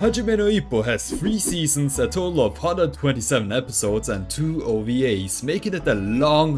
Hajime no Ippo has 3 seasons, a total of 127 episodes and 2 OVAs, making it a long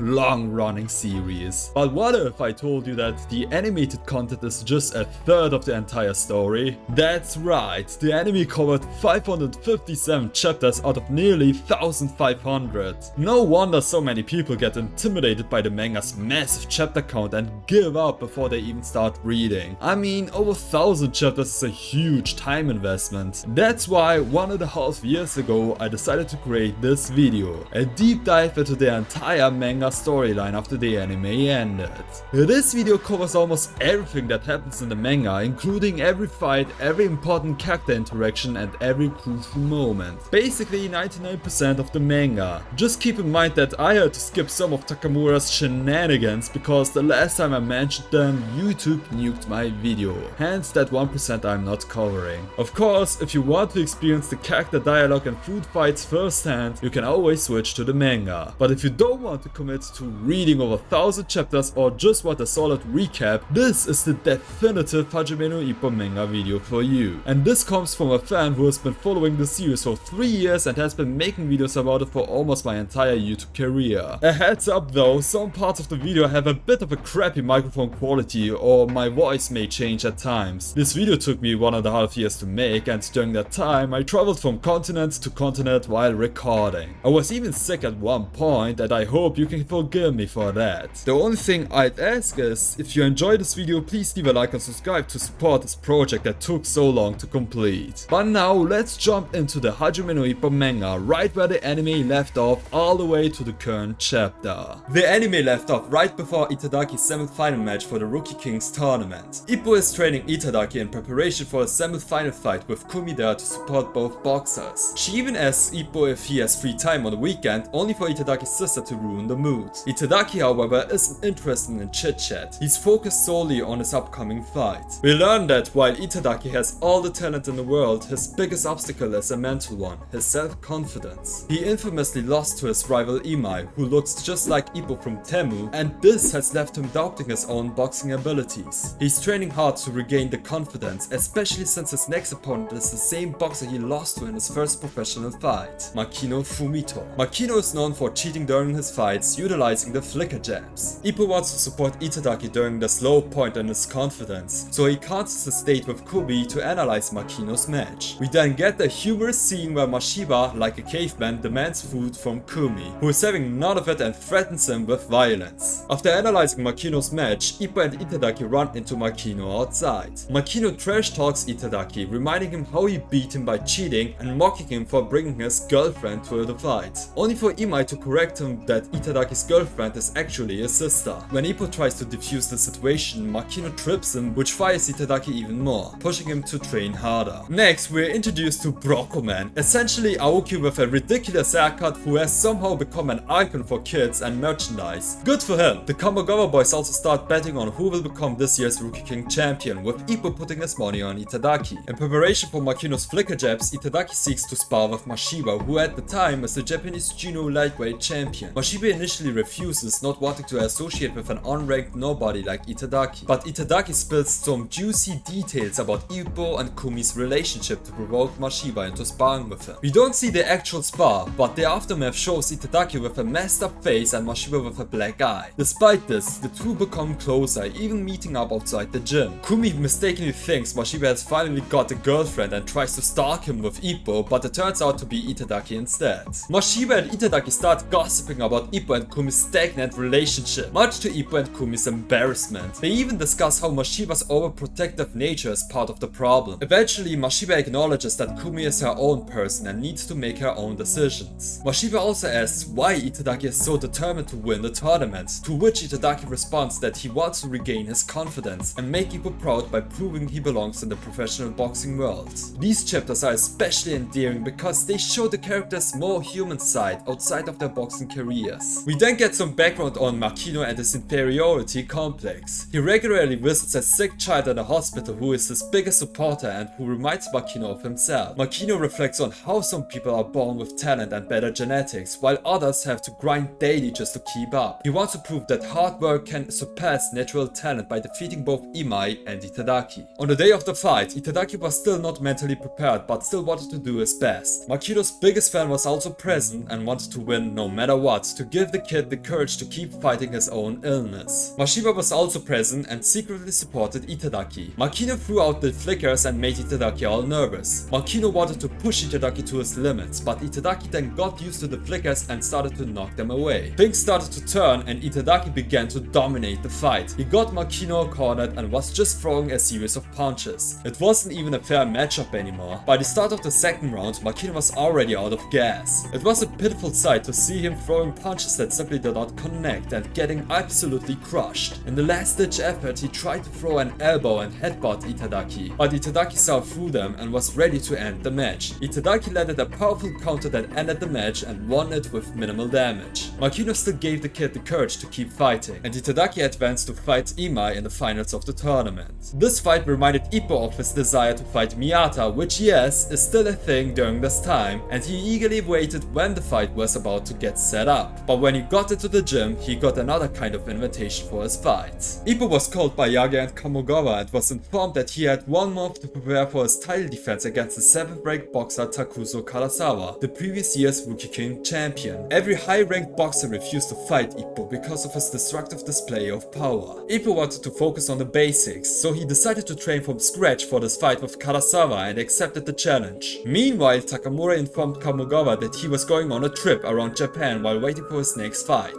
running series. But what if I told you that the animated content is just a third of the entire story? That's right, the anime covered 557 chapters out of nearly 1500. No wonder so many people get intimidated by the manga's massive chapter count and give up before they even start reading. I mean, over 1000 chapters is a huge time investment. That's why 1.5 years ago I decided to create this video, a deep dive into the entire manga storyline after the anime ended. This video covers almost everything that happens in the manga, including every fight, every important character interaction and every crucial moment. Basically 99% of the manga. Just keep in mind that I had to skip some of Takamura's Shenanigans because the last time I mentioned them, YouTube nuked my video. Hence that 1% I'm not covering. Of course, if you want to experience the character dialogue and food fights firsthand, you can always switch to the manga. But if you don't want to commit to reading over 1000 chapters or just want a solid recap, this is the definitive Hajime no Ippo manga video for you. And this comes from a fan who has been following the series for 3 years and has been making videos about it for almost my entire YouTube career. A heads up though, some parts of the video have a bit of a crappy microphone quality or my voice may change at times. This video took me 1.5 years to make, and during that time I traveled from continent to continent while recording. I was even sick at one point and I hope you can forgive me for that. The only thing I'd ask is, if you enjoyed this video, please leave a like and subscribe to support this project that took so long to complete. But now let's jump into the Hajime no Ippo manga, right where the anime left off all the way to the current chapter. The anime left off right before Itadaki's semi-final match for the Rookie Kings tournament. Ippo is training Itagaki in preparation for a semi-final fight with Kumi there to support both boxers. She even asks Ippo if he has free time on the weekend, only for Itadaki's sister to ruin the mood. Itagaki, however, isn't interested in chit-chat. He's focused solely on his upcoming fight. We learn that while Itagaki has all the talent in the world, his biggest obstacle is a mental one, his self-confidence. He infamously lost to his rival Imai, who looks just like Ippo from Temu, and this has left him doubting his own boxing abilities. He's training hard to regain the confidence, especially since his next opponent is the same boxer he lost to in his first professional fight, Makino Fumito. Makino is known for cheating during his fights, utilizing the flicker jabs. Ippo wants to support Itagaki during the slow point in his confidence, so he cancels his date with Kumi to analyze Makino's match. We then get a humorous scene where Mashiba, like a caveman, demands food from Kumi, who is having none of it and threatens him with violence. After analyzing Makino's match, Ippo and Itagaki run into Makino outside. Makino trash talks Itagaki, reminding him how he beat him by cheating and mocking him for bringing his girlfriend to the fight, only for Imai to correct him that Itadaki's girlfriend is actually his sister. When Ippo tries to defuse the situation, Makino trips him, which fires Itagaki even more, pushing him to train harder. Next, we're introduced to Brokoman, essentially Aoki with a ridiculous haircut who has somehow become an icon for kids and merchandise. Good for him! The Kamogawa boys also start betting on who will become this year's Rookie King champion, with Ippo putting his money on Itagaki. In preparation for Makino's flicker jabs, Itagaki seeks to spar with Mashiba, who at the time is the Japanese judo lightweight champion. Mashiba initially refuses, not wanting to associate with an unranked nobody like Itagaki, but Itagaki spills some juicy details about Ippo and Kumi's relationship to provoke Mashiba into sparring with him. We don't see the actual spar, but the aftermath shows Itagaki with a messed up face and Mashiba with a black eye. Despite this, the two become closer, even meeting up outside the gym. Kumi mistakenly thinks Mashiba has finally got a girlfriend and tries to stalk him with Ippo, but it turns out to be Itagaki instead. Mashiba and Itagaki start gossiping about Ippo and Kumi's stagnant relationship, much to Ippo and Kumi's embarrassment. They even discuss how Mashiba's overprotective nature is part of the problem. Eventually, Mashiba acknowledges that Kumi is her own person and needs to make her own decisions. Mashiba also asks why Itagaki is so determined to win the tournament, to which Itagaki responds that he wants to regain his confidence and make Ippo proud by proving he belongs in the professional boxing world. These chapters are especially endearing because they show the characters' more human side outside of their boxing careers. We then get some background on Makino and his inferiority complex. He regularly visits a sick child in a hospital who is his biggest supporter and who reminds Makino of himself. Makino reflects on how some people are born with talent and better genetics, while others have to grind daily just to keep up. He wants to prove that hard work can surpass natural talent by defeating both Imai and Itagaki. On the day of the fight, Itagaki was still not mentally prepared but still wanted to do his best. Makino's biggest fan was also present and wanted to win no matter what, to give the kid the courage to keep fighting his own illness. Mashiba was also present and secretly supported Itagaki. Makino threw out the flickers and made Itagaki all nervous. Makino wanted to push Itagaki to his limits, but Itagaki then got used to the flickers and started to knock them away. Things started to turn and Itagaki began to dominate the fight. He got Makino cornered and was just throwing a series of punches. It wasn't even a fair matchup anymore. By the start of the second round, Makino was already out of gas. It was a pitiful sight to see him throwing punches that simply did not connect and getting absolutely crushed. In the last ditch effort, he tried to throw an elbow and headbutt Itagaki, but Itagaki saw through them and was ready to end the match. Itagaki landed a powerful counter that ended the match and won it with minimal damage. Makino still gave the kid the courage to keep fighting, and Itagaki advanced to fight Imai in the finals of the tournament. This fight reminded Ippo of his desire to fight Miyata, which yes, is still a thing during this time, and he eagerly waited when the fight was about to get set up. But when he got into the gym, he got another kind of invitation for his fight. Ippo was called by Yagi and Kamogawa and was informed that he had 1 month to prepare for his title defense against the 7th ranked boxer Takuzo Karasawa, the previous year's Rookie King champion. Every high-ranked boxer refused to fight Ippo because of his destructive display of power. Ippo wanted to focus on the basics, so he decided to train from scratch for this fight with Karasawa and accepted the challenge. Meanwhile, Takamura informed Kamogawa that he was going on a trip around Japan while waiting for his next fight.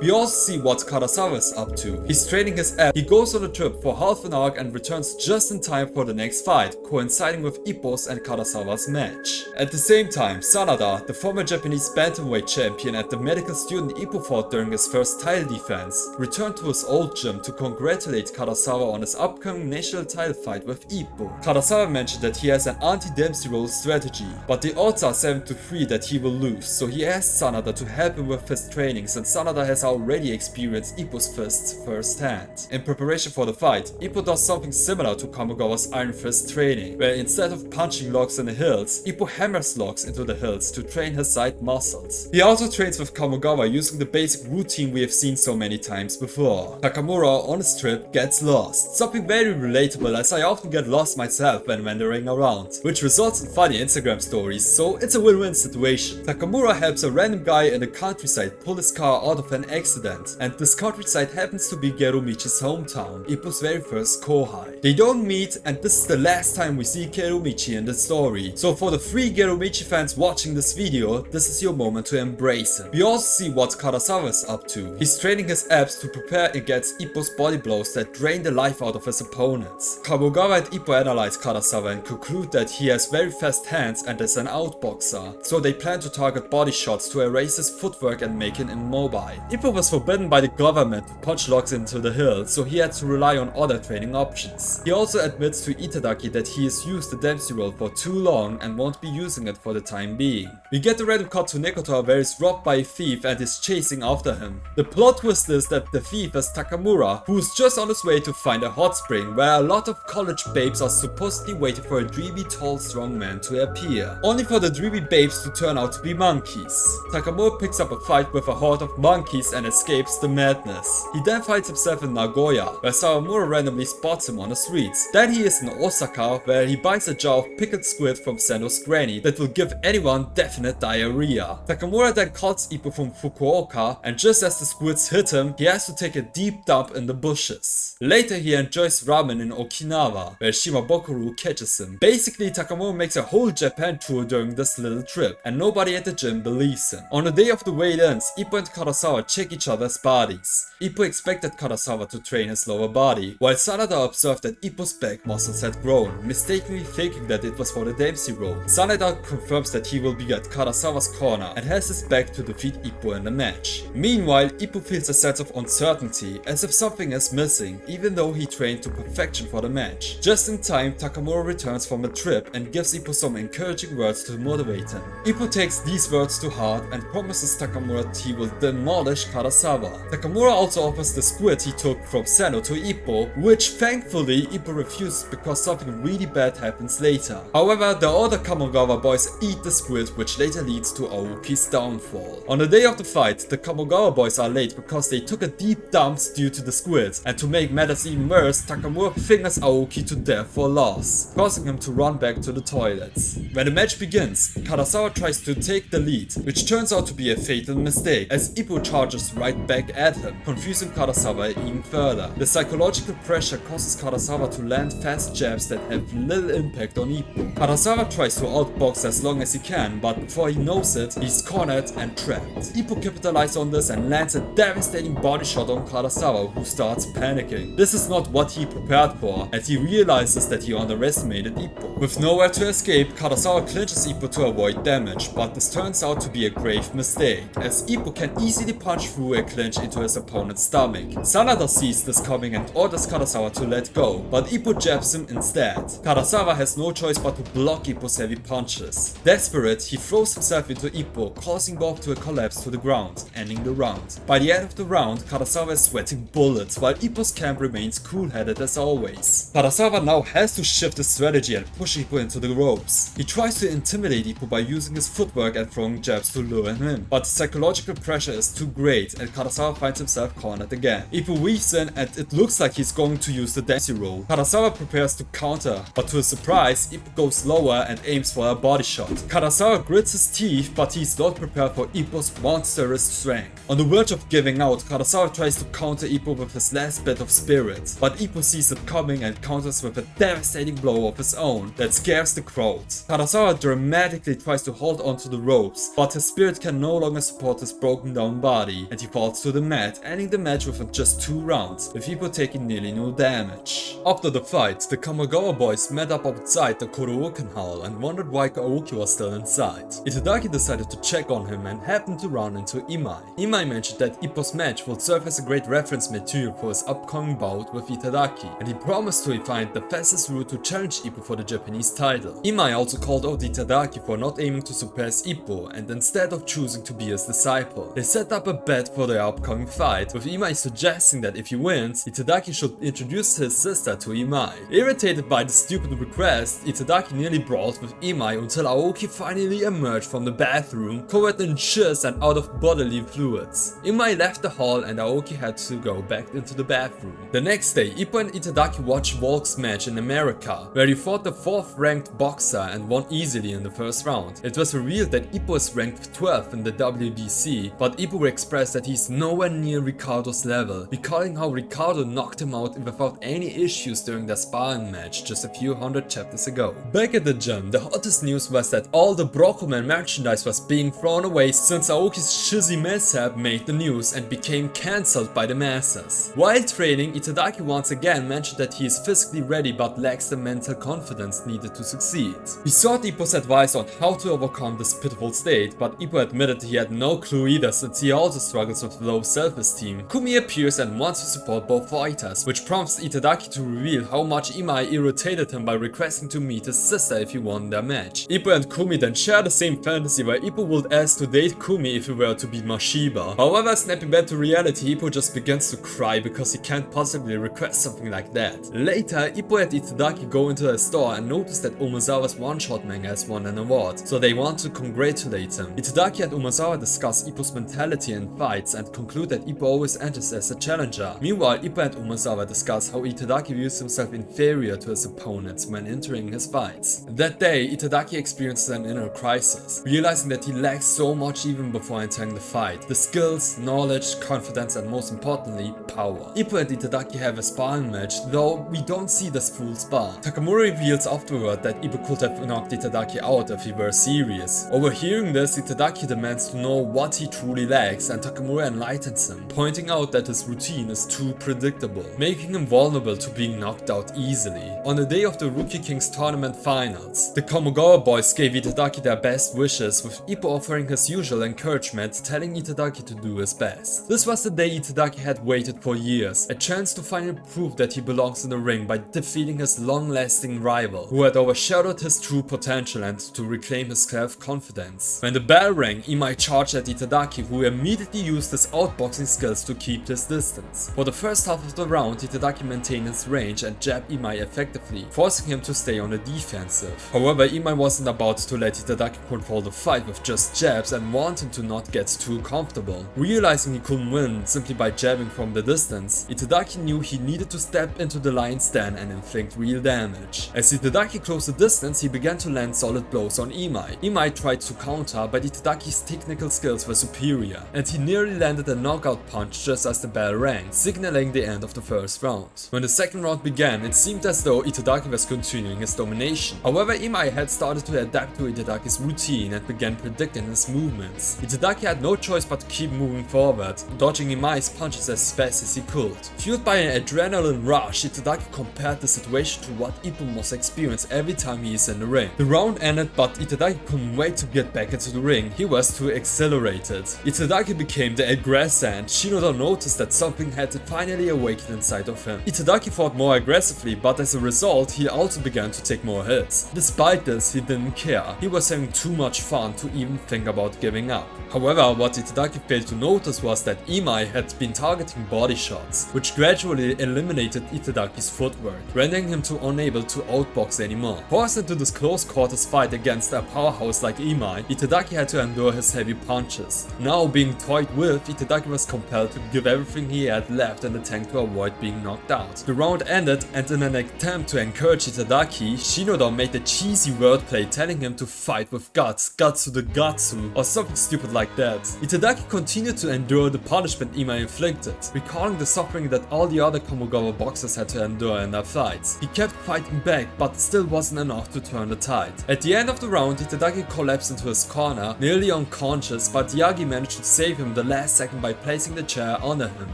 We also see what Karasawa is up to. He's training his app, he goes on a trip for half an hour and returns just in time for the next fight, coinciding with Ippo's and Karasawa's match. At the same time, Sanada, the former Japanese bantamweight champion and the medical student Ippo fought during his first title defense, returned to his old gym to congratulate Karasawa on his upcoming national title fight with Ippo. Karasawa mentioned that he has an anti-Dempsey roll strategy, but the odds are 7-3 that he will lose, so he asked Sanada to help him with his training since Sanada has already experienced Ippo's fists firsthand. In preparation for the fight, Ippo does something similar to Kamogawa's Iron Fist training, where instead of punching logs in the hills, Ippo hammers logs into the hills to train his side muscles. He also trains with Kamogawa using the basic routine we have seen so many times before. Takamura on his trip gets lost, something very relatable as I often get lost myself when wandering around, which results in funny Instagram stories, so it's a win-win situation. Takamura helps a random guy in the countryside pull his car out of an accident, and this countryside happens to be Gerumichi's hometown, Ippo's very first kohai. They don't meet, and this is the last time we see Gerumichi in the story, so for the 3 Gerumichi fans watching this video, this is your moment to embrace him. We also see what Karasawa is up to. He's training his abs to prepare against Ippo's body blows that drain the life out of his opponents. Kamogawa and Ippo analyze Karasawa and conclude that he has very fast hands and is an outboxer, so they plan to target body shots to erase his footwork and make him immobile. Ippo was forbidden by the government to punch logs into the hill, so he had to rely on other training options. He also admits to Itagaki that he has used the Dempsey roll for too long and won't be using it for the time being. We get a random cut to Nekoto where he's robbed by a thief and is chasing after him. The plot twist is that the thief is Takamura, who's just on his way to find a hot spring where a lot of college babes are supposedly waiting for a dreamy tall strong man to appear, only for the dreamy babes to turn out to be monkeys. Takamura picks up a fight with a horde of monkeys and escapes the madness. He then finds himself in Nagoya, where Sawamura randomly spots him on the streets. Then he is in Osaka, where he buys a jar of pickled squid from Sendo's granny that will give anyone definite diarrhea. Takamura then calls Ippo from Fukuoka, and just as the squids hit him, he has to take a deep dump in the bushes. Later he enjoys ramen in Okinawa, where Shimabukuro catches him. Basically, Takamura makes a whole Japan tour during this little trip, and nobody at the gym believes him. On the day of the weigh-ins, Ippo and Karasawa check each other's bodies. Ippo expected Karasawa to train his lower body, while Sanada observed that Ippo's back muscles had grown, mistakenly thinking that it was for the Dempsey roll. Sanada confirms that he will be at Karasawa's corner and has his back to defeat Ippo in the match. Meanwhile, Ippo feels a sense of uncertainty, as if something is missing, even though he trained to perfection for the match. Just in time, Takamura returns from a trip and gives Ippo some encouraging words to motivate him. Ippo takes these words to heart and promises Takamura that he will demolish Karasawa. Takamura also offers the squid he took from Sendo to Ippo, which thankfully Ippo refuses because something really bad happens later. However, the other Kamogawa boys eat the squid, which later leads to Aoki's downfall. On the day of the fight, the Kamogawa boys are late because they took a deep dump due to the squids, and to make matters even worse, Takamura fingers Aoki to death for loss, causing him him to run back to the toilets. When the match begins, Karasawa tries to take the lead, which turns out to be a fatal mistake as Ippo charges right back at him, confusing Karasawa even further. The psychological pressure causes Karasawa to land fast jabs that have little impact on Ippo. Karasawa tries to outbox as long as he can, but before he knows it, he's cornered and trapped. Ippo capitalizes on this and lands a devastating body shot on Karasawa, who starts panicking. This is not what he prepared for, and he realizes that he underestimated Ippo. With nowhere to escape, Karasawa clinches Ippo to avoid damage, but this turns out to be a grave mistake, as Ippo can easily punch through a clinch into his opponent's stomach. Sanada sees this coming and orders Karasawa to let go, but Ippo jabs him instead. Karasawa has no choice but to block Ippo's heavy punches. Desperate, he throws himself into Ippo, causing both to collapse to the ground, ending the round. By the end of the round, Karasawa is sweating bullets, while Ippo's camp remains cool-headed as always. Karasawa now has to shift his strategy and push Ippo into the ropes. He tries to intimidate Ippo by using his footwork and throwing jabs to lure him in, but the psychological pressure is too great and Karasawa finds himself cornered again. Ippo weaves in and it looks like he's going to use the daisy roll. Karasawa prepares to counter, but to his surprise, Ippo goes lower and aims for a body shot. Karasawa grits his teeth, but he's not prepared for Ippo's monstrous strength. On the verge of giving out, Karasawa tries to counter Ippo with his last bit of spirit, but Ippo sees it coming and counters with a devastating blow of his own that scares the crowd. Karasawa dramatically tries to hold onto the ropes, but his spirit can no longer support his broken down body, and he falls to the mat, ending the match within just 2 rounds, with Ippo taking nearly no damage. After the fight, the Kamagawa boys met up outside the Korouken Hall and wondered why Aoki was still inside. Itagaki decided to check on him and happened to run into Imai. Imai mentioned that Ippo's match will serve as a great reference material for his upcoming bout with Itagaki, and he promised to find the fastest route to challenge Ippo for the Japanese title. Imai also called out Itagaki for not aiming to surpass Ippo and instead of choosing to be his disciple. They set up a bet for their upcoming fight, with Imai suggesting that if he wins, Itagaki should introduce his sister to Imai. Irritated by the stupid request, Itagaki nearly brawled with Imai until Aoki finally emerged from the bathroom, covered in jizz and out of bodily fluids. Imai left the hall and Aoki had to go back into the bathroom. The next day, Ippo and Itagaki watched Volg's match in America, where he fought the 4th ranked boxer and won easily in the first round. It was revealed that Ippo is ranked 12th in the WBC, but Ippo expressed that he's nowhere near Ricardo's level, recalling how Ricardo knocked him out without any issues during their sparring match just a few hundred chapters ago. Back at the gym, the hottest news was that all the Brokoman merchandise was being thrown away since Aoki's shizzy mishap made the news and became cancelled by the masses. While training, Itagaki once again mentioned that he is physically ready but lacks the mental confidence needed to succeed. He sought Ippo's advice on how to overcome this pitiful state, but Ippo admitted he had no clue either since he also struggles with low self-esteem. Kumi appears and wants to support both fighters, which prompts Itagaki to reveal how much Imai irritated him by requesting to meet his sister if he won their match. Ippo and Kumi then share the same fantasy where Ippo would ask to date Kumi if he were to beat Mashiba. However, snapping back to reality, Ippo just begins to cry because he can't possibly request something like that. Later, Ippo and Itagaki go into a store and notice that Umezawa's one-shot manga has won an award, so they want to congratulate him. Itagaki and Umezawa discuss Ippo's mentality in fights and conclude that Ippo always enters as a challenger. Meanwhile, Ippo and Umezawa discuss how Itagaki views himself inferior to his opponents when entering his fights. That day, Itagaki experiences an inner crisis, realizing that he lacks so much even before entering the fight: the skills, knowledge, confidence, and most importantly, power. Ippo and Itagaki have a sparring match, though we don't see this full spar. Takamura reveals afterward that Ippo could have knocked Itagaki out if he were serious. Overhearing this, Itagaki demands to know what he truly lacks, and Takamura enlightens him, pointing out that his routine is too predictable, making him vulnerable to being knocked out easily. On the day of the Rookie Kings tournament finals, the Kamagawa boys gave Itagaki their best wishes, with Ippo offering his usual encouragement, telling Itagaki to do his best. This was the day Itagaki had waited for years, a chance to finally prove that he belongs in the ring by defeating his long-lasting rival, who had overshadowed his true potential, and to reclaim his self-confidence. When the bell rang, Imai charged at Itagaki, who immediately used his outboxing skills to keep his distance. For the first half of the round, Itagaki maintained his range and jabbed Imai effectively, forcing him to stay on the defensive. However, Imai wasn't about to let Itagaki control the fight with just jabs and want him to not get too comfortable. Realizing he couldn't win simply by jabbing from the distance, Itagaki knew he needed to step into the lion's den and inflict real damage. As As Itagaki closed the distance, he began to land solid blows on Imai. Imai tried to counter, but Itagaki's technical skills were superior, and he nearly landed a knockout punch just as the bell rang, signaling the end of the first round. When the second round began, it seemed as though Itagaki was continuing his domination. However, Imai had started to adapt to Itagaki's routine and began predicting his movements. Itagaki had no choice but to keep moving forward, dodging Imai's punches as fast as he could. Fueled by an adrenaline rush, Itagaki compared the situation to what Ippo must experience every time he is in the ring. The round ended, but Itagaki couldn't wait to get back into the ring. He was too accelerated. Itagaki became the aggressor, and Shinoda noticed that something had finally awakened inside of him. Itagaki fought more aggressively, but as a result, he also began to take more hits. Despite this, he didn't care. He was having too much fun to even think about giving up. However, what Itagaki failed to notice was that Imai had been targeting body shots, which gradually eliminated Itagaki's footwork, rendering him unable to outbox anymore. Forced into this close quarters fight against a powerhouse like Imai, Itagaki had to endure his heavy punches. Now being toyed with, Itagaki was compelled to give everything he had left in the tank to avoid being knocked out. The round ended, and in an attempt to encourage Itagaki, Shinoda made a cheesy wordplay telling him to fight with guts, guts to the gutsu, or something stupid like that. Itagaki continued to endure the punishment Imai inflicted, recalling the suffering that all the other Kamogawa boxers had to endure in their fights. He kept fighting back, but still wasn't enough to turn the tide. At the end of the round, Itagaki collapsed into his corner, nearly unconscious, but Yagi managed to save him the last second by placing the chair under him,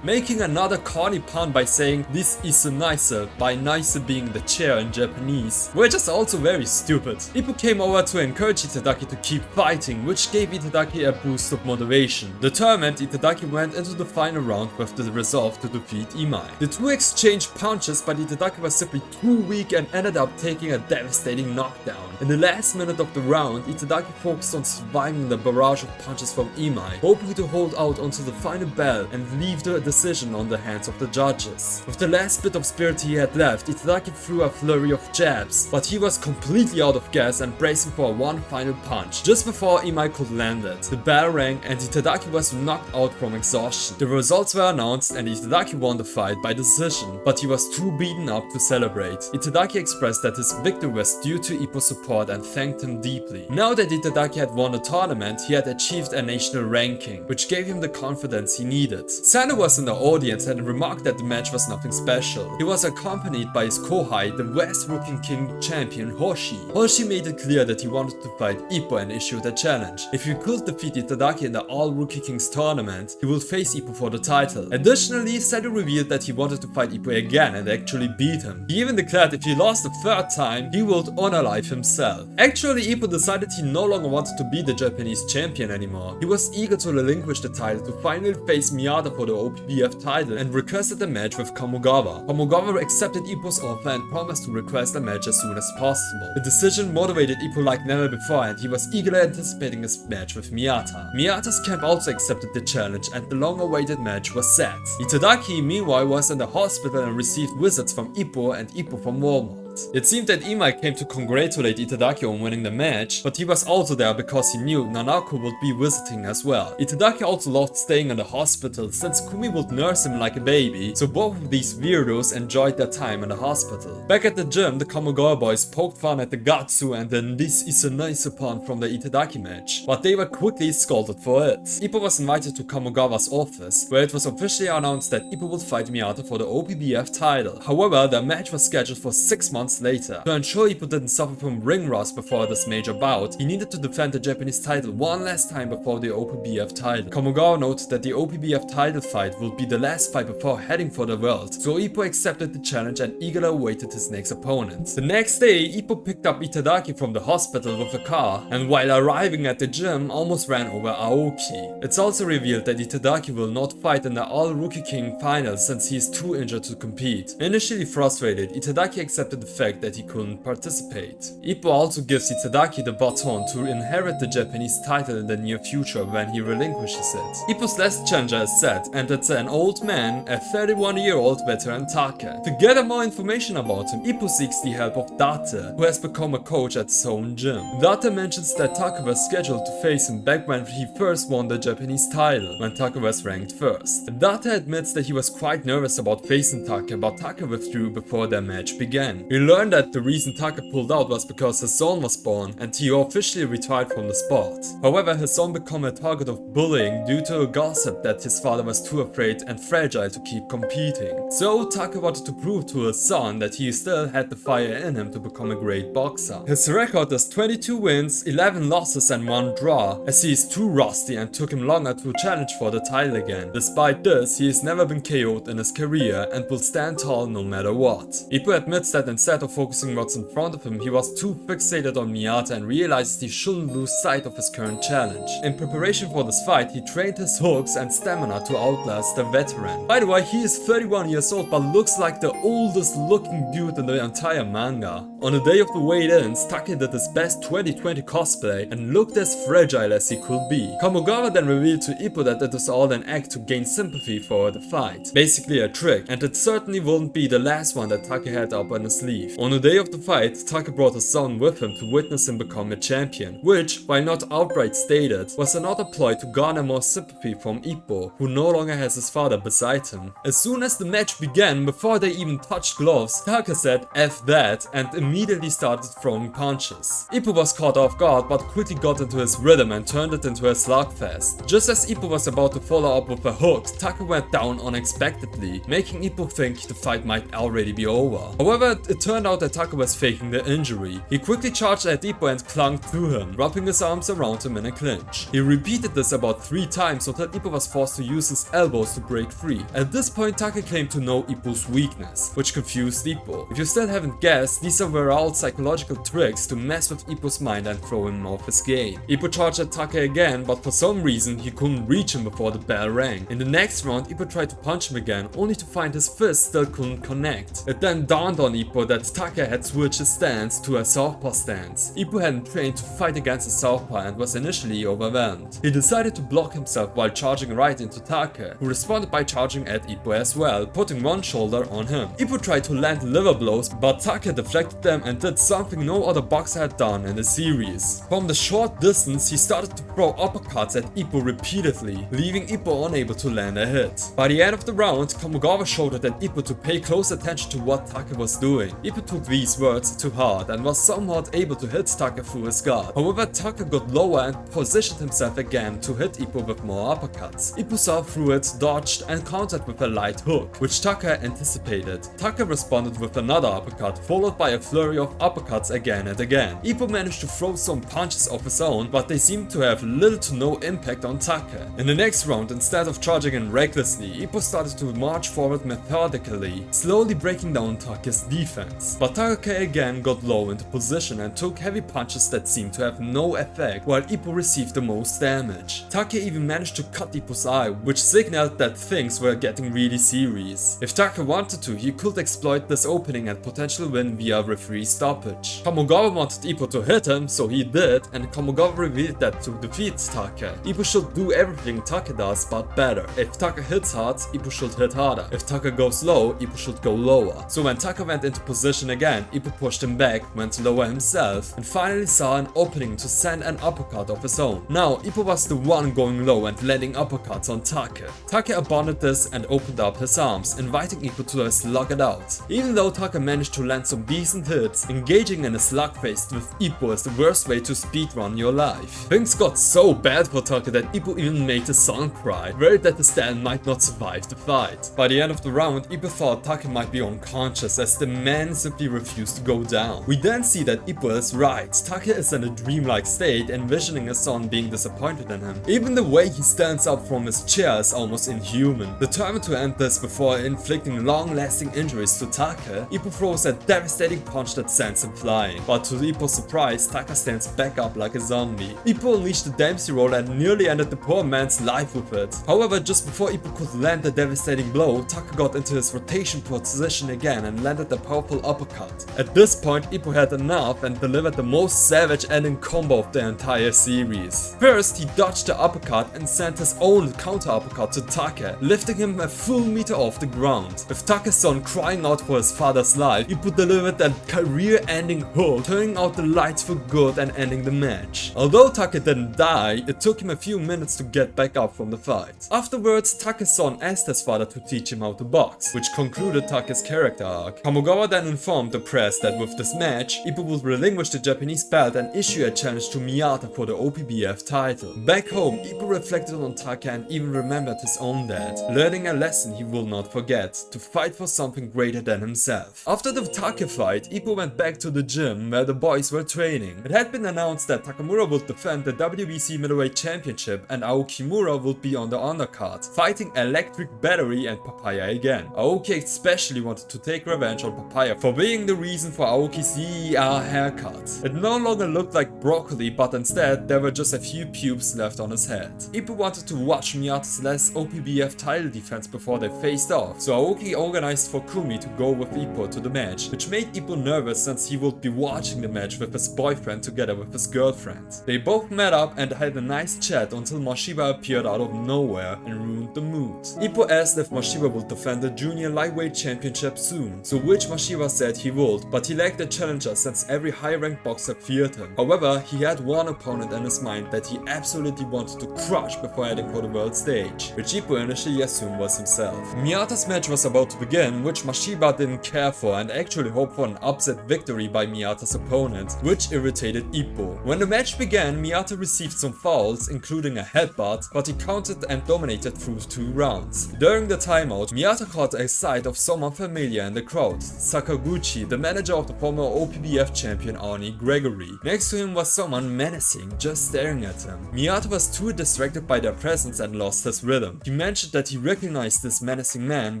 making another corny pun by saying "this is a nice," by nice being the chair in Japanese, which is also very stupid. Ippo came over to encourage Itagaki to keep fighting, which gave Itagaki a boost of motivation. Determined, Itagaki went into the final round with the resolve to defeat Imai. The two exchanged punches, but Itagaki was simply too weak and ended up taking a devastating knockdown. In the last minute of the round, Itagaki focused on surviving the barrage of punches from Imai, hoping to hold out until the final bell and leave the decision on the hands of the judges. With the last bit of spirit he had left, Itagaki threw a flurry of jabs, but he was completely out of gas and bracing for one final punch. Just before Imai could land it, the bell rang and Itagaki was knocked out from exhaustion. The results were announced and Itagaki won the fight by decision, but he was too beaten up to celebrate. Itagaki expressed that his victory was due to Ippo's support and thanked him deeply. Now that Itagaki had won the tournament, he had achieved a national ranking, which gave him the confidence he needed. Sendo was in the audience and remarked that the match was nothing special. He was accompanied by his kohai, the West Rookie King champion Hoshi. Hoshi made it clear that he wanted to fight Ippo and issued a challenge. If he could defeat Itagaki in the All Rookie Kings tournament, he will face Ippo for the title. Additionally, Sendo revealed that he wanted to fight Ippo again and actually beat him. He even declared if he lost the third time, he would unalive himself. Actually, Ippo decided he no longer wanted to be the Japanese champion anymore. He was eager to relinquish the title to finally face Miyata for the OPBF title and requested a match with Kamogawa. Kamogawa accepted Ippo's offer and promised to request a match as soon as possible. The decision motivated Ippo like never before and he was eagerly anticipating his match with Miyata. Miyata's camp also accepted the challenge and the long-awaited match was set. Itagaki, meanwhile, was in the hospital and received visits from Ippo and Ippo from Walmart. It seemed that Imai came to congratulate Itagaki on winning the match, but he was also there because he knew Nanako would be visiting as well. Itagaki also loved staying in the hospital since Kumi would nurse him like a baby, so both of these weirdos enjoyed their time in the hospital. Back at the gym, the Kamogawa boys poked fun at the Gatsu and then "this is a nice pun" from the Itagaki match, but they were quickly scolded for it. Ippo was invited to Kamogawa's office, where it was officially announced that Ippo would fight Miyata for the OPBF title. However, the match was scheduled for 6 months later. To ensure Ippo didn't suffer from ring rust before this major bout, he needed to defend the Japanese title one last time before the OPBF title. Kamogawa noted that the OPBF title fight would be the last fight before heading for the world, so Ippo accepted the challenge and eagerly awaited his next opponent. The next day, Ippo picked up Itagaki from the hospital with a car, and while arriving at the gym, almost ran over Aoki. It's also revealed that Itagaki will not fight in the All Rookie King finals since he is too injured to compete. Initially frustrated, Itagaki accepted the fact that he couldn't participate. Ippo also gives Itagaki the baton to inherit the Japanese title in the near future when he relinquishes it. Ippo's last challenger is set, and it's an old man, a 31-year-old veteran Take. To gather more information about him, Ippo seeks the help of Date, who has become a coach at his own gym. Date mentions that Take was scheduled to face him back when he first won the Japanese title, when Take was ranked first. Date admits that he was quite nervous about facing Take, but Take withdrew before their match began. He learned that the reason Taka pulled out was because his son was born and he officially retired from the sport. However, his son became a target of bullying due to a gossip that his father was too afraid and fragile to keep competing. So Taka wanted to prove to his son that he still had the fire in him to become a great boxer. His record is 22 wins, 11 losses and 1 draw, as he is too rusty and took him longer to challenge for the title again. Despite this, he has never been KO'd in his career and will stand tall no matter what. Ippo admits that instead of focusing what's in front of him, he was too fixated on Miyata and realized he shouldn't lose sight of his current challenge. In preparation for this fight, he trained his hooks and stamina to outlast the veteran. By the way, he is 31 years old but looks like the oldest looking dude in the entire manga. On the day of the weigh-ins, Taka did his best 2020 cosplay and looked as fragile as he could be. Kamogawa then revealed to Ippo that it was all an act to gain sympathy for the fight. Basically a trick, and it certainly wouldn't be the last one that Taka had up on his sleeve. On the day of the fight, Taka brought his son with him to witness him become a champion, which, while not outright stated, was another ploy to garner more sympathy from Ippo, who no longer has his father beside him. As soon as the match began, before they even touched gloves, Taka said "F that" and immediately started throwing punches. Ippo was caught off guard but quickly got into his rhythm and turned it into a slugfest. Just as Ippo was about to follow up with a hook, Taka went down unexpectedly, making Ippo think the fight might already be over. However, it turned out that Taka was faking the injury. He quickly charged at Ippo and clung to him, wrapping his arms around him in a clinch. He repeated this about 3 times until Ippo was forced to use his elbows to break free. At this point, Taka claimed to know Ippo's weakness, which confused Ippo. If you still haven't guessed, these were all psychological tricks to mess with Ippo's mind and throw him off his game. Ippo charged at Taka again, but for some reason he couldn't reach him before the bell rang. In the next round, Ippo tried to punch him again, only to find his fist still couldn't connect. It then dawned on Ippo that Taka had switched his stance to a southpaw stance. Ippo hadn't trained to fight against a southpaw and was initially overwhelmed. He decided to block himself while charging right into Taka, who responded by charging at Ippo as well, putting one shoulder on him. Ippo tried to land liver blows, but Taka deflected them and did something no other boxer had done in the series. From the short distance, he started to throw uppercuts at Ippo repeatedly, leaving Ippo unable to land a hit. By the end of the round, Kamogawa showed at Ippo to pay close attention to what Taka was doing. Ippo took these words to heart and was somewhat able to hit Taka through his guard. However, Taka got lower and positioned himself again to hit Ippo with more uppercuts. Ippo saw through it, dodged and countered with a light hook, which Taka anticipated. Taka responded with another uppercut, followed by a flurry of uppercuts again and again. Ippo managed to throw some punches of his own, but they seemed to have little to no impact on Taka. In the next round, instead of charging in recklessly, Ippo started to march forward methodically, slowly breaking down Taka's defense. But Taka again got low into position and took heavy punches that seemed to have no effect, while Ippo received the most damage. Taka even managed to cut Ippo's eye, which signaled that things were getting really serious. If Taka wanted to, he could exploit this opening and potentially win via referee stoppage. Kamogawa wanted Ippo to hit him, so he did, and Kamogawa revealed that to defeat Taka, Ippo should do everything Taka does but better. If Taka hits hard, Ippo should hit harder. If Taka goes low, Ippo should go lower. So when Taka went into position again, Ippo pushed him back, went lower himself, and finally saw an opening to send an uppercut of his own. Now, Ippo was the one going low and landing uppercuts on Taka. Taka abandoned this and opened up his arms, inviting Ippo to slug it out. Even though Taka managed to land some decent hits, engaging in a slugfest with Ippo is the worst way to speedrun your life. Things got so bad for Taka that Ippo even made his son cry, worried that the stand might not survive the fight. By the end of the round, Ippo thought Taka might be unconscious as the man simply refused to go down. We then see that Ippo is right. Taka is in a dreamlike state, envisioning his son being disappointed in him. Even the way he stands up from his chair is almost inhuman. Determined to end this before inflicting long-lasting injuries to Taka, Ippo throws a devastating punch that sends him flying. But to Ippo's surprise, Taka stands back up like a zombie. Ippo unleashed the Dempsey roll and nearly ended the poor man's life with it. However, just before Ippo could land the devastating blow, Taka got into his rotation position again and landed a powerful uppercut. At this point, Ippo had enough and delivered the most savage ending combo of the entire series. First, he dodged the uppercut and sent his own counter uppercut to Taka, lifting him a full meter off the ground. With Taka's son crying out for his father's life, Ippo delivered a career-ending hook, turning out the lights for good and ending the match. Although Taka didn't die, it took him a few minutes to get back up from the fight. Afterwards, Taka's son asked his father to teach him how to box, which concluded Taka's character arc. Kamogawa then informed the press that with this match, Ippo would relinquish the Japanese belt and issue a challenge to Miyata for the OPBF title. Back home, Ippo reflected on Taka and even remembered his own dad, learning a lesson he will not forget, to fight for something greater than himself. After the Taka fight, Ippo went back to the gym where the boys were training. It had been announced that Takamura would defend the WBC Middleweight Championship and Aokimura would be on the undercard, fighting Electric Battery and Papaya again. Aoki especially wanted to take revenge on Papaya for being the reason for Aoki's ER haircut. It no longer looked like broccoli, but instead there were just a few pubes left on his head. Ippo wanted to watch Miyata's last OPBF title defense before they faced off, so Aoki organized for Kumi to go with Ippo to the match, which made Ippo nervous since he would be watching the match with his boyfriend together with his girlfriend. They both met up and had a nice chat until Mashiba appeared out of nowhere and ruined the mood. Ippo asked if Mashiba would defend the Junior Lightweight Championship soon, so which Mashiba said he would, but he lacked a challenger since every high-ranked boxer feared him. However, he had one opponent in his mind that he absolutely wanted to crush before heading for the world stage, which Ippo initially assumed was himself. Miyata's match was about to begin, which Mashiba didn't care for and actually hoped for an upset victory by Miyata's opponent, which irritated Ippo. When the match began, Miyata received some fouls, including a headbutt, but he countered and dominated through 2 rounds. During the timeout, Miyata caught a sight of someone familiar in the crowd, Sakaguchi, the manager of the former OPBF champion Arnie Gregory. Next to him was someone menacing, just staring at him. Miyata was too distracted by their presence and lost his rhythm. He mentioned that he recognized this menacing man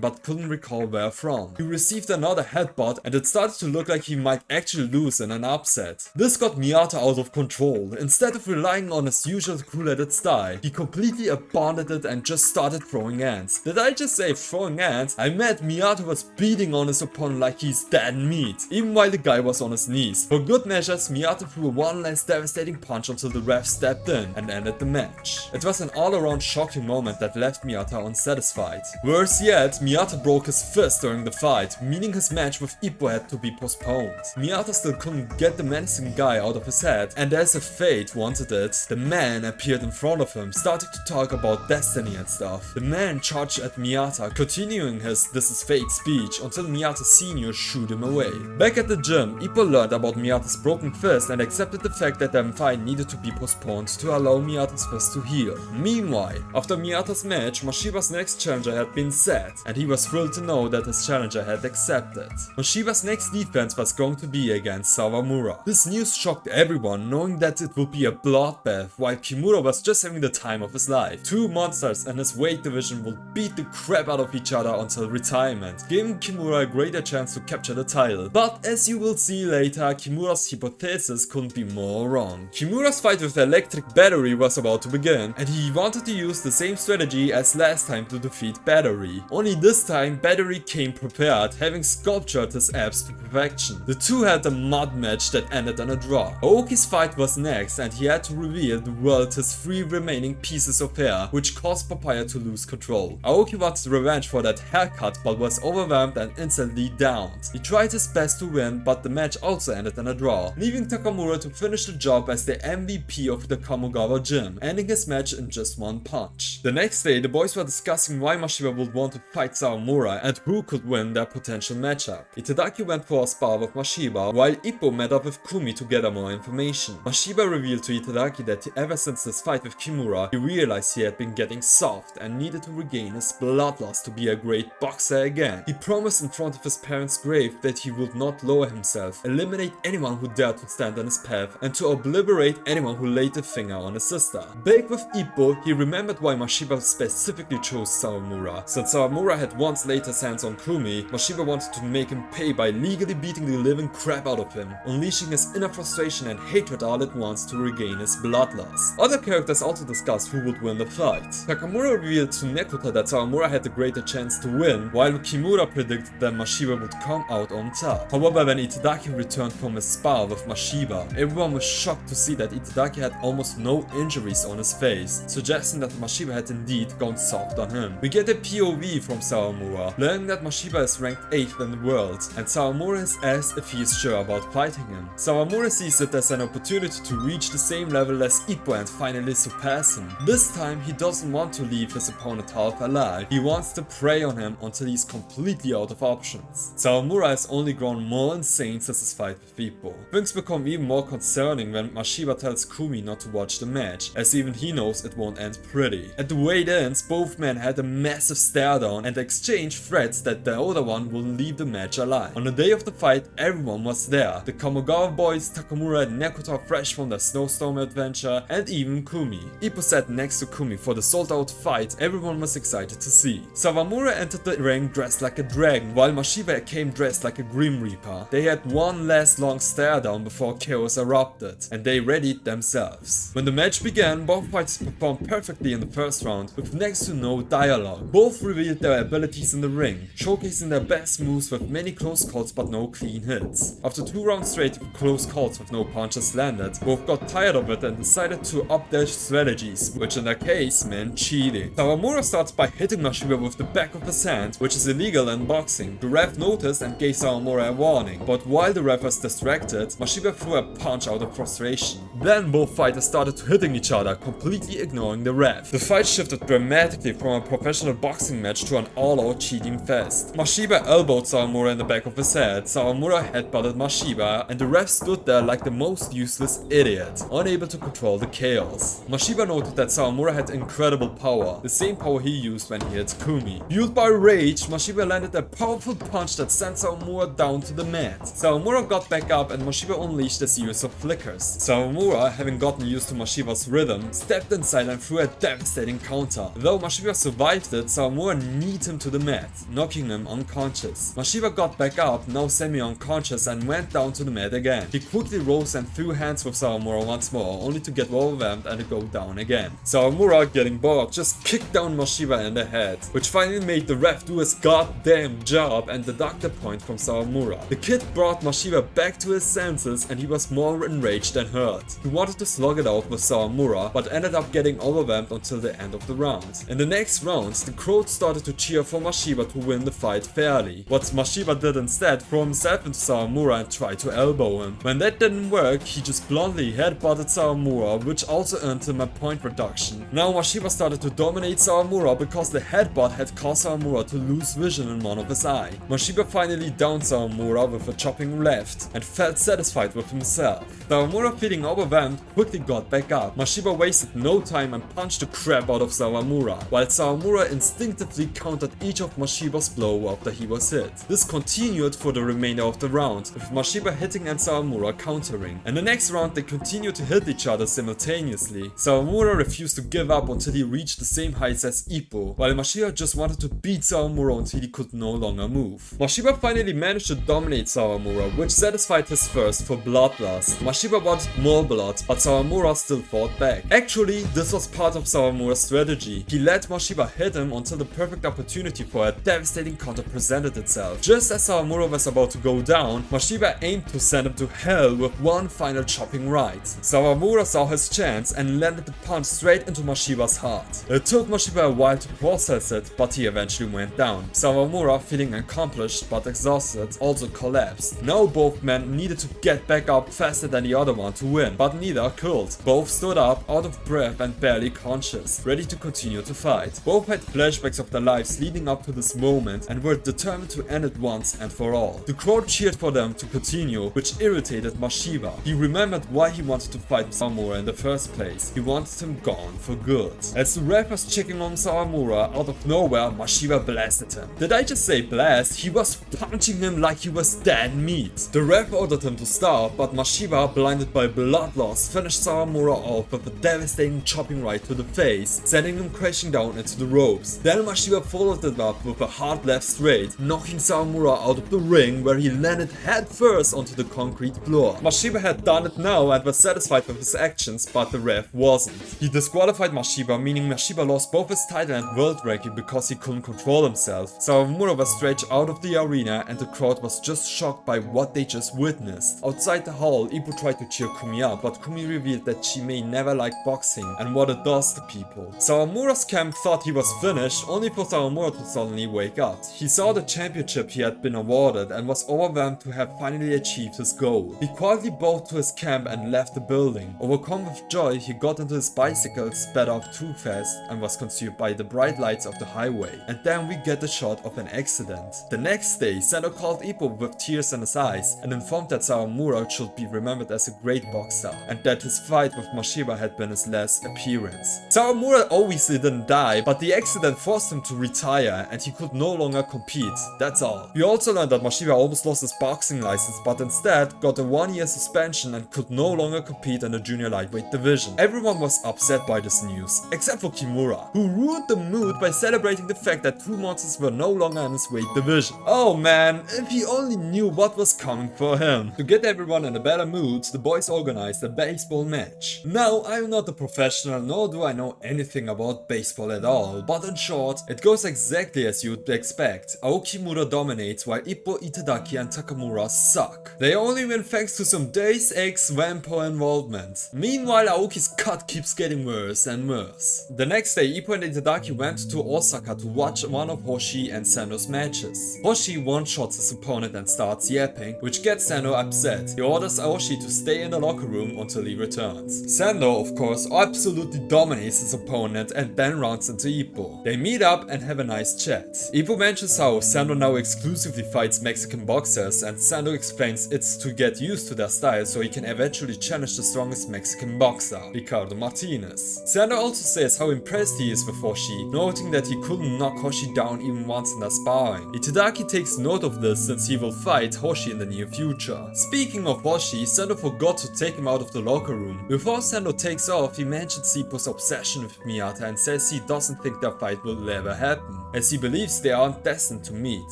but couldn't recall where from. He received another headbutt and it started to look like he might actually lose in an upset. This got Miyata out of control. Instead of relying on his usual cool-headed style, he completely abandoned it and just started throwing hands. Did I just say throwing hands? I meant Miyata was beating on his opponent like he's dead meat, even while the guy was on his knees. For good measures, Miyata threw one last devastating punch until the ref stepped in and ended the match. It was an all-around shocking moment that left Miyata unsatisfied. Worse yet, Miyata broke his fist during the fight, meaning his match with Ippo had to be postponed. Miyata still couldn't get the menacing guy out of his head, and as if fate wanted it, the man appeared in front of him, starting to talk about destiny and stuff. The man charged at Miyata, continuing his "this is fate" speech until Miyata Sr. shooed him away. Back at the gym, Ippo learned about Miyata's broken fist and accepted the fact that the fight needed to be postponed to allow Miyata's fist to heal. Meanwhile, after Miyata's match, Mashiba's next challenger had been set, and he was thrilled to know that his challenger had accepted. Mashiba's next defense was going to be against Sawamura. This news shocked everyone, knowing that it would be a bloodbath, while Kimura was just having the time of his life. 2 monsters in his weight division would beat the crap out of each other until retirement, giving Kimura a greater chance to capture the title. But as you will see later, Kimura's hypothesis couldn't be more wrong. Kimura's fight with the Electric Battery was about to begin, and he wanted to use the same strategy as last time to defeat Battery. Only this time, Battery came prepared, having sculptured his abs to perfection. The two had a mud match that ended in a draw. Aoki's fight was next, and he had to reveal the world his 3 remaining pieces of hair, which caused Papaya to lose control. Aoki wanted revenge for that haircut but was overwhelmed and instantly downed. He tried his best to win, but the match also ended in a draw, leaving Takamura to finish the job as the MVP of the Kamogawa gym, ending his match in just 1 punch. The next day, the boys were discussing why Mashiba would want to fight Sawamura and who could win their potential matchup. Itagaki went for a spar with Mashiba, while Ippo met up with Kumi to gather more information. Mashiba revealed to Itagaki that ever since his fight with Kimura, he realized he had been getting soft and needed to regain his bloodlust to be a great boxer again. He promised in front of his parents' grave that he would not lower himself, eliminate anyone who dared to stand on his path, and to obliterate anyone who laid a finger on his sister. Back with Ippo, he remembered why Mashiba specifically chose Sawamura. Since Sawamura had once laid his hands on Kumi, Mashiba wanted to make him pay by legally beating the living crap out of him, unleashing his inner frustration and hatred all at once to regain his bloodlust. Other characters also discussed who would win the fight. Takamura revealed to Nekota that Sawamura had the greater chance to win, while Kimura predicted that Mashiba would come out on top. However, when Itagaki returned from his spar with Mashiba, everyone was shocked to see that Itagaki had almost no injuries on his face, suggesting that Mashiba had indeed gone soft on him. We get a POV from Sawamura, learning that Mashiba is ranked 8th in the world, and Sawamura is asked if he is sure about fighting him. Sawamura sees it as an opportunity to reach the same level as Ippo and finally surpass him. This time, he doesn't want to leave his opponent half alive. He wants to prey on him until he's completely out of options. Sawamura Takamura has only grown more insane since his fight with Ippo. Things become even more concerning when Mashiba tells Kumi not to watch the match, as even he knows it won't end pretty. At the way it ends, both men had a massive stare down and exchanged threats that the other one will leave the match alive. On the day of the fight, everyone was there. The Kamogawa boys, Takamura and Nekuta fresh from their snowstorm adventure, and even Kumi. Ippo sat next to Kumi for the sold out fight everyone was excited to see. Sawamura entered the ring dressed like a dragon, while Mashiba came dressed like a Grim Reaper. They had one last long stare down before chaos erupted, and they readied themselves. When the match began, both fighters performed perfectly in the first round, with next to no dialogue. Both revealed their abilities in the ring, showcasing their best moves with many close calls but no clean hits. After 2 rounds straight of close calls with no punches landed, both got tired of it and decided to up their strategies, which in their case meant cheating. Sawamura starts by hitting Mashiba with the back of his hand, which is illegal in boxing. The ref noticed and gave Sawamura a warning, but while the ref was distracted, Mashiba threw a punch out of frustration. Then both fighters started hitting each other, completely ignoring the ref. The fight shifted dramatically from a professional boxing match to an all-out cheating fest. Mashiba elbowed Sawamura in the back of his head, Sawamura headbutted Mashiba, and the ref stood there like the most useless idiot, unable to control the chaos. Mashiba noted that Sawamura had incredible power, the same power he used when he hit Kumi. Fueled by rage, Mashiba landed a powerful punch that sent Sawamura down to the mat. Sawamura got back up and Mashiba unleashed a series of flickers. Sawamura, having gotten used to Mashiba's rhythm, stepped inside and threw a devastating counter. Though Mashiba survived it, Sawamura kneed him to the mat, knocking him unconscious. Mashiba got back up, now semi-unconscious, and went down to the mat again. He quickly rose and threw hands with Sawamura once more, only to get overwhelmed and go down again. Sawamura, getting bored, just kicked down Mashiba in the head, which finally made the ref do his goddamn job and deduct a point from Sawamura. The kid brought Mashiba back to his senses and he was more enraged than hurt. He wanted to slug it out with Sawamura, but ended up getting overwhelmed until the end of the round. In the next rounds, the crowd started to cheer for Mashiba to win the fight fairly. What Mashiba did instead, throw himself into Sawamura and try to elbow him. When that didn't work, he just bluntly headbutted Sawamura, which also earned him a point reduction. Now Mashiba started to dominate Sawamura because the headbutt had caused Sawamura to lose vision in one of his eyes. Mashiba finally downed Sawamura with a chopping left and felt satisfied with himself. Sawamura, feeling overwhelmed, quickly got back up. Mashiba wasted no time and punched the crap out of Sawamura, while Sawamura instinctively countered each of Mashiba's blows after he was hit. This continued for the remainder of the round, with Mashiba hitting and Sawamura countering. In the next round they continued to hit each other simultaneously. Sawamura refused to give up until he reached the same heights as Ippo, while Mashiba just wanted to beat Sawamura until he could no longer move. Mashiba finally managed to dominate Sawamura, which satisfied his thirst for bloodlust. Mashiba wanted more blood, but Sawamura still fought back. Actually, this was part of Sawamura's strategy. He let Mashiba hit him until the perfect opportunity for a devastating counter presented itself. Just as Sawamura was about to go down, Mashiba aimed to send him to hell with one final chopping right. Sawamura saw his chance and landed the punch straight into Mashiba's heart. It took Mashiba a while to process it, but he eventually went down. Sawamura, feeling accomplished but exhausted, also collapsed. Now both men needed to get back up faster than the other one to win, but neither could. Both stood up, out of breath and barely conscious, ready to continue to fight. Both had flashbacks of their lives leading up to this moment and were determined to end it once and for all. The crowd cheered for them to continue, which irritated Mashiba. He remembered why he wanted to fight Sawamura in the first place. He wanted him gone for good. As the ref was checking on Sawamura, out of nowhere Mashiba blasted him. Did I just say blast? He was punching him like he was dead meat. The ref ordered him to stop, but Mashiba, blinded by blood loss, finished Sawamura off with a devastating chopping right to the face, sending him crashing down into the ropes. Then Mashiba followed it up with a hard left straight, knocking Sawamura out of the ring, where he landed head first onto the concrete floor. Mashiba had done it now and was satisfied with his actions, but the ref wasn't. He disqualified Mashiba, meaning Mashiba lost both his title and world ranking because he couldn't control himself. Sawamura was stretched out of the arena and the crowd was just shocked by what they just witnessed. Outside the hall, Ippo tried to cheer Kumi up, but Kumi revealed that she may never like boxing and what it does to people. Sawamura's camp thought he was finished, only for Sawamura to suddenly wake up. He saw the championship he had been awarded and was overwhelmed to have finally achieved his goal. He quietly bowed to his camp and left the building. Overcome with joy, he got into his bicycle, sped off too fast and was consumed by the bright lights of the highway. And then we get a shot of an accident. The next day, Sendo called Ippo with tears in his eyes and informed that Sawamura should be remembered as a great boxer and that his fight with Mashiba had been his last appearance. Sawamura obviously didn't die, but the accident forced him to retire and he could no longer compete, that's all. We also learned that Mashiba almost lost his boxing license but instead got a 1-year suspension and could no longer compete in the junior lightweight division. Everyone was upset by this news, except for Kimura, who ruined the mood by celebrating the fact that two monsters were no longer in his weight division. Oh man, if he only knew what was coming for him. To get everyone in a better mood, the boys organized a baseball match. Now, I'm not a professional, nor do I know anything about baseball at all, but in short, it goes exactly as you'd expect. Aokimura dominates while Ippo, Itagaki and Takamura suck. They only win thanks to some Deus Ex vampire involvement. Meanwhile, Aoki's cut keeps getting worse and worse. The next day, Ippo and Itagaki went to Osaka to watch one of Hoshi and Sendo's matches. Hoshi one-shots his opponent and starts yapping, which gets Sendo upset. He orders Aoshi to stay in the locker room until he returns. Sendo, of course, absolutely dominates his opponent and then runs into Ippo. They meet up and have a nice chat. Ippo mentions how Sendo now exclusively fights Mexican boxers and Sendo explains it's to get used to their style so he can eventually challenge the strongest Mexican boxer, Ricardo Martinez. Sendo also says how impressed he is with Hoshi, noting that he couldn't knock Hoshi down even once in their sparring. Itagaki takes note of this since he will fight Hoshi in the near future. Speaking of Hoshi, Sendo forgot to take him out of the locker room. Before Sendo takes off, he mentions Ippo's obsession with Miyata and says he doesn't think their fight will ever happen, as he believes they aren't destined to meet.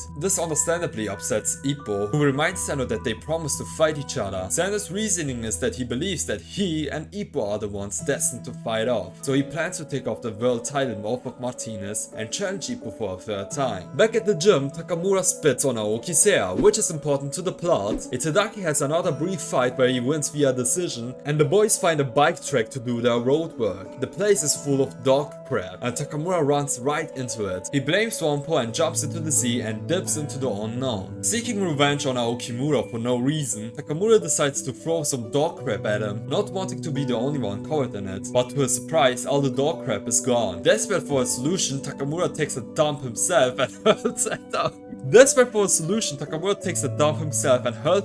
This understandably upsets Ippo, who reminds Sendo that they promised to fight each other. Sendo's reasoning is that he believes that he and Ippo are the ones destined to fight off, so he plans to take off the world title off of Martinez and challenge Ippo for a third time. Back at the gym, Takamura spits on Aoki's hair, which is important to the plot. Itagaki has another brief fight where he wins via decision, and the boys find a bike track to do their road work. The place is full of dog crap, and Takamura runs right into it. He blames Wampo and jumps into the sea and dips into the unknown. Seeking revenge on Aokimura for no reason, Takamura decides to throw some dog crap at him, not wanting to be the only one covered in it, but to his surprise, all the dog crap is gone. Desperate for a solution, Takamura takes a dump himself and hurls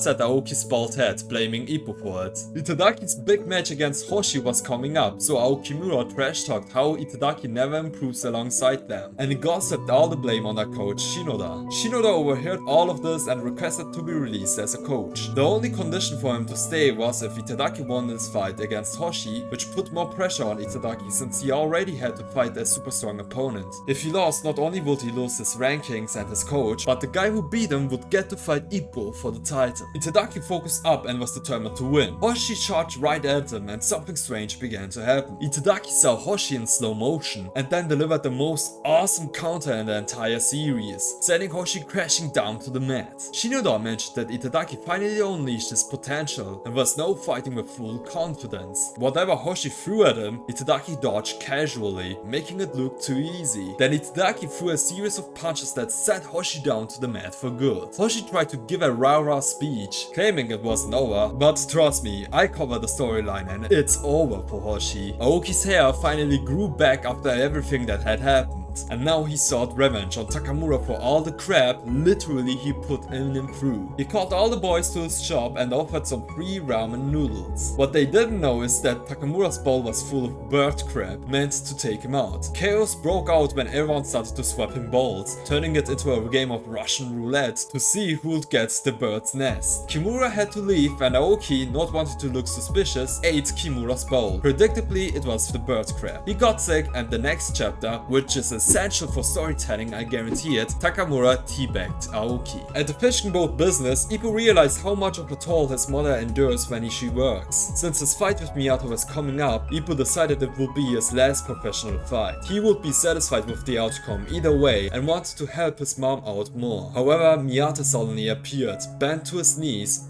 at Aoki's bald head, blaming Ippo for it. Itadaki's big match against Hoshi was coming up, so Aokimura trash-talked how Itagaki never improves alongside them, and he gossiped all the blame on their coach Shinoda. Shinoda overheard all of this and requested to be released as a coach. The only condition for him to stay was if Itagaki won this fight against Hoshi, which put more pressure on Itagaki since he already had to fight a super strong opponent. If he lost, not only would he lose his rankings and his coach, but the guy who beat him would get to fight Ippo for the title. Itagaki focused up and was determined to win. Hoshi charged right at him and something strange began to happen. Itagaki saw Hoshi in slow motion and then delivered the most awesome counter in the entire series, sending Hoshi crashing down to the mat. Shinoda mentioned that Itagaki finally unleashed his potential and was now fighting with full confidence. Whatever Hoshi threw at him, Itagaki dodged casually, making it look too easy. Then Itagaki threw a series of punches that set Hoshi down to the mat for good. Hoshi tried to give a rah-rah speech, claiming it wasn't over, but trust me, I covered the storyline and it's over for Hoshi. Aoki's hair finally grew back after everything that had happened, and now he sought revenge on Takamura for all the crap literally he put in him through. He called all the boys to his shop and offered some free ramen noodles. What they didn't know is that Takamura's bowl was full of bird crap meant to take him out. Chaos broke out when everyone started to swap him bowls, turning it into a game of Russian roulette to see who gets the bird's nest. Kimura had to leave and Aoki, not wanting to look suspicious, ate Kimura's bowl. Predictably, it was the bird crap. He got sick and the next chapter, which is essential for storytelling, I guarantee it, Takamura teabagged Aoki. At the fishing boat business, Ippo realized how much of a toll his mother endures when she works. Since his fight with Miyata was coming up, Ippo decided it would be his last professional fight. He would be satisfied with the outcome either way and wanted to help his mom out more. However, Miyata suddenly appeared, bent to his knees,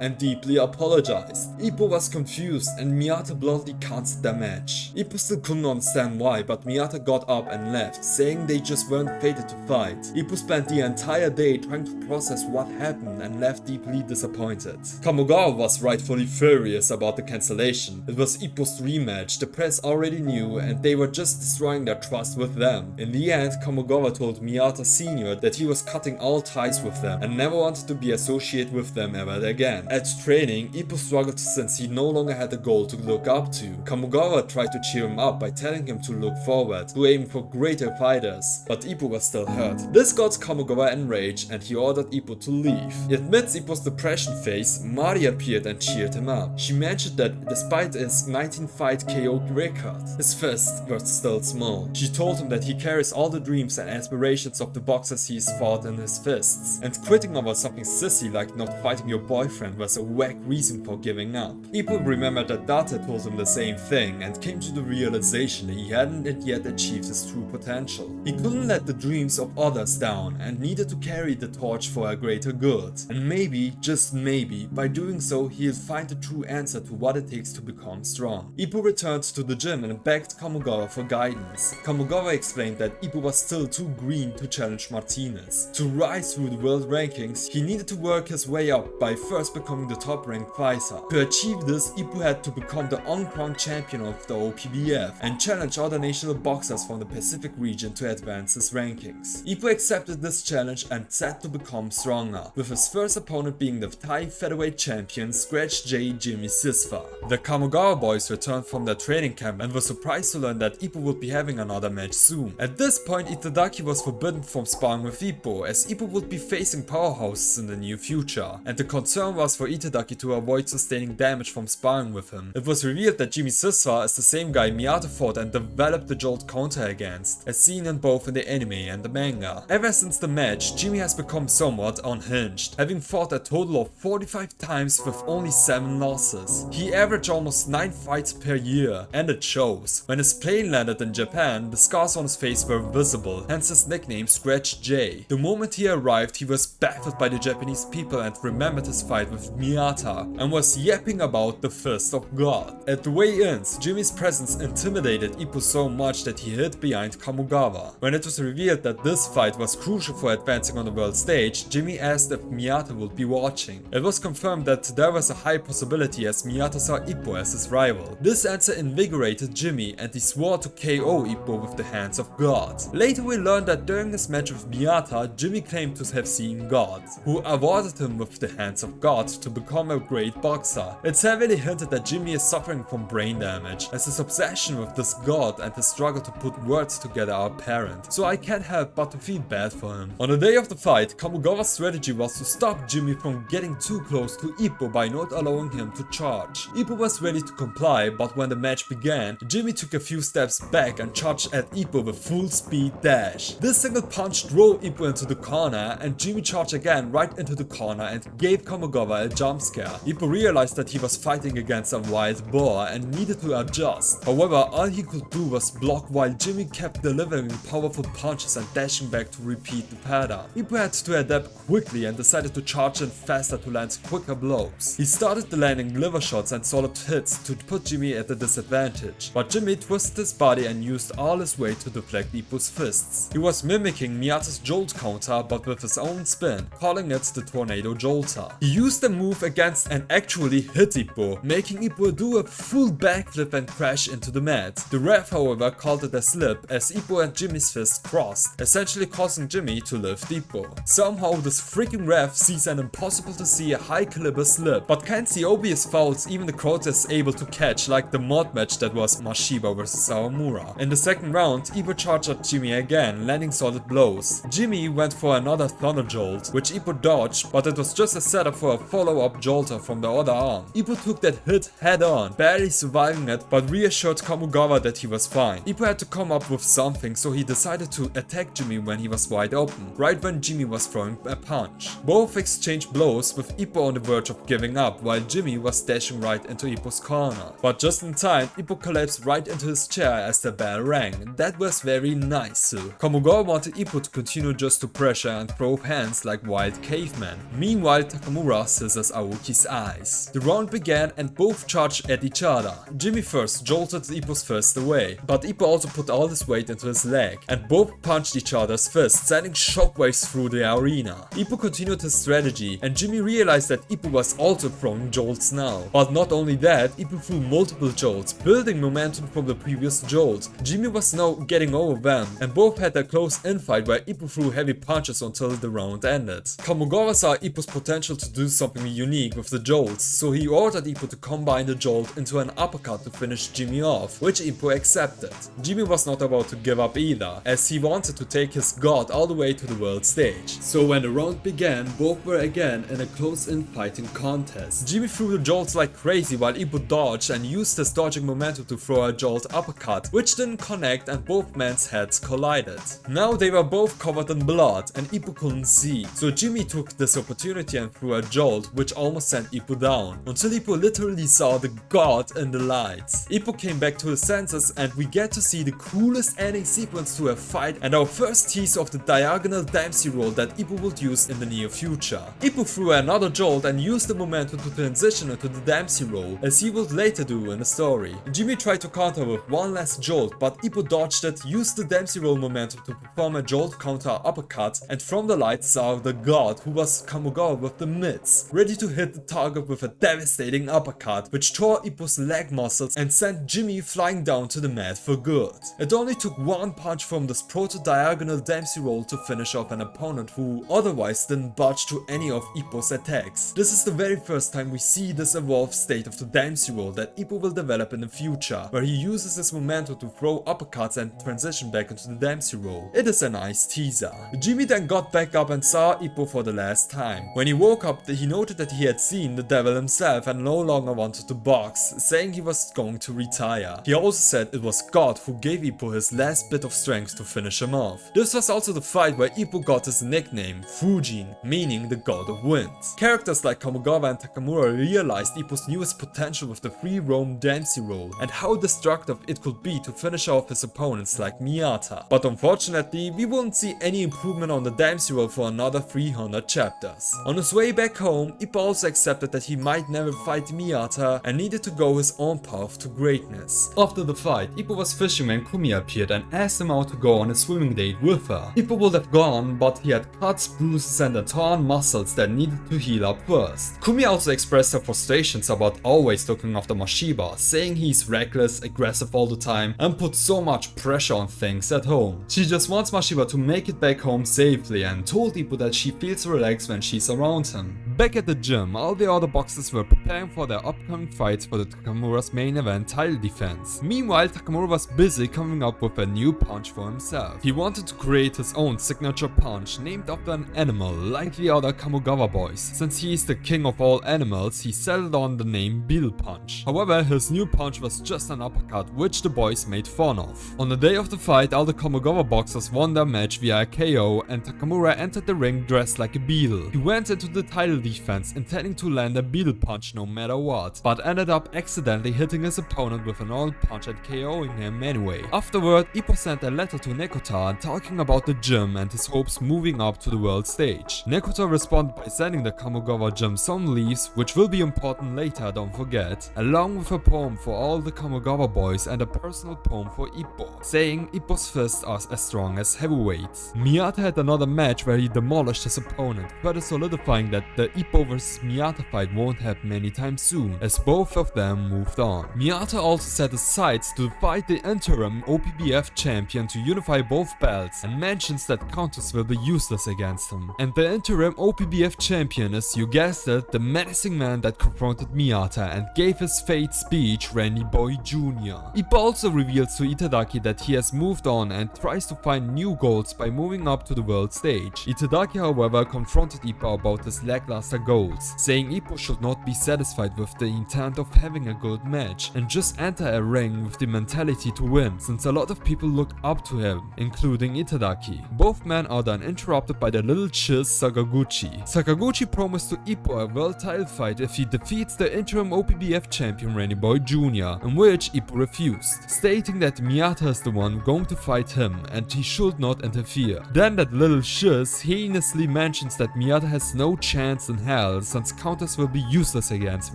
and deeply apologized. Ippo was confused and Miyata bluntly cancelled their match. Ippo still couldn't understand why, but Miyata got up and left, saying they just weren't fated to fight. Ippo spent the entire day trying to process what happened and left deeply disappointed. Kamogawa was rightfully furious about the cancellation. It was Ippo's rematch, the press already knew, and they were just destroying their trust with them. In the end, Kamogawa told Miyata Sr. that he was cutting all ties with them and never wanted to be associated with them ever again. At training, Ippo struggled since he no longer had a goal to look up to. Kamogawa tried to cheer him up by telling him to look forward, to aim for greater fighters, but Ippo was still hurt. This got Kamogawa enraged and he ordered Ippo to leave. Amidst Ippo's depression phase, Mari appeared and cheered him up. She mentioned that despite his 19-fight KO record, his fists were still small. She told him that he carries all the dreams and aspirations of the boxers he's fought in his fists, and quitting over something sissy like not fighting your boyfriend was a whack reason for giving up. Ippo remembered that Date told him the same thing and came to the realization that he hadn't yet achieved his true potential. He couldn't let the dreams of others down and needed to carry the torch for a greater good. And maybe, just maybe, by doing so he'll find the true answer to what it takes to become strong. Ippo returned to the gym and begged Kamogawa for guidance. Kamogawa explained that Ippo was still too green to challenge Martinez. To rise through the world rankings, he needed to work his way up by first becoming the top ranked fighter. To achieve this, Ippo had to become the uncrowned champion of the OPBF and challenge other national boxers from the Pacific region to advance his rankings. Ippo accepted this challenge and set to become stronger, with his first opponent being the Thai featherweight champion Scratch J Jimmy Sisfa. The Kamogawa boys returned from their training camp and were surprised to learn that Ippo would be having another match soon. At this point, Itagaki was forbidden from sparring with Ippo, as Ippo would be facing powerhouses in the near future, and the concern was for Itagaki to avoid sustaining damage from sparring with him. It was revealed that Jimmy Sisfa is the same guy Miyata fought and developed the Jolt counter against, as seen in both in the anime and the manga. Ever since the match, Jimmy has become somewhat unhinged, having fought a total of 45 times with only 7 losses. He averaged almost 9 fights per year, and it shows. When his plane landed in Japan, the scars on his face were visible, hence his nickname Scratch J. The moment he arrived, he was baffled by the Japanese people and remembered his fight with Miyata, and was yapping about the Fist of God. At the weigh-ins, Jimmy's presence intimidated Ippo so much that he hid behind Kamogawa. When it was revealed that this fight was crucial for advancing on the world stage, Jimmy asked if Miyata would be watching. It was confirmed that there was a high possibility as Miyata saw Ippo as his rival. This answer invigorated Jimmy and he swore to KO Ippo with the hands of God. Later we learned that during his match with Miyata, Jimmy claimed to have seen God, who awarded him with the hands of God to become a great boxer. It's heavily hinted that Jimmy is suffering from brain damage, as his obsession with this God and his struggle to put words together are apparent, so I can't help but to feel bad for him. On the day of the fight, Kamogawa's strategy was to stop Jimmy from getting too close to Ippo by not allowing him to charge. Ippo was ready to comply, but when the match began, Jimmy took a few steps back and charged at Ippo with full speed dash. This single punch drove Ippo into the corner, and Jimmy charged again right into the corner and gave Kamogawa a jump scare. Ippo realized that he was fighting against a wild boar and needed to adjust. However, all he could do was block while Jimmy kept delivering powerful punches and dashing back to repeat the pattern. Ippo had to adapt quickly and decided to charge in faster to land quicker blows. He started landing liver shots and solid hits to put Jimmy at a disadvantage, but Jimmy twisted his body and used all his weight to deflect Ippo's fists. He was mimicking Miyata's Jolt counter but with his own spin, calling it the Tornado Jolter. He used the move against and actually hit Ippo, making Ippo do a full backflip and crash into the mat. The ref, however, called it a slip as Ippo and Jimmy's fists crossed, essentially causing Jimmy to lift Ippo. Somehow this freaking ref sees an impossible to see a high caliber slip, but can't see obvious fouls even the crowd is able to catch, like the mod match that was Mashiba vs Sawamura. In the second round, Ippo charged at Jimmy again, landing solid blows. Jimmy went for another Thunder Jolt, which Ippo dodged, but it was just a setup for a follow-up jolter from the other arm. Ippo took that hit head on, barely surviving it, but reassured Kamogawa that he was fine. Ippo had to come up with something, so he decided to attack Jimmy when he was wide open, right when Jimmy was throwing a punch. Both exchanged blows, with Ippo on the verge of giving up, while Jimmy was dashing right into Ippo's corner. But just in time, Ippo collapsed right into his chair as the bell rang. That was very nice too. Kamogawa wanted Ippo to continue just to pressure and throw hands like wild cavemen. Meanwhile, Takamura scissors Aoki's eyes. The round began and both charged at each other. Jimmy first jolted Ippo's fist away, but Ippo also put all his weight weight into his leg, and both punched each other's fists, sending shockwaves through the arena. Ippo continued his strategy, and Jimmy realized that Ippo was also throwing jolts now. But not only that, Ippo threw multiple jolts, building momentum from the previous jolt. Jimmy was now getting overwhelmed, and both had a close infight where Ippo threw heavy punches until the round ended. Kamogawa saw Ippo's potential to do something unique with the jolts, so he ordered Ippo to combine the jolt into an uppercut to finish Jimmy off, which Ippo accepted. Jimmy was not about to give up either, as he wanted to take his god all the way to the world stage. So when the round began, both were again in a close infighting contest. Jimmy threw the jolts like crazy while Ippo dodged and used his dodging momentum to throw a jolt uppercut, which didn't connect and both men's heads collided. Now they were both covered in blood and Ippo couldn't see, so Jimmy took this opportunity and threw a jolt which almost sent Ippo down, until Ippo literally saw the god in the lights. Ippo came back to his senses and we get to see the coolest ending sequence to a fight and our first tease of the diagonal Dempsey roll that Ippo would use in the near future. Ippo threw another jolt and used the momentum to transition into the Dempsey roll, as he would later do in the story. Jimmy tried to counter with one last jolt, but Ippo dodged it, used the Dempsey roll momentum to perform a jolt counter uppercut, and from the lights saw the god, who was Kamogawa with the mitts, ready to hit the target with a devastating uppercut, which tore Ippo's leg muscles and sent Jimmy flying down to the mat for good. It only took one punch from this proto-diagonal Dempsey roll to finish off an opponent who otherwise didn't budge to any of Ippo's attacks. This is the very first time we see this evolved state of the Dempsey roll that Ippo will develop in the future, where he uses his momentum to throw uppercuts and transition back into the Dempsey roll. It is a nice teaser. Jimmy then got back up and saw Ippo for the last time. When he woke up, he noted that he had seen the devil himself and no longer wanted to box, saying he was going to retire. He also said it was God who gave Ippo his last bit of strength to finish him off. This was also the fight where Ippo got his nickname, Fujin, meaning the god of wind. Characters like Kamogawa and Takamura realized Ippo's newest potential with the free roam Dempsey roll and how destructive it could be to finish off his opponents like Miyata. But unfortunately, we won't see any improvement on the Dempsey roll for another 300 chapters. On his way back home, Ippo also accepted that he might never fight Miyata and needed to go his own path to greatness. After the fight, Ippo was fishing when Kumi appeared and asked him out to go on a swimming date with her. Ippo would have gone, but he had cuts, bruises and torn muscles that needed to heal up first. Kumi also expressed her frustrations about always looking after Mashiba, saying he's reckless, aggressive all the time and puts so much pressure on things at home. She just wants Mashiba to make it back home safely and told Ippo that she feels relaxed when she's around him. Back at the gym, all the other boxers were preparing for their upcoming fights for the Takamura's main event title defense. Meanwhile, Takamura was busy coming up with a new punch for himself. He wanted to create his own signature punch named after an animal like the other Kamogawa boys. Since he is the king of all animals, he settled on the name Beetle Punch. However, his new punch was just an uppercut, which the boys made fun of. On the day of the fight, all the Kamogawa boxers won their match via a KO and Takamura entered the ring dressed like a beetle. He went into the title defense intending to land a beetle punch no matter what, but ended up accidentally hitting his opponent with an old punch and KOing him anyway. Afterward, Ippo sent a letter to Nekota talking about the gym and his hopes moving up to the world stage. Nekota responded by sending the Kamogawa gym some leaves, which will be important later, don't forget, along with a poem for all the Kamogawa boys and a personal poem for Ippo, saying Ippo's fists are as strong as heavyweights. Miyata had another match where he demolished his opponent, further solidifying that the Ippo vs Miyata fight won't happen anytime soon, as both of them moved on. Miyata also set his sights to fight the interim OPBF champion to unify both belts, and mentions that counters will be useless against him. And the interim OPBF champion is, you guessed it, the menacing man that confronted Miyata and gave his fate speech, Randy Boy Jr. Ippo also reveals to Itagaki that he has moved on and tries to find new goals by moving up to the world stage. Itagaki, however, confronted Ippo about his lackluster goals, saying Ippo should not be satisfied with the intent of having a good match and just enter a ring with the mentality to win, since a lot of people look up to him, including Itagaki. Both men are then interrupted by the little chiz Sakaguchi. Sakaguchi promised to Ippo a world title fight if he defeats the interim OPBF champion Randy Boy Jr., in which Ippo refused, stating that Miyata is the one going to fight him and he should not interfere. Then that little shiz heinously mentions that Miyata has no chance in hell since counters will be useless against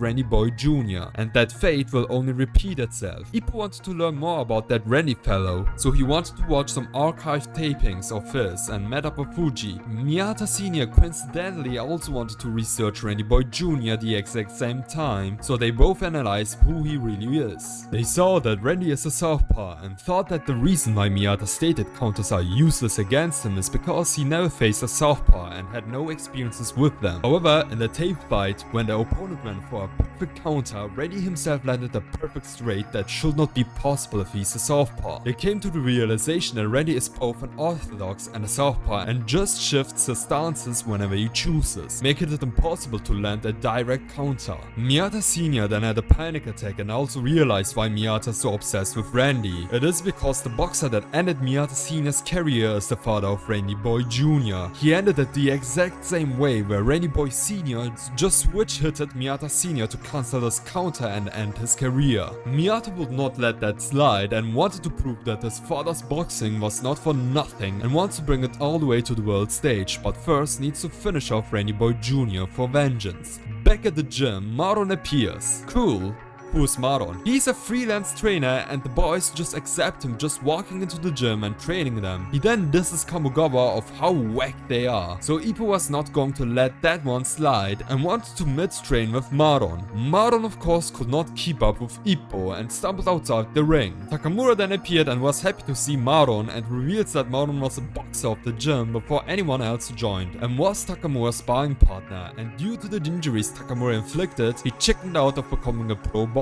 Randy Boy Jr. and that fate will only repeat itself. Ippo wanted to learn more about that Randy fellow, so he wanted to watch some archived tapings of his and met up with Fuji. Miyata Sr. coincidentally also wanted to research Randy Boy Jr. the exact same time, so they both analyzed who he really is. They saw that Randy is a southpaw and thought that the reason why Miyata stated counters are useless against him is because he never faced a southpaw and had no experiences with them. However, in the tape fight, when the opponent went for a perfect counter, Randy himself landed a perfect straight that should not be possible if he's a southpaw. They came to the realization that Randy is both an orthodox and a southpaw and just shifts his stances whenever he chooses, making it impossible to land a direct counter. Miyata Sr. then had a panic attack and also realized why Miyata is so obsessed with Randy. It is because the boxer that ended Miyata Sr.'s career is the father of Randy Boy Jr. He ended it the exact same way, where Randy Boy Sr. just switch-hitted Miyata Sr. to cancel his counter and end his career. Miyata would not let that slide and wanted to prove that his father's boxing was not for nothing and wants to bring it all the way to the world stage, but first needs to finish off Randy Boy Jr. for vengeance. Back at the gym, Maron appears. Cool. Who's Maron? He's a freelance trainer and the boys just accept him just walking into the gym and training them. He then disses Kamogawa of how whack they are, so Ippo was not going to let that one slide and wanted to mid-train with Maron. Maron of course could not keep up with Ippo and stumbled outside the ring. Takamura then appeared and was happy to see Maron and reveals that Maron was a boxer of the gym before anyone else joined and was Takamura's sparring partner, and due to the injuries Takamura inflicted, he chickened out of becoming a pro boxer.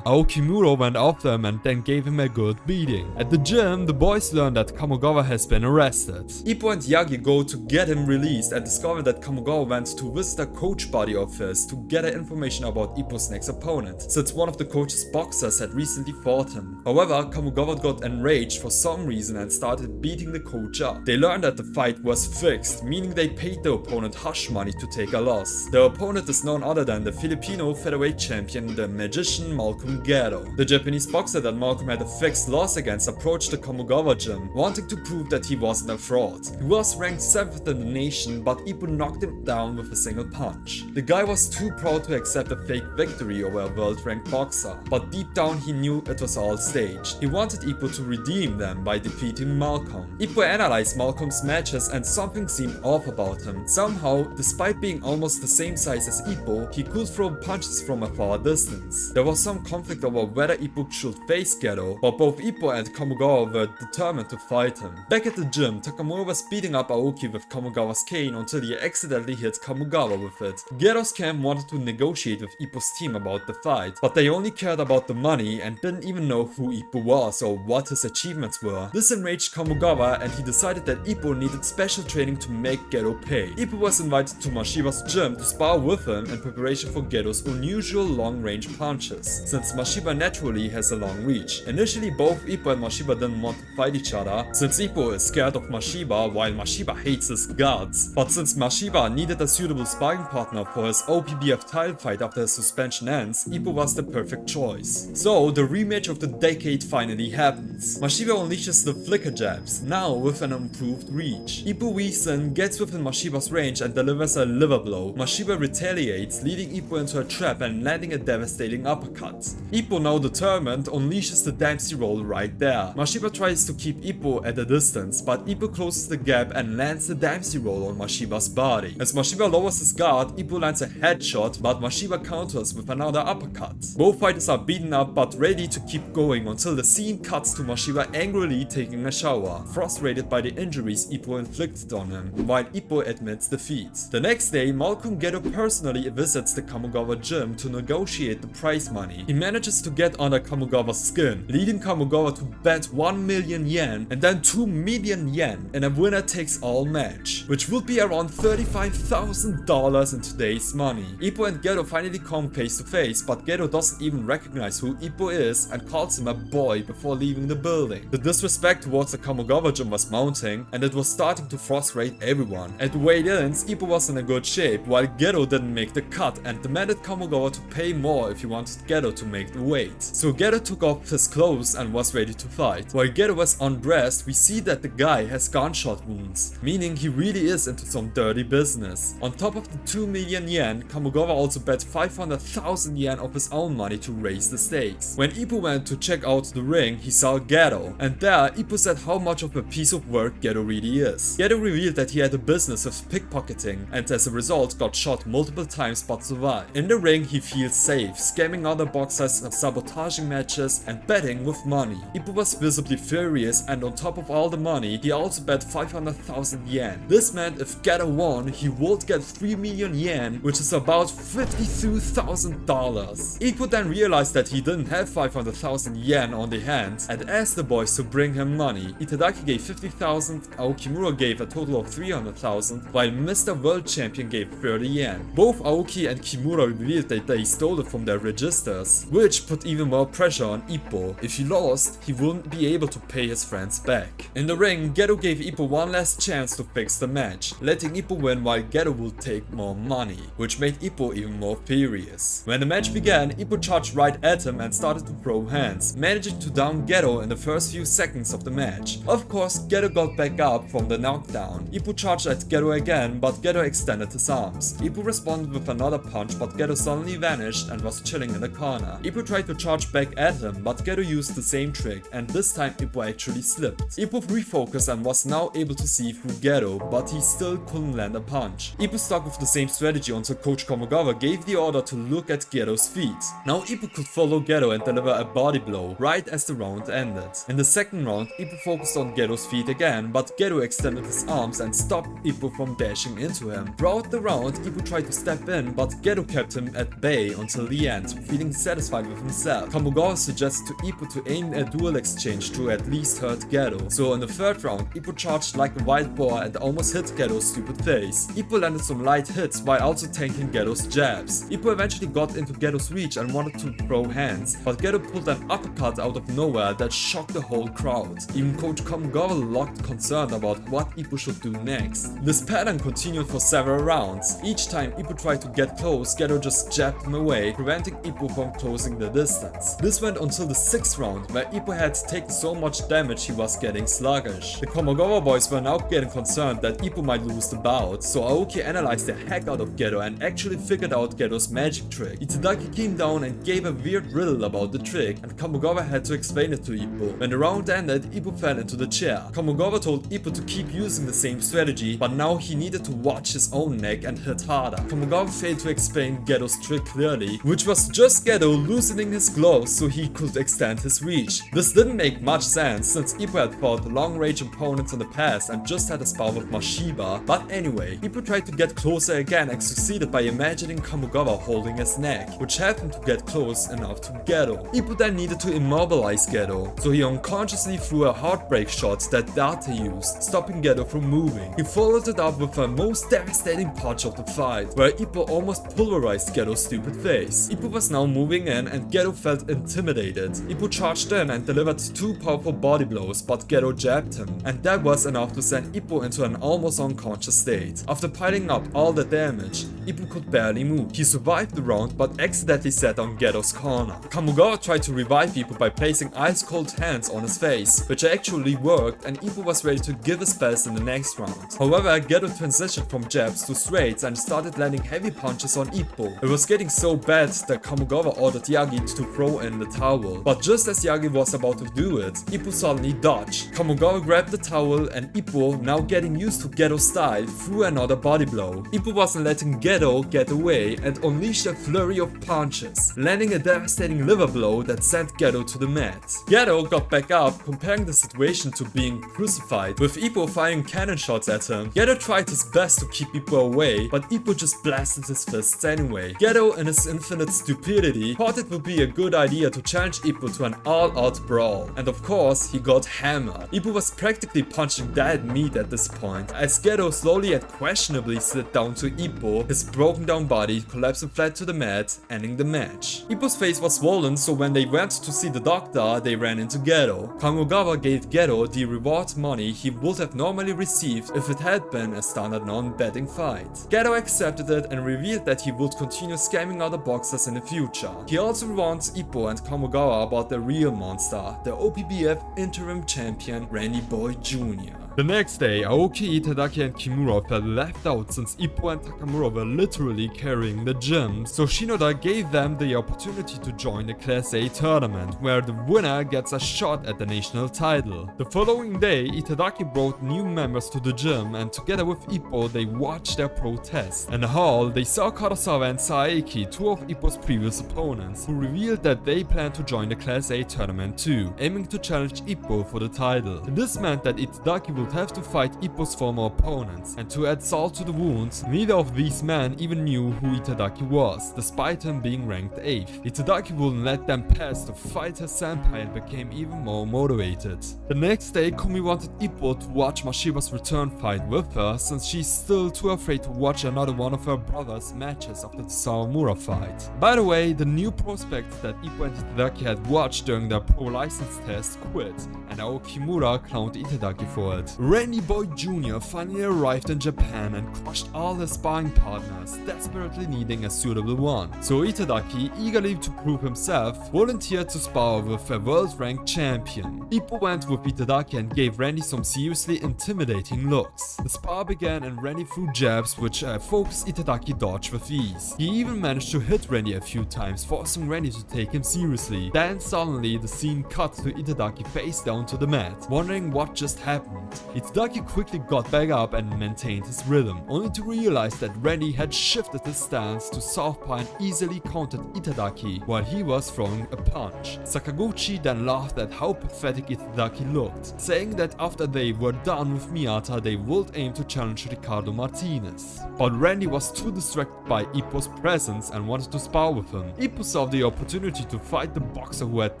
Aokimura went after him and then gave him a good beating. At the gym, the boys learn that Kamogawa has been arrested. Ippo and Yagi go to get him released and discover that Kamogawa went to visit a coach buddy of his to get information about Ippo's next opponent, since one of the coach's boxers had recently fought him. However, Kamogawa got enraged for some reason and started beating the coach up. They learned that the fight was fixed, meaning they paid the opponent hush money to take a loss. The opponent is none other than the Filipino featherweight champion, the magician Malcolm Gedo. The Japanese boxer that Malcolm had a fixed loss against approached the Kamogawa gym, wanting to prove that he wasn't a fraud. He was ranked 7th in the nation, but Ippo knocked him down with a single punch. The guy was too proud to accept a fake victory over a world-ranked boxer, but deep down he knew it was all staged. He wanted Ippo to redeem them by defeating Malcolm. Ippo analyzed Malcolm's matches and something seemed off about him. Somehow, despite being almost the same size as Ippo, he could throw punches from a far distance. There was some conflict over whether Ippo should face Gedo, but both Ippo and Kamogawa were determined to fight him. Back at the gym, Takamura was beating up Aoki with Kamogawa's cane until he accidentally hit Kamogawa with it. Gedo's camp wanted to negotiate with Ippo's team about the fight, but they only cared about the money and didn't even know who Ippo was or what his achievements were. This enraged Kamogawa and he decided that Ippo needed special training to make Gedo pay. Ippo was invited to Mashiba's gym to spar with him in preparation for Gedo's unusual long-range punches, since Mashiba naturally has a long reach. Initially, both Ippo and Mashiba didn't want to fight each other, since Ippo is scared of Mashiba while Mashiba hates his guts. But since Mashiba needed a suitable sparring partner for his OPBF title fight after his suspension ends, Ippo was the perfect choice. So, the rematch of the decade finally happens. Mashiba unleashes the flicker jabs, now with an improved reach. Ippo weaves in, gets within Mashiba's range and delivers a liver blow. Mashiba retaliates, leading Ippo into a trap and landing a devastating uppercut. Ippo, now determined, unleashes the Dempsey roll right there. Mashiba tries to keep Ippo at a distance, but Ippo closes the gap and lands the Dempsey roll on Mashiba's body. As Mashiba lowers his guard, Ippo lands a headshot, but Mashiba counters with another uppercut. Both fighters are beaten up but ready to keep going until the scene cuts to Mashiba angrily taking a shower, frustrated by the injuries Ippo inflicted on him, while Ippo admits defeat. The next day, Malcolm Gedo personally visits the Kamogawa gym to negotiate the prize money. He manages to get under Kamogawa's skin, leading Kamogawa to bet 1 million yen and then 2 million yen in a winner-takes-all match, which would be around $35,000 in today's money. Ippo and Gedo finally come face to face, but Gedo doesn't even recognize who Ippo is and calls him a boy before leaving the building. The disrespect towards the Kamogawa gym was mounting, and it was starting to frustrate everyone. At the weigh-ins, Ippo was in a good shape, while Gedo didn't make the cut and demanded Kamogawa to pay more if he wanted forced Gedo to make the weight. So Gedo took off his clothes and was ready to fight. While Gedo was undressed, we see that the guy has gunshot wounds, meaning he really is into some dirty business. On top of the 2 million yen, Kamogawa also bet 500,000 yen of his own money to raise the stakes. When Ippo went to check out the ring, he saw Gedo, and there Ippo said how much of a piece of work Gedo really is. Gedo revealed that he had a business of pickpocketing and as a result got shot multiple times but survived. In the ring he feels safe, scamming other boxers, sabotaging matches and betting with money. Ippo was visibly furious, and on top of all the money, he also bet 500,000 yen. This meant if Gedo won, he would get 3 million yen, which is about $52,000. Ippo then realized that he didn't have 500,000 yen on the hand and asked the boys to bring him money. Itagaki gave 50,000, Aokimura gave a total of 300,000, while Mr. World Champion gave 30 yen. Both Aoki and Kimura revealed that they stole it from their registers, which put even more pressure on Ippo. If he lost, he wouldn't be able to pay his friends back. In the ring, Gedo gave Ippo one last chance to fix the match, letting Ippo win while Gedo would take more money, which made Ippo even more furious. When the match began, Ippo charged right at him and started to throw hands, managing to down Gedo in the first few seconds of the match. Of course, Gedo got back up from the knockdown. Ippo charged at Gedo again, but Gedo extended his arms. Ippo responded with another punch, but Gedo suddenly vanished and was chilling in the corner. Ippo tried to charge back at him, but Gedo used the same trick, and this time Ippo actually slipped. Ippo refocused and was now able to see through Gedo, but he still couldn't land a punch. Ippo stuck with the same strategy until Coach Kamogawa gave the order to look at Gedo's feet. Now Ippo could follow Gedo and deliver a body blow right as the round ended. In the second round, Ippo focused on Gedo's feet again, but Gedo extended his arms and stopped Ippo from dashing into him. Throughout the round, Ippo tried to step in, but Gedo kept him at bay until the end, feeling satisfied with himself. Kamogawa suggested to Ippo to aim a duel exchange to at least hurt Gedo. So in the third round, Ippo charged like a wild boar and almost hit Gedo's stupid face. Ippo landed some light hits while also tanking Gedo's jabs. Ippo eventually got into Gedo's reach and wanted to throw hands, but Gedo pulled an uppercut out of nowhere that shocked the whole crowd. Even Coach Kamogawa looked concerned about what Ippo should do next. This pattern continued for several rounds. Each time Ippo tried to get close, Gedo just jabbed him away, preventing Ippo from closing the distance. This went until the 6th round, where Ippo had taken so much damage he was getting sluggish. The Kamogawa boys were now getting concerned that Ippo might lose the bout, so Aoki analyzed the heck out of Gedo and actually figured out Gedo's magic trick. Itagaki came down and gave a weird riddle about the trick, and Kamogawa had to explain it to Ippo. When the round ended, Ippo fell into the chair. Kamogawa told Ippo to keep using the same strategy, but now he needed to watch his own neck and hit harder. Kamogawa failed to explain Gedo's trick clearly, which was just Gedo loosening his gloves so he could extend his reach. This didn't make much sense since Ippo had fought long-range opponents in the past and just had a spar with Mashiba, but anyway, Ippo tried to get closer again and succeeded by imagining Kamogawa holding his neck, which helped him to get close enough to Gedo. Ippo then needed to immobilize Gedo, so he unconsciously threw a heartbreak shot that Date used, stopping Gedo from moving. He followed it up with a most devastating punch of the fight, where Ippo almost pulverized Gedo's stupid face. Ippo was now moving in and Gedo felt intimidated. Ippo charged in and delivered 2 powerful body blows, but Gedo jabbed him, and that was enough to send Ippo into an almost unconscious state. After piling up all the damage, Ippo could barely move. He survived the round but accidentally sat on Gedo's corner. Kamogawa tried to revive Ippo by placing ice cold hands on his face, which actually worked, and Ippo was ready to give his best in the next round. However, Gedo transitioned from jabs to straights and started landing heavy punches on Ippo. It was getting so bad that Kamogawa ordered Yagi to throw in the towel, but just as Yagi was about to do it, Ippo suddenly dodged. Kamogawa grabbed the towel and Ippo, now getting used to Gedo's style, threw another body blow. Ippo wasn't letting Gedo get away and unleashed a flurry of punches, landing a devastating liver blow that sent Gedo to the mat. Gedo got back up, comparing the situation to being crucified, with Ippo firing cannon shots at him. Gedo tried his best to keep Ippo away, but Ippo just blasted his fists anyway. Gedo, in his infinite stupidity, thought it would be a good idea to challenge Ippo to an all-out brawl, and of course, he got hammered. Ippo was practically punching dead meat at this point, as Gedo slowly and questionably slid down to Ippo, his broken down body collapsing flat to the mat, ending the match. Ippo's face was swollen, so when they went to see the doctor, they ran into Gedo. Kamogawa gave Gedo the reward money he would have normally received if it had been a standard non-betting fight. Gedo accepted it and revealed that he would continue scamming other boxers in the future. future. He also warns Ippo and Kamigawa about the real monster, the OPBF interim champion Randy Boy Jr. The next day, Aoki, Itagaki and Kimura felt left out since Ippo and Takamura were literally carrying the gym, so Shinoda gave them the opportunity to join the Class A tournament, where the winner gets a shot at the national title. The following day, Itagaki brought new members to the gym, and together with Ippo they watched their protest. In the hall, they saw Karasawa and Saeki, two of Ippo's previous opponents, who revealed that they plan to join the Class A tournament too, aiming to challenge Ippo for the title. This meant that Itagaki would have to fight Ippo's former opponents, and to add salt to the wounds, neither of these men even knew who Itagaki was, despite him being ranked 8th. Itagaki wouldn't let them pass to fight her senpai and became even more motivated. The next day, Kumi wanted Ippo to watch Mashiba's return fight with her, since she's still too afraid to watch another one of her brother's matches after the Sawamura fight. By the way, the new prospect that Ippo and Itagaki had watched during their pro license test quit, and Aokimura clowned Itagaki for it. Randy Boy Jr. finally arrived in Japan and crushed all his sparring partners, desperately needing a suitable one. So Itagaki, eagerly to prove himself, volunteered to spar with a world-ranked champion. Ippo went with Itagaki and gave Randy some seriously intimidating looks. The spar began and Randy threw jabs which focused Itagaki dodged with ease. He even managed to hit Randy a few times, forcing Randy to take him seriously. Then suddenly the scene cut to Itagaki face down to the mat, wondering what just happened. Itagaki quickly got back up and maintained his rhythm, only to realize that Randy had shifted his stance to southpaw and easily countered Itagaki while he was throwing a punch. Sakaguchi then laughed at how pathetic Itagaki looked, saying that after they were done with Miyata they would aim to challenge Ricardo Martinez. But Randy was too distracted by Ippo's presence and wanted to spar with him. Ippo saw the opportunity to fight the boxer who had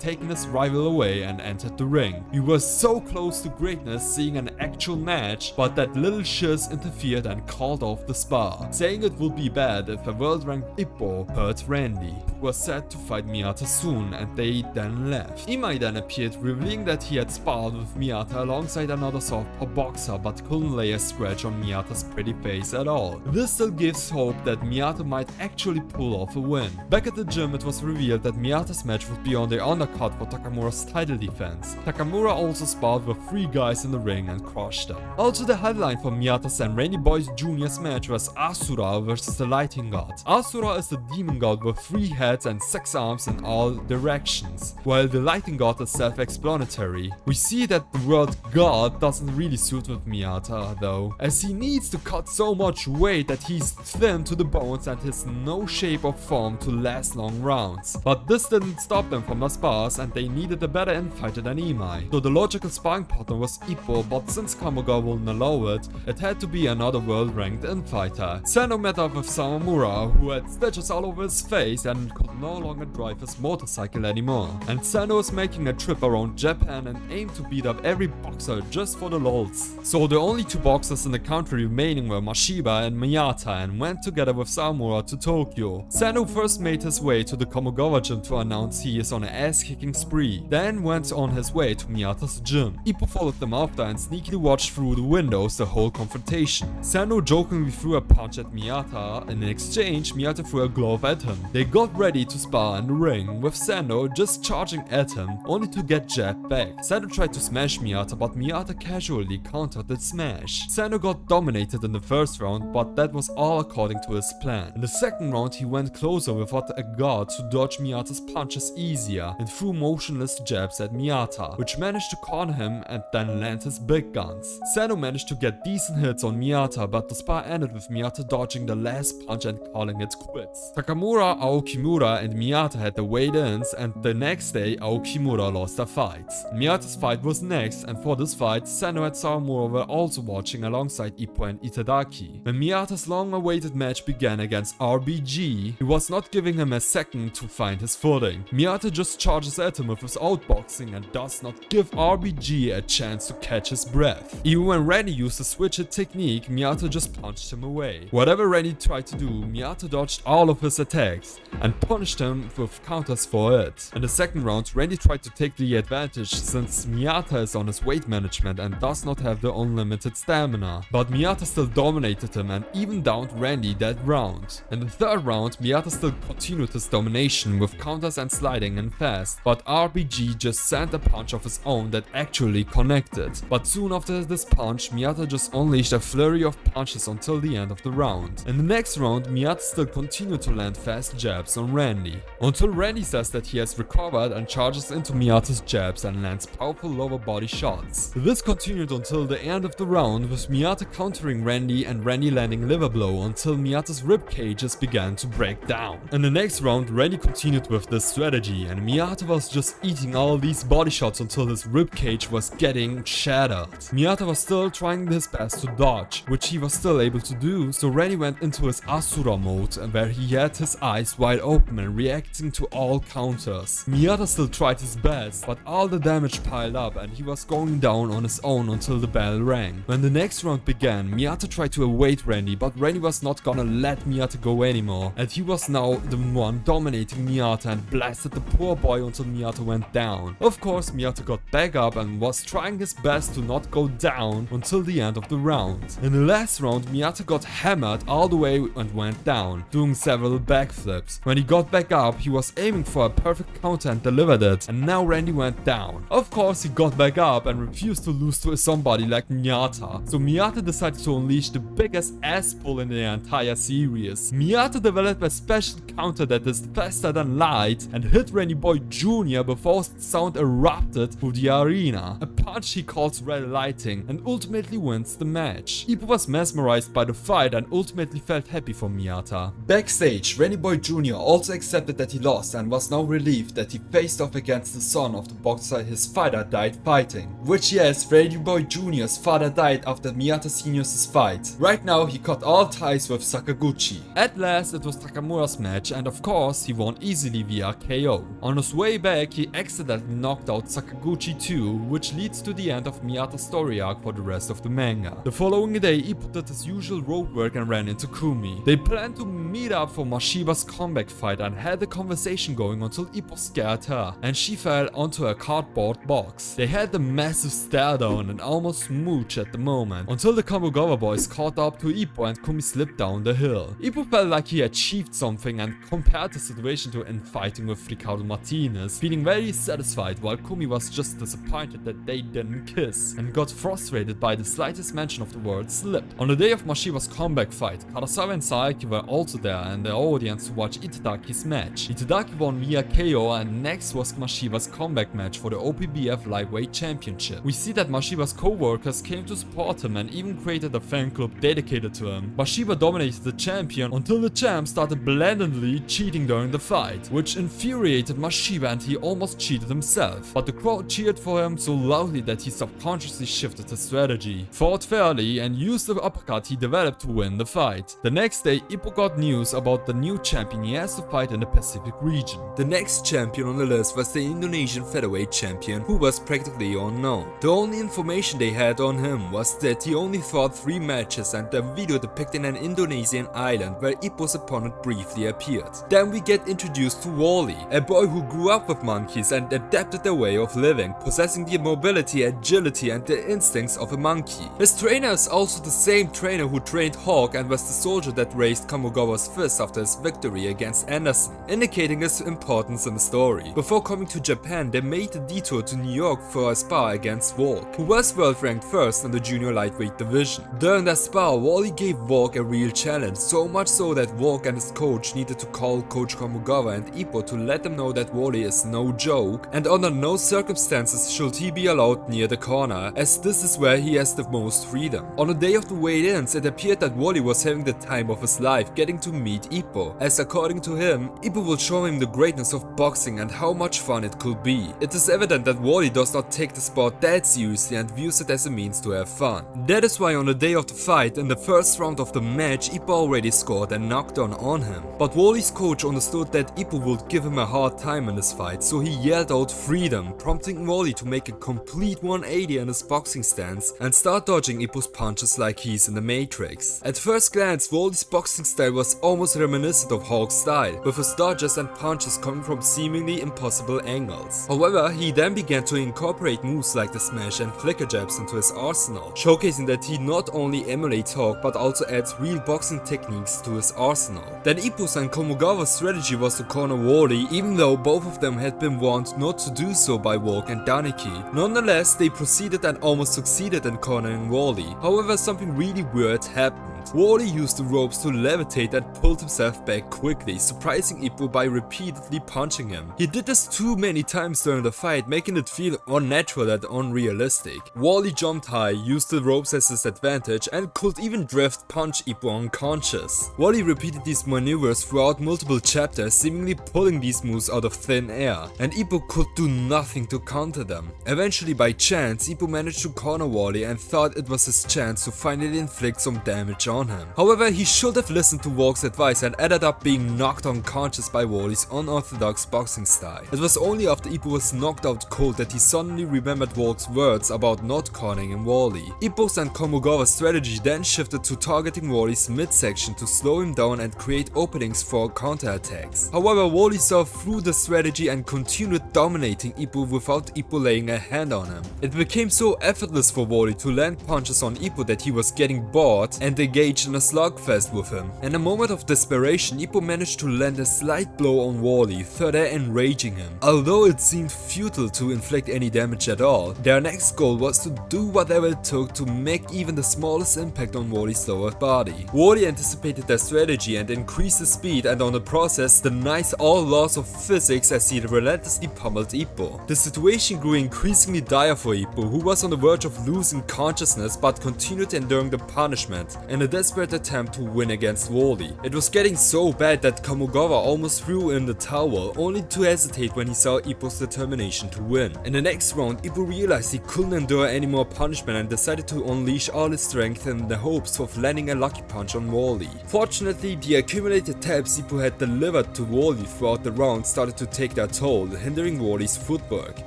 taken his rival away and entered the ring. He was so close to greatness seeing an actual match, but that little shiz interfered and called off the spar, saying it would be bad if a world-ranked Ippo hurt Randy, who was set to fight Miyata soon, and they then left. Imai then appeared, revealing that he had sparred with Miyata alongside another southpaw boxer but couldn't lay a scratch on Miyata's pretty face at all. This still gives hope that Miyata might actually pull off a win. Back at the gym, it was revealed that Miyata's match would be on the undercard for Takamura's title defense. Takamura also sparred with 3 guys in the ring and crushed them. Also, the headline for Miyata's and Randy Boy Jr.'s match was Asura versus the Lighting God. Asura is the demon god with 3 heads and 6 arms in all directions, while the Lighting God is self-explanatory. We see that the word god doesn't really suit with Miyata though, as he needs to cut so much weight that he's thin to the bones and has no shape or form to last long rounds. But this didn't stop them from the spars, and they needed a better infighter than Imai. So the logical sparring partner was Ippo, but since Kamigawa wouldn't allow it, it had to be another world-ranked infighter. Sendo met up with Sawamura, who had stitches all over his face and could no longer drive his motorcycle anymore. And Sendo was making a trip around Japan and aimed to beat up every boxer just for the lols. So the only 2 boxers in the country remaining were Mashiba and Miyata, and went together with Sawamura to Tokyo. Sendo first made his way to the Kamigawa gym to announce he is on an ass-kicking spree, then went on his way to Miyata's gym. Ippo followed them after and sneakily watched through the windows the whole confrontation. Sendo jokingly threw a punch at Miyata. In exchange, Miyata threw a glove at him. They got ready to spar in the ring, with Sendo just charging at him, only to get jabbed back. Sendo tried to smash Miyata, but Miyata casually countered the smash. Sendo got dominated in the first round, but that was all according to his plan. In the second round, he went closer without a guard to dodge Miyata's punches easier, and threw motionless jabs at Miyata, which managed to corner him and then land his big guns. Sendo managed to get decent hits on Miyata, but the spar ended with Miyata dodging the last punch and calling it quits. Takamura, Aokimura and Miyata had the weigh-ins, and the next day Aokimura lost their fights. Miyata's fight was next, and for this fight, Sendo and Sawamura were also watching alongside Ippo and Itagaki. When Miyata's long-awaited match began against RBJ, he was not giving him a second to find his footing. Miyata just charges at him with his outboxing and does not give RBJ a chance to catch his breath. Even when Randy used a switch hit technique, Miyata just punched him away. Whatever Randy tried to do, Miyata dodged all of his attacks and punished him with counters for it. In the second round, Randy tried to take the advantage since Miyata is on his weight management and does not have the unlimited stamina. But Miyata still dominated him and even downed Randy that round. In the third round, Miyata still continued his domination with counters and sliding in fast, but RBG just sent a punch of his own that actually connected. But soon after this punch, Miyata just unleashed a flurry of punches until the end of the round. In the next round, Miyata still continued to land fast jabs on Randy, until Randy says that he has recovered and charges into Miyata's jabs and lands powerful lower body shots. This continued until the end of the round, with Miyata countering Randy and Randy landing liver blow until Miyata's rib cages began to break down. In the next round, Randy continued with this strategy and Miyata was just eating all these body shots until his rib cage was getting shattered. Miyata was still trying his best to dodge, which he was still able to do, so Randy went into his Asura mode where he had his eyes wide open and reacting to all counters. Miyata still tried his best, but all the damage piled up and he was going down on his own until the bell rang. When the next round began, Miyata tried to evade Randy, but Randy was not gonna let Miyata go anymore, and he was now the one dominating Miyata and blasted the poor boy until Miyata went down. Of course, Miyata got back up and was trying his best to not go down until the end of the round. In the last round, Miyata got hammered all the way and went down, doing several backflips. When he got back up, he was aiming for a perfect counter and delivered it, and now Randy went down. Of course, he got back up and refused to lose to somebody like Miyata, so Miyata decided to unleash the biggest ass pull in the entire series. Miyata developed a special counter that is faster than light and hit Randy Boy Jr. before sound erupted through the arena, a punch he calls red lighting, and ultimately wins the match. Ippo was mesmerized by the fight and ultimately felt happy for Miyata. Backstage, Randy Boy Jr. also accepted that he lost and was now relieved that he faced off against the son of the boxer his father died fighting, which yes, Randy Boy Jr.'s father died after Miyata Sr.'s fight. Right now he cut all ties with Sakaguchi. At last it was Takamura's match and of course he won easily via KO. On his way back he accidentally knocked out Sakaguchi too, which leads to the end of Miyata's story arc for the rest of the manga. The following day Ippo did his usual road work and ran into Kumi. They planned to meet up for Mashiba's comeback fight and had a conversation going until Ippo scared her and she fell onto a cardboard box. They had a massive stare down and almost smooch at the moment until the Kamogawa boys caught up to Ippo and Kumi slipped down the hill. Ippo felt like he achieved something and compared the situation to infighting with Ricardo Martinez, feeling very satisfied, while Kumi was just disappointed that they didn't kiss and got frustrated by the slightest mention of the word slip. On the day of Mashiba's comeback fight, Karasawa and Saeki were also there in the audience to watch Itadaki's match. Itadaki won via KO and next was Mashiba's comeback match for the OPBF Lightweight Championship. We see that Mashiba's co-workers came to support him and even created a fan club dedicated to him. Mashiba dominated the champion until the champ started blatantly cheating during the fight, which infuriated Mashiba and he almost cheated himself. But the crowd cheered for him so loudly that he subconsciously shifted his strategy, fought fairly and used the uppercut he developed to win the fight. The next day Ippo got news about the new champion he has to fight in the Pacific region. The next champion on the list was the Indonesian featherweight champion, who was practically unknown. The only information they had on him was that he only fought 3 matches and the video depicting an Indonesian island where Ippo's opponent briefly appeared. Then we get introduced to Wally, a boy who grew up with monkeys and adapted their way of living, possessing the mobility, agility and the instincts of a monkey. His trainer is also the same trainer who trained Hawk and was the soldier that raised Kamogawa's fist after his victory against Anderson, indicating his importance in the story. Before coming to Japan, they made a detour to New York for a spar against Volg, who was world ranked first in the junior lightweight division. During that spar, Wally gave Volg a real challenge, so much so that Volg and his coach needed to call Coach Kamogawa and Ippo to let them know that Wally is no joke and under no circumstances should he be allowed near the corner, as this is where he has the most freedom. On the day of the weigh-ins, it appeared that Wally was having the time of his life getting to meet Ippo, as according to him, Ippo will show him the greatness of boxing and how much fun it could be. It is evident that Wally does not take the sport that seriously and views it as a means to have fun. That is why on the day of the fight, in the first round of the match, Ippo already scored a knockdown on him. But Wally's coach understood that Ippo would give him a hard time in this fight, so he yelled out freedom, prompting Wally to make a complete 180 in his Kamogawa's boxing stance and start dodging Ippo's punches like he's in the Matrix. At first glance, Wally's boxing style was almost reminiscent of Hulk's style, with his dodges and punches coming from seemingly impossible angles. However, he then began to incorporate moves like the smash and flicker jabs into his arsenal, showcasing that he not only emulates Hulk but also adds real boxing techniques to his arsenal. Then Ippo's and Kamogawa's strategy was to corner Wally, even though both of them had been warned not to do so by Volg and Daneki. Nonetheless, they proceeded and almost succeeded in cornering Wally. However, something really weird happened. Wally used the ropes to levitate and pulled himself back quickly, surprising Ippo by repeatedly punching him. He did this too many times during the fight, making it feel unnatural and unrealistic. Wally jumped high, used the ropes as his advantage, and could even drift punch Ippo unconscious. Wally repeated these maneuvers throughout multiple chapters, seemingly pulling these moves out of thin air, and Ippo could do nothing to counter them. Eventually, by chance, Ippo managed to corner Wally and thought it was his chance to finally inflict some damage on him. However, he should have listened to Volg's advice and ended up being knocked unconscious by Wally's unorthodox boxing style. It was only after Ippo was knocked out cold that he suddenly remembered Volg's words about not cornering Wally. Ippo's and Kamogawa's strategy then shifted to targeting Wally's midsection to slow him down and create openings for counterattacks. However, Wally saw through the strategy and continued dominating Ippo without Ippo laying a hand on him. It became so effortless for Wally to land punches on Ippo that he was getting bored and engaged in a slugfest with him. In a moment of desperation, Ippo managed to land a slight blow on Wally, further enraging him. Although it seemed futile to inflict any damage at all, their next goal was to do whatever it took to make even the smallest impact on Wally's lower body. Wally anticipated their strategy and increased his speed, and on the process denies all laws of physics as he relentlessly pummeled Ippo. The situation grew increasingly dire for Ippo, who was on the verge of losing consciousness but continued enduring the punishment in a desperate attempt to win against Wally. It was getting so bad that Kamogawa almost threw in the towel, only to hesitate when he saw Ippo's determination to win. In the next round, Ippo realized he couldn't endure any more punishment and decided to unleash all his strength in the hopes of landing a lucky punch on Wally. Fortunately, the accumulated taps Ippo had delivered to Wally throughout the round started to take their toll, hindering Wally's footwork.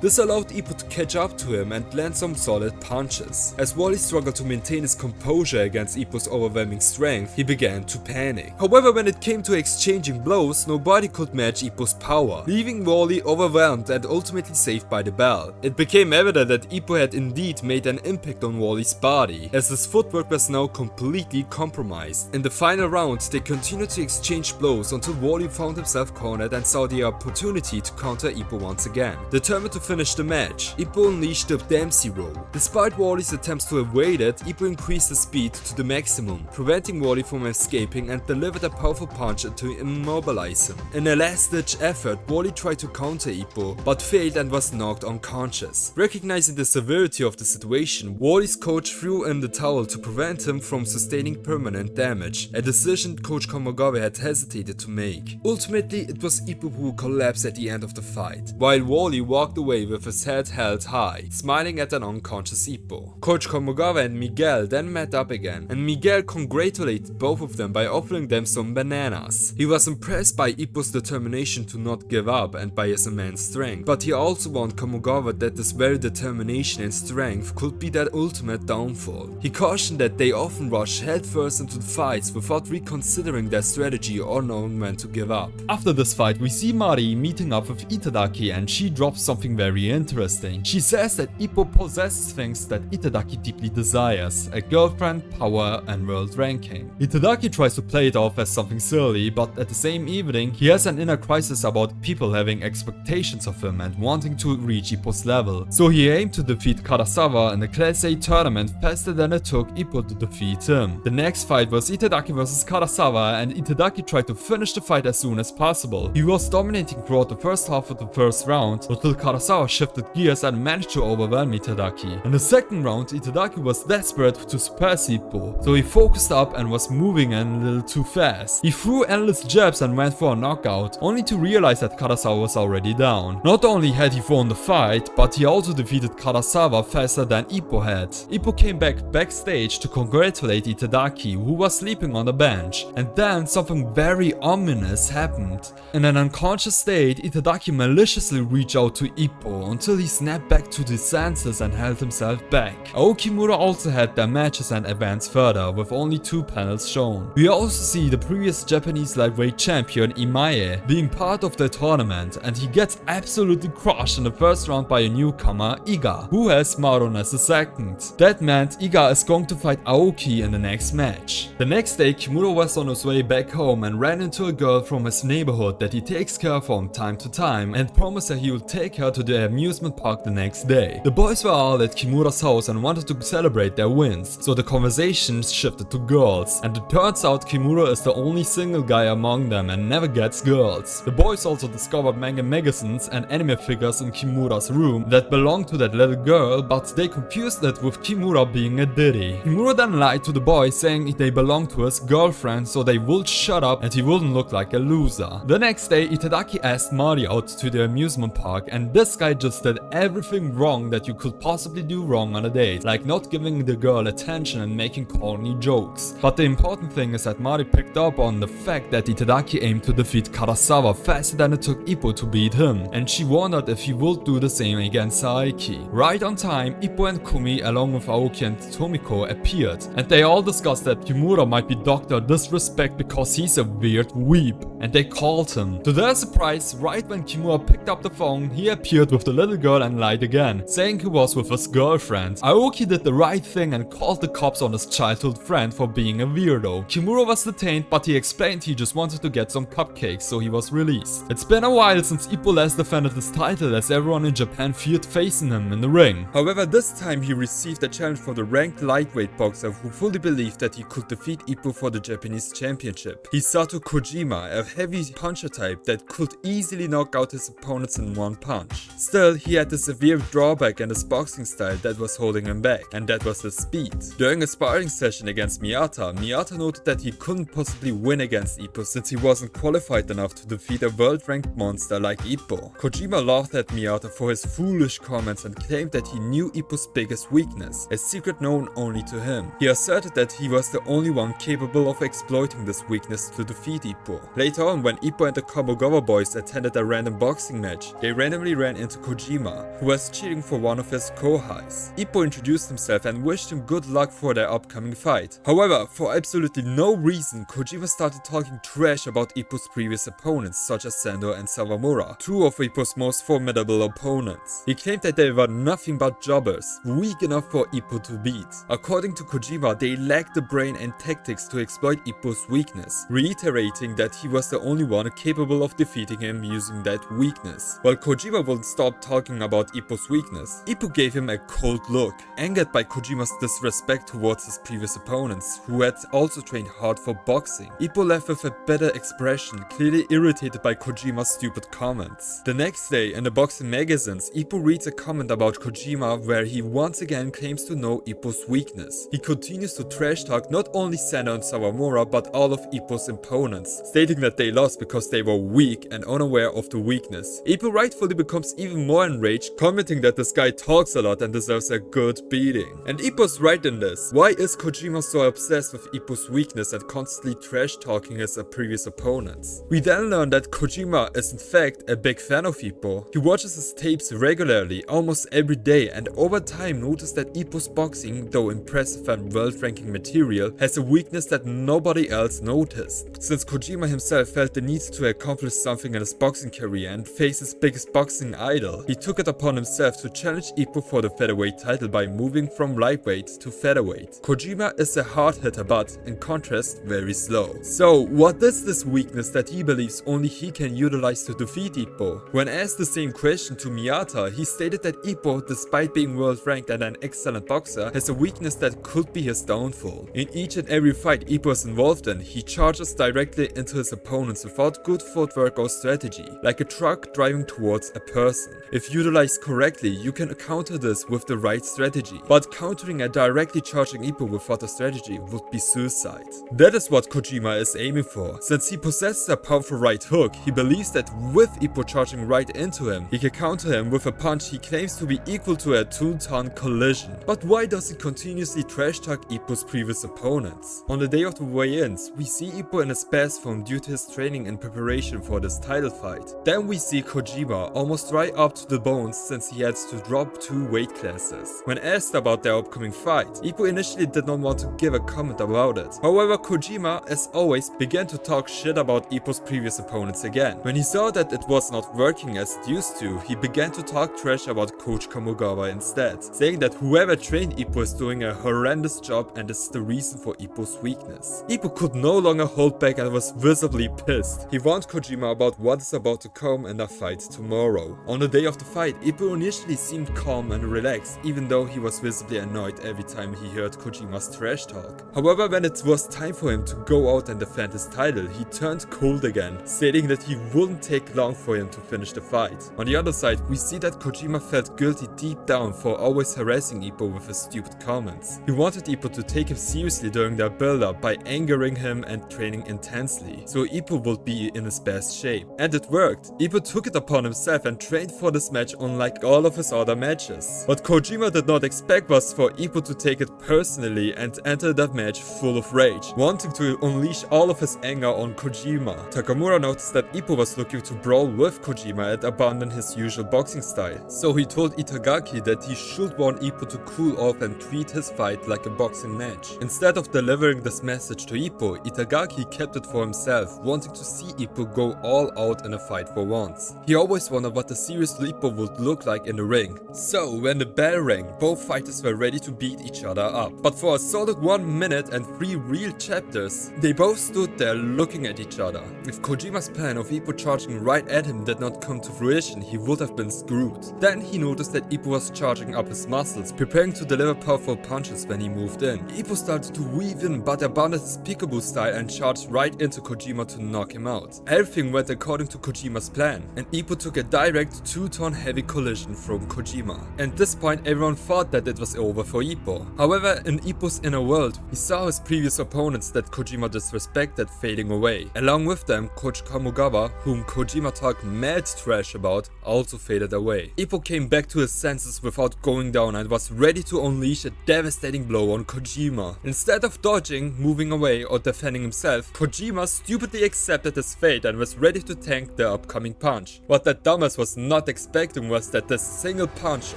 This allowed Ippo to catch up to him and land some solid punches. As Wally struggled to maintain his composure against Ippo's overwhelming strength, he began to panic. However, when it came to exchanging blows, nobody could match Ippo's power, leaving Wally overwhelmed and ultimately saved by the bell. It became evident that Ippo had indeed made an impact on Wally's body, as his footwork was now completely compromised. In the final round, they continued to exchange blows until Wally found himself cornered and saw the opportunity to counter Ippo once again. Determined to finish the match, Ippo unleashed the Dempsey roll. Despite Wally's attempts to evade it, Ippo increased his speed to the maximum, preventing Wally from escaping, and delivered a powerful punch to immobilize him. In a last-ditch effort, Wally tried to counter Ippo, but failed and was knocked unconscious. Recognizing the severity of the situation, Wally's coach threw in the towel to prevent him from sustaining permanent damage, a decision Coach Kamogawa had hesitated to make. Ultimately, it was Ippo who collapsed at the end of the fight, while Wally walked away with his head held high, smiling at an unconscious Ippo. Coach Kamogawa and Miguel then met up again, and Miguel congratulated both of them by offering them some bananas. He was impressed by Ippo's determination to not give up and by his immense strength, but he also warned Kamogawa that this very determination and strength could be their ultimate downfall. He cautioned that they often rush headfirst into the fights without reconsidering their strategy or knowing when to give up. After this fight, we see Mari meeting up with Itagaki, and she drops something very interesting. She says that Ippo possesses things that Itagaki deeply desires: a girlfriend, power, and world ranking. Itagaki tries to play it off as something silly, but at the same evening, he has an inner crisis about people having expectations of him and wanting to reach Ippo's level. So he aimed to defeat Karasawa in the Class A tournament faster than it took Ippo to defeat him. The next fight was Itagaki vs Karasawa, and Itagaki tried to finish the fight as soon as possible. He was dominating throughout the first half of the first round until Karasawa shifted gears and managed to overwhelm Itagaki. In the second round, Itagaki was desperate to surpass Ippo, so he forced focused up and was moving in a little too fast. He threw endless jabs and went for a knockout, only to realize that Karasawa was already down. Not only had he won the fight, but he also defeated Karasawa faster than Ippo had. Ippo came backstage to congratulate Itagaki, who was sleeping on the bench, and then something very ominous happened. In an unconscious state, Itagaki maliciously reached out to Ippo until he snapped back to his senses and held himself back. Aokimura also had their matches and advanced further, with only 2 panels shown. We also see the previous Japanese lightweight champion Imai being part of the tournament, and he gets absolutely crushed in the first round by a newcomer, Iga, who has Maron as a second. That meant Iga is going to fight Aoki in the next match. The next day, Kimura was on his way back home and ran into a girl from his neighborhood that he takes care of from time to time, and promised that he would take her to the amusement park the next day. The boys were all at Kimura's house and wanted to celebrate their wins, so the conversation shifted to girls, and it turns out Kimura is the only single guy among them and never gets girls. The boys also discovered manga magazines and anime figures in Kimura's room that belonged to that little girl, but they confused it with Kimura being a ditty. Kimura then lied to the boys, saying they belonged to his girlfriend so they would shut up and he wouldn't look like a loser. The next day, Itagaki asked Mari out to the amusement park, and this guy just did everything wrong that you could possibly do wrong on a date, like not giving the girl attention and making corny jokes. But the important thing is that Mari picked up on the fact that Itagaki aimed to defeat Karasawa faster than it took Ippo to beat him, and she wondered if he would do the same against Saeki. Right on time, Ippo and Kumi along with Aoki and Tomiko appeared, and they all discussed that Kimura might be Dr. Disrespect because he's a weird weeb, and they called him. To their surprise, right when Kimura picked up the phone, he appeared with the little girl and lied again, saying he was with his girlfriend. Aoki did the right thing and called the cops on his childhood friend for being a weirdo. Kimura was detained, but he explained he just wanted to get some cupcakes, so he was released. It's been a while since Ippo last defended his title, as everyone in Japan feared facing him in the ring. However, this time he received a challenge from the ranked lightweight boxer who fully believed that he could defeat Ippo for the Japanese championship. Hisato Kojima, a heavy puncher type that could easily knock out his opponents in one punch. Still, he had a severe drawback in his boxing style that was holding him back, and that was his speed. During a sparring session against Miyata noted that he couldn't possibly win against Ippo since he wasn't qualified enough to defeat a world-ranked monster like Ippo. Kojima laughed at Miyata for his foolish comments and claimed that he knew Ippo's biggest weakness, a secret known only to him. He asserted that he was the only one capable of exploiting this weakness to defeat Ippo. Later on, when Ippo and the Kamogawa boys attended a random boxing match, they randomly ran into Kojima, who was cheering for one of his kohais. Ippo introduced himself and wished him good luck for their upcoming fight. However, for absolutely no reason, Kojima started talking trash about Ippo's previous opponents, such as Sendo and Sawamura, 2 of Ippo's most formidable opponents. He claimed that they were nothing but jobbers, weak enough for Ippo to beat. According to Kojima, they lacked the brain and tactics to exploit Ippo's weakness, reiterating that he was the only one capable of defeating him using that weakness. While Kojima wouldn't stop talking about Ippo's weakness, Ippo gave him a cold look, angered by Kojima's disrespect towards his previous opponents, who had also trained hard for boxing. Ippo left with a better expression, clearly irritated by Kojima's stupid comments. The next day, in the boxing magazines, Ippo reads a comment about Kojima where he once again claims to know Ippo's weakness. He continues to trash talk not only Sendo and Sawamura but all of Ippo's opponents, stating that they lost because they were weak and unaware of the weakness. Ippo rightfully becomes even more enraged, commenting that this guy talks a lot and deserves a good beating. And Ippo's right in this. Why is Kojima so obsessed with Ippo's weakness and constantly trash talking his previous opponents? We then learn that Kojima is in fact a big fan of Ippo. He watches his tapes regularly, almost every day, and over time noticed that Ippo's boxing, though impressive and world-ranking material, has a weakness that nobody else noticed. Since Kojima himself felt the need to accomplish something in his boxing career and face his biggest boxing idol, he took it upon himself to challenge Ippo for the featherweight title by moving from lightweight to featherweight. Kojima is a hard hitter but, in contrast, very slow. So, what is this weakness that he believes only he can utilize to defeat Ippo? When asked the same question to Miyata, he stated that Ippo, despite being world ranked and an excellent boxer, has a weakness that could be his downfall. In each and every fight Ippo is involved in, he charges directly into his opponents without good footwork or strategy, like a truck driving towards a person. If utilized correctly, you can counter this with the right strategy, but countering a directly charging Ippo without a strategy strategy would be suicide. That is what Kojima is aiming for. Since he possesses a powerful right hook, he believes that with Ippo charging right into him, he can counter him with a punch he claims to be equal to a 2-ton collision. But why does he continuously trash talk Ippo's previous opponents? On the day of the weigh-ins, we see Ippo in his best form due to his training in preparation for this title fight. Then we see Kojima almost dry up to the bones since he had to drop 2 weight classes. When asked about their upcoming fight, Ippo initially did not want to give a comment about it. However, Kojima, as always, began to talk shit about Ippo's previous opponents again. When he saw that it was not working as it used to, he began to talk trash about Coach Kamogawa instead, saying that whoever trained Ippo is doing a horrendous job and is the reason for Ippo's weakness. Ippo could no longer hold back and was visibly pissed. He warned Kojima about what is about to come in a fight tomorrow. On the day of the fight, Ippo initially seemed calm and relaxed, even though he was visibly annoyed every time he heard Kojima's trash talk. However, when it was time for him to go out and defend his title, he turned cold again, stating that he wouldn't take long for him to finish the fight. On the other side, we see that Kojima felt guilty deep down for always harassing Ippo with his stupid comments. He wanted Ippo to take him seriously during their build-up by angering him and training intensely, so Ippo would be in his best shape. And it worked. Ippo took it upon himself and trained for this match unlike all of his other matches. What Kojima did not expect was for Ippo to take it personally and enter that match full of rage, wanting to unleash all of his anger on Kojima. Takamura noticed that Ippo was looking to brawl with Kojima and abandon his usual boxing style, so he told Itagaki that he should warn Ippo to cool off and treat his fight like a boxing match. Instead of delivering this message to Ippo, Itagaki kept it for himself, wanting to see Ippo go all out in a fight for once. He always wondered what the serious Ippo would look like in the ring. So when the bell rang, both fighters were ready to beat each other up. But for a solid 1 minute and 3 real chapters, they both stood there looking at each other. If Kojima's plan of Ippo charging right at him did not come to fruition, he would have been screwed. Then he noticed that Ippo was charging up his muscles, preparing to deliver powerful punches when he moved in. Ippo started to weave in but abandoned his peekaboo style and charged right into Kojima to knock him out. Everything went according to Kojima's plan, and Ippo took a direct 2-ton heavy collision from Kojima. At this point, everyone thought that it was over for Ippo. However, in Ippo's inner world, he saw his previous opponents that Kojima disrespected fading away. Along with them, Coach Kamogawa, whom Kojima talked mad trash about, also faded away. Ippo came back to his senses without going down and was ready to unleash a devastating blow on Kojima. Instead of dodging, moving away or defending himself, Kojima stupidly accepted his fate and was ready to tank the upcoming punch. What that dumbass was not expecting was that the single punch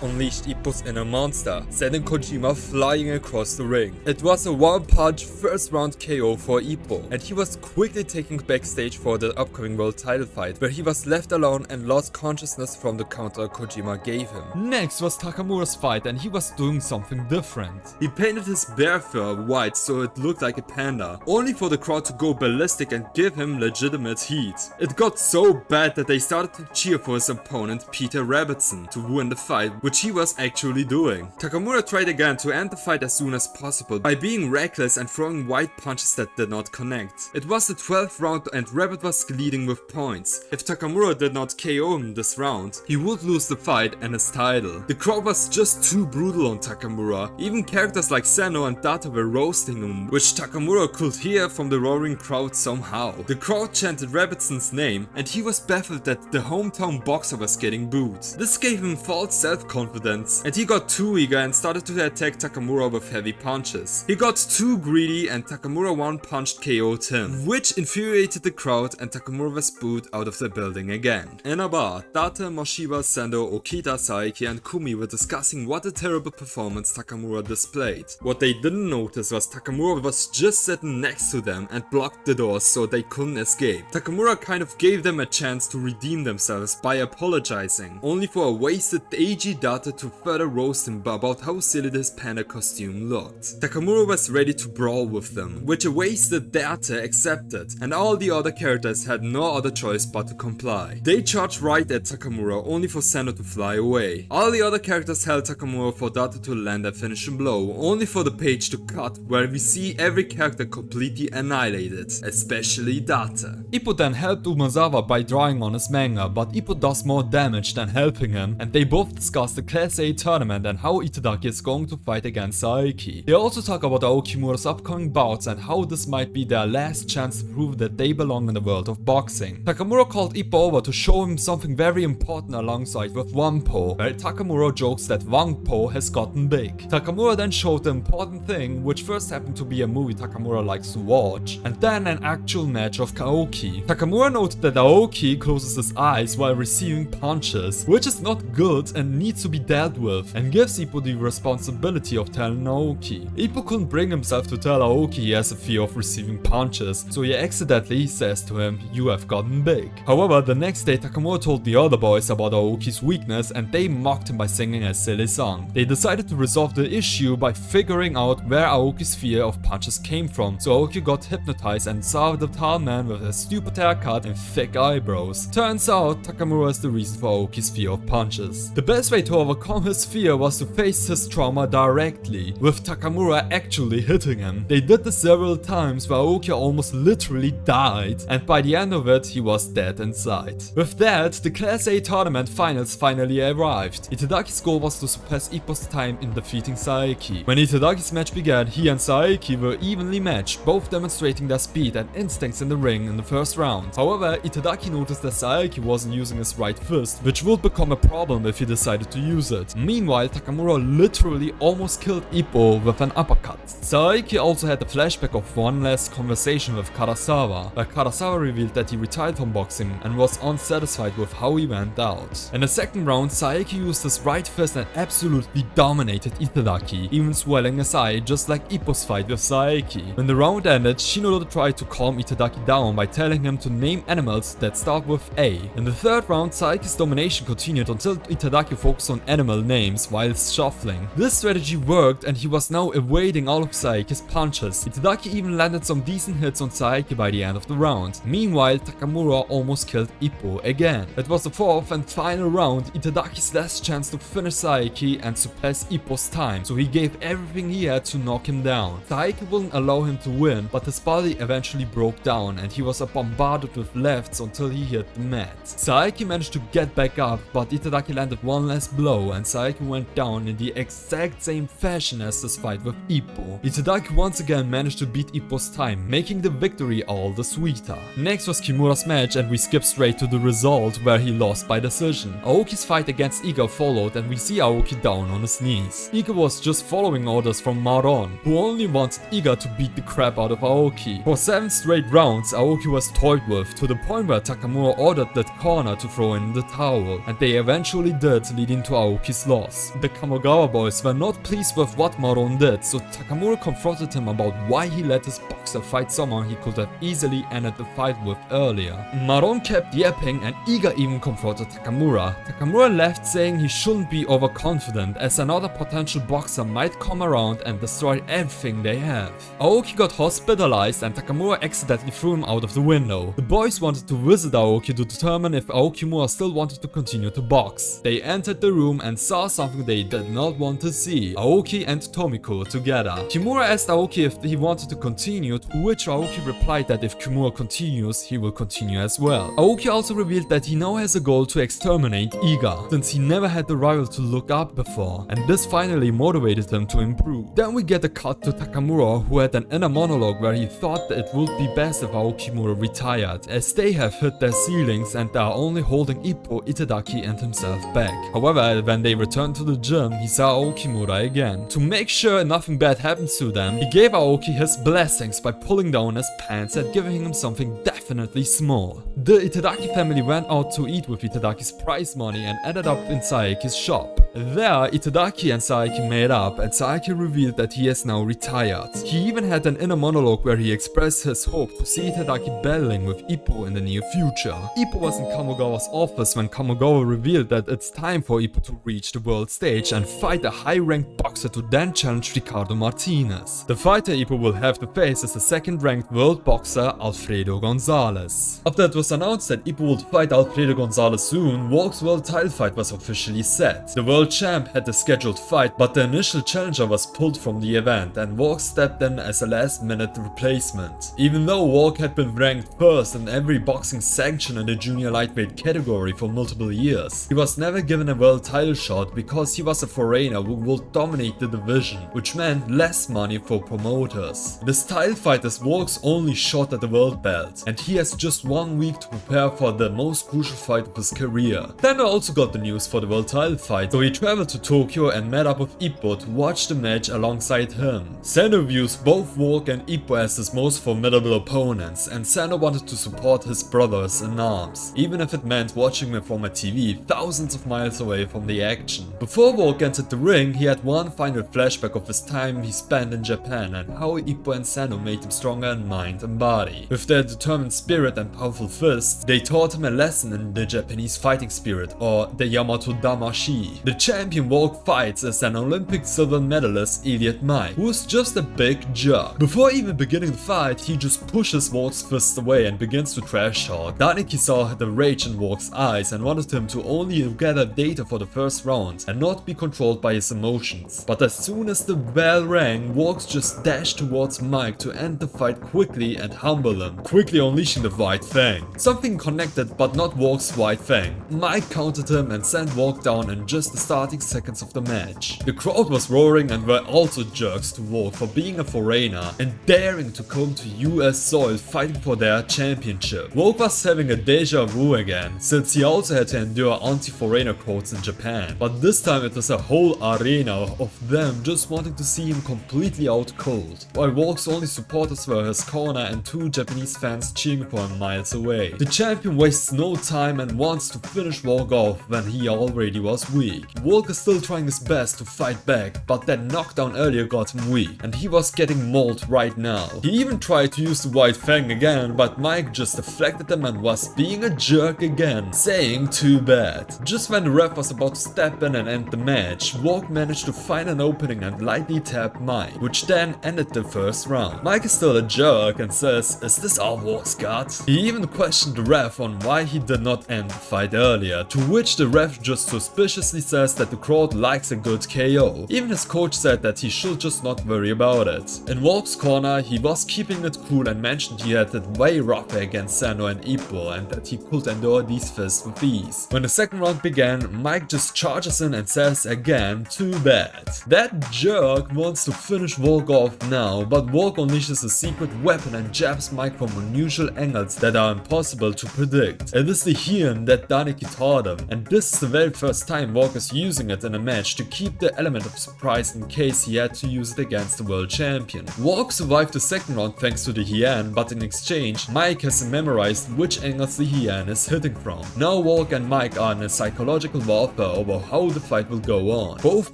unleashed Ippo's inner monster, sending Kojima flying across the ring. It was a 1-punch first round KO for Ippo, and he was quickly taken backstage for the upcoming world title fight, where he was left alone and lost consciousness from the counter Kojima gave him. Next was Takamura's fight, and he was doing something different. He painted his bear fur white so it looked like a panda, only for the crowd to go ballistic and give him legitimate heat. It got so bad that they started to cheer for his opponent Peter Rabbitson to win the fight, which he was actually doing. Takamura tried again to end the fight as soon as possible by being reckless and throwing white punches that did not connect. It was the 12th round and Rabbit was leading with points. If Takamura did not KO him this round, he would lose the fight and his title. The crowd was just too brutal on Takamura. Even characters like Sendo and Data were roasting him, which Takamura could hear from the roaring crowd somehow. The crowd chanted Rabbitson's name and he was baffled that the hometown boxer was getting booed. This gave him false self-confidence and he got too eager and started to attack Takamura with heavy punches. He got too greedy and Takamura 1-punched KO'd him, which infuriated the crowd and Takamura was booed out of the building again. In a bar, Data, Mashiba, Sendo, Okita, Saeki and Kumi were discussing what a terrible performance Takamura displayed. What they didn't notice was Takamura was just sitting next to them and blocked the doors so they couldn't escape. Takamura kind of gave them a chance to redeem themselves by apologizing, only for a wasted AG Data to further roast him about how silly his panda costume looked. Takamura was ready to brawl with them, which a wasted Data accepted, and all the other characters had no other choice but to comply. They charged right at Takamura only for Sendo to fly away. All the other characters held Takamura for Data to land a finishing blow, only for the page to cut, where we see every character completely annihilated, especially Data. Ippo then helped Umazawa by drawing on his manga, but Ippo does more damage than helping him, and they both discuss the Class A tournament and how Itagaki is going to fight against Saeki. They also talk about Aokimura's upcoming bouts and how this might be their last chance to prove that they belong in the world of boxing. Takamura called Ippo over to show him something very important alongside with Wangpo, where Takamura jokes that Wangpo has gotten big. Takamura then showed the important thing, which first happened to be a movie Takamura likes to watch, and then an actual match of Aoki. Takamura noted that Aoki closes his eyes while receiving punches, which is not good and needs to be dealt with, and gives Ippo the responsibility of telling Aoki. Ippo couldn't bring himself to tell Aoki he has a fear of receiving punches, so he accidentally says to him, "You have gotten big." However, the next day Takamura told the other boys about Aoki's weakness and they mocked him by singing a silly song. They decided to resolve the issue by figuring out where Aoki's fear of punches came from, so Aoki got hypnotized and saw the tall man with a stupid haircut and thick eyebrows. Turns out Takamura is the reason for Aoki's fear of punches. The best way to overcome his fear was to face his trauma directly, with Takamura actually hitting him. They did this several times where Aoki almost literally died, and by the end of it he was dead inside. With that, the Class A tournament finals finally arrived. Itadaki's goal was to surpass Ippo's time in defeating Saeki. When Itadaki's match began, he and Saeki were evenly matched, both demonstrating their speed and instincts in the ring in the first round. However, Itagaki noticed that Saeki wasn't using his right fist, which would become a problem if he decided to use it. Meanwhile, Takamura literally almost killed Ippo with an uppercut. Saeki also had a flashback of one last conversation with Karasawa, where Karasawa revealed that he retired from boxing and was unsatisfied with how he went out. In the second round, Saeki used his right fist and absolutely dominated Itadaki, even swelling his eye just like Ippo's fight with Saeki. When the round ended, Shinoda tried to calm Itadaki down by telling him to name animals that start with A. In the third round, Saeki's domination continued until Itadaki focused on animal names while shuffling. This strategy worked and he was now evading all of Saeki's punches. Itadaki even landed some decent hits on Saeki by the end of the round. Meanwhile, Takamura almost killed Ippo again. It was the fourth and final round, Itadaki's last chance to finish Saeki and surpass Ippo's time, so he gave everything he had to knock him down. Saeki wouldn't allow him to win, but his body eventually broke down and he was bombarded with lefts until he hit the mat. Saeki managed to get back up, but Itadaki landed one last blow and Saeki went down in the exact same fashion as this fight with Ippo. Itadaki once again managed to beat Ippo's time, making the victory all the sweeter. Next was Kimura's match and we skip straight to the result where he lost by decision. Aoki's fight against Iga followed and we see Aoki down on his knees. Iga was just following orders from Maron, who only wanted Iga to beat the crap out of Aoki. For 7 straight rounds, Aoki was toyed with, to the point where Takamura ordered that corner to throw in the towel, and they eventually did, leading to Aoki's loss. The Kamogawa boys were not pleased with what Maron did, so Takamura confronted him about why he let his boxer fight someone he could have easily ended the fight with earlier. Maron kept yapping and Iga even confronted Takamura. Takamura left saying he shouldn't be overconfident as another potential boxer might come around and destroy everything they have. Aoki got hospitalized and Takamura accidentally threw him out of the window. The boys wanted to visit Aoki to determine if Aokimura still wanted to continue to box. They entered the room and saw something they did not want to see: Aoki and Tomiko together. Kimura asked Aoki if he wanted to continue, to which Aoki replied that if Kimura continues, he will continue as well. Aoki also revealed that he now has a goal to exterminate Iga, since he never had the rival to look up before, and this finally motivated him to improve. Then we get a cut to Takamura, who had an inner monologue where he thought that it would be best if Aokimura retired, as they have hit their ceilings and are only holding Ippo, Itadaki and himself back. However, when they returned to the gym, he saw Aokimura again. To make sure nothing bad happens to them, he gave Aoki his blessings by pulling down his pants and giving him something definitely small. The Itagaki family went out to eat with Itadaki's prize money and ended up in Saeki's shop. There, Itadaki and Saeki made up and Saeki revealed that he is now retired. He even had an inner monologue where he expressed his hope to see Itadaki battling with Ippo in the near future. Ippo was in Kamogawa's office when Kamogawa revealed that it's time for Ippo to reach the world stage and fight a high-ranked boxer to then challenge Ricardo Martinez. The fighter Ippo will have to face is the second-ranked world boxer Alfredo Gonzalez. After it was announced that Ippo would fight Alfredo Gonzalez soon, Volg's world title fight was officially set. The world champ had the scheduled fight, but the initial challenger was pulled from the event and Volg stepped in as a last-minute replacement. Even though Volg had been ranked first in every boxing sanction in the junior lightweight category for multiple years, he was never given a world title shot because he was a foreigner who would dominate the division, which meant less money for promoters. This title fight is Volg's only shot at the world belt, and he has just 1 week to prepare for the most crucial fight of his career. Sendo also got the news for the world title fight, so he traveled to Tokyo and met up with Ippo to watch the match alongside him. Sendo views both Volg and Ippo as his most formidable opponents, and Sendo wanted to support his brothers in arms, even if it meant watching them from a TV thousands of miles away from the action. Before Volg entered the ring, he had one final flashback of his time he spent in Japan and how Ippo and Sendo made him stronger in mind and body. With their determined spirit and powerful fists, they taught him a lesson in the Japanese fighting spirit, or the Yamato Damashi. The champion Volg fights as an Olympic silver medalist Elliot Mike, who is just a big jerk. Before even beginning the fight, he just pushes Volg's fist away and begins to trash talk. Daniki saw the rage in Volg's eyes and wanted him to only gather data for the first round and not be controlled by his emotions. But as soon as the bell rang, Volg just dashed towards Mike to end the fight quickly and humble him, quickly unleashing the White Fang. Something connected but not Volg's White Fang. Mike countered him and sent Volg down in just the starting seconds of the match. The crowd was roaring and were also jerks to Volg for being a foreigner and daring to come to US soil fighting for their championship. Volg was having a deja vu again, since he also had to endure anti-foreigner quotes in Japan. But this time it was a whole arena of them just wanting to see him completely out cold, while Volg's only supporters were his corner and 2 Japanese fans cheering for him miles away. The champion wastes no time and wants to finish Volg off when he already was weak. Volg is still trying his best to fight back, but that knockdown earlier got him weak, and he was getting mauled right now. He even tried to use the White Fang again, but Mike just deflected him and was being a jerk again, saying too bad. Just when the ref was about to step in and end the match, Volg managed to find an opening and lightly tap Mike, which then ended the first round. Mike is still a jerk and says, "Is this all Volg's got?" He even questioned the ref on why he did not end the fight earlier, to which the ref just suspiciously says that the crowd likes a good KO. Even his coach said that he should just not worry about it. In Volg's corner, he was keeping it cool and mentioned he had it way rougher against Sendo and Ippo and that he could endure these fists with ease. When the second round began, Mike just charges in and says again, "Too bad." That jerk wants to finish Volg off now, but Volg unleashes a secret weapon and jabs Mike from unusual angles that are impossible to predict. It is the Heian that Daniki taught him, and this is the very first time Volg is using it in a match to keep the element of surprise in case he had to use it against the world champion. Volg survived the second round thanks to the Heian, but in exchange, Mike has memorized which angles the Heian is hitting from. Now Volg and Mike are in a psychological warfare over how the fight will go on. Both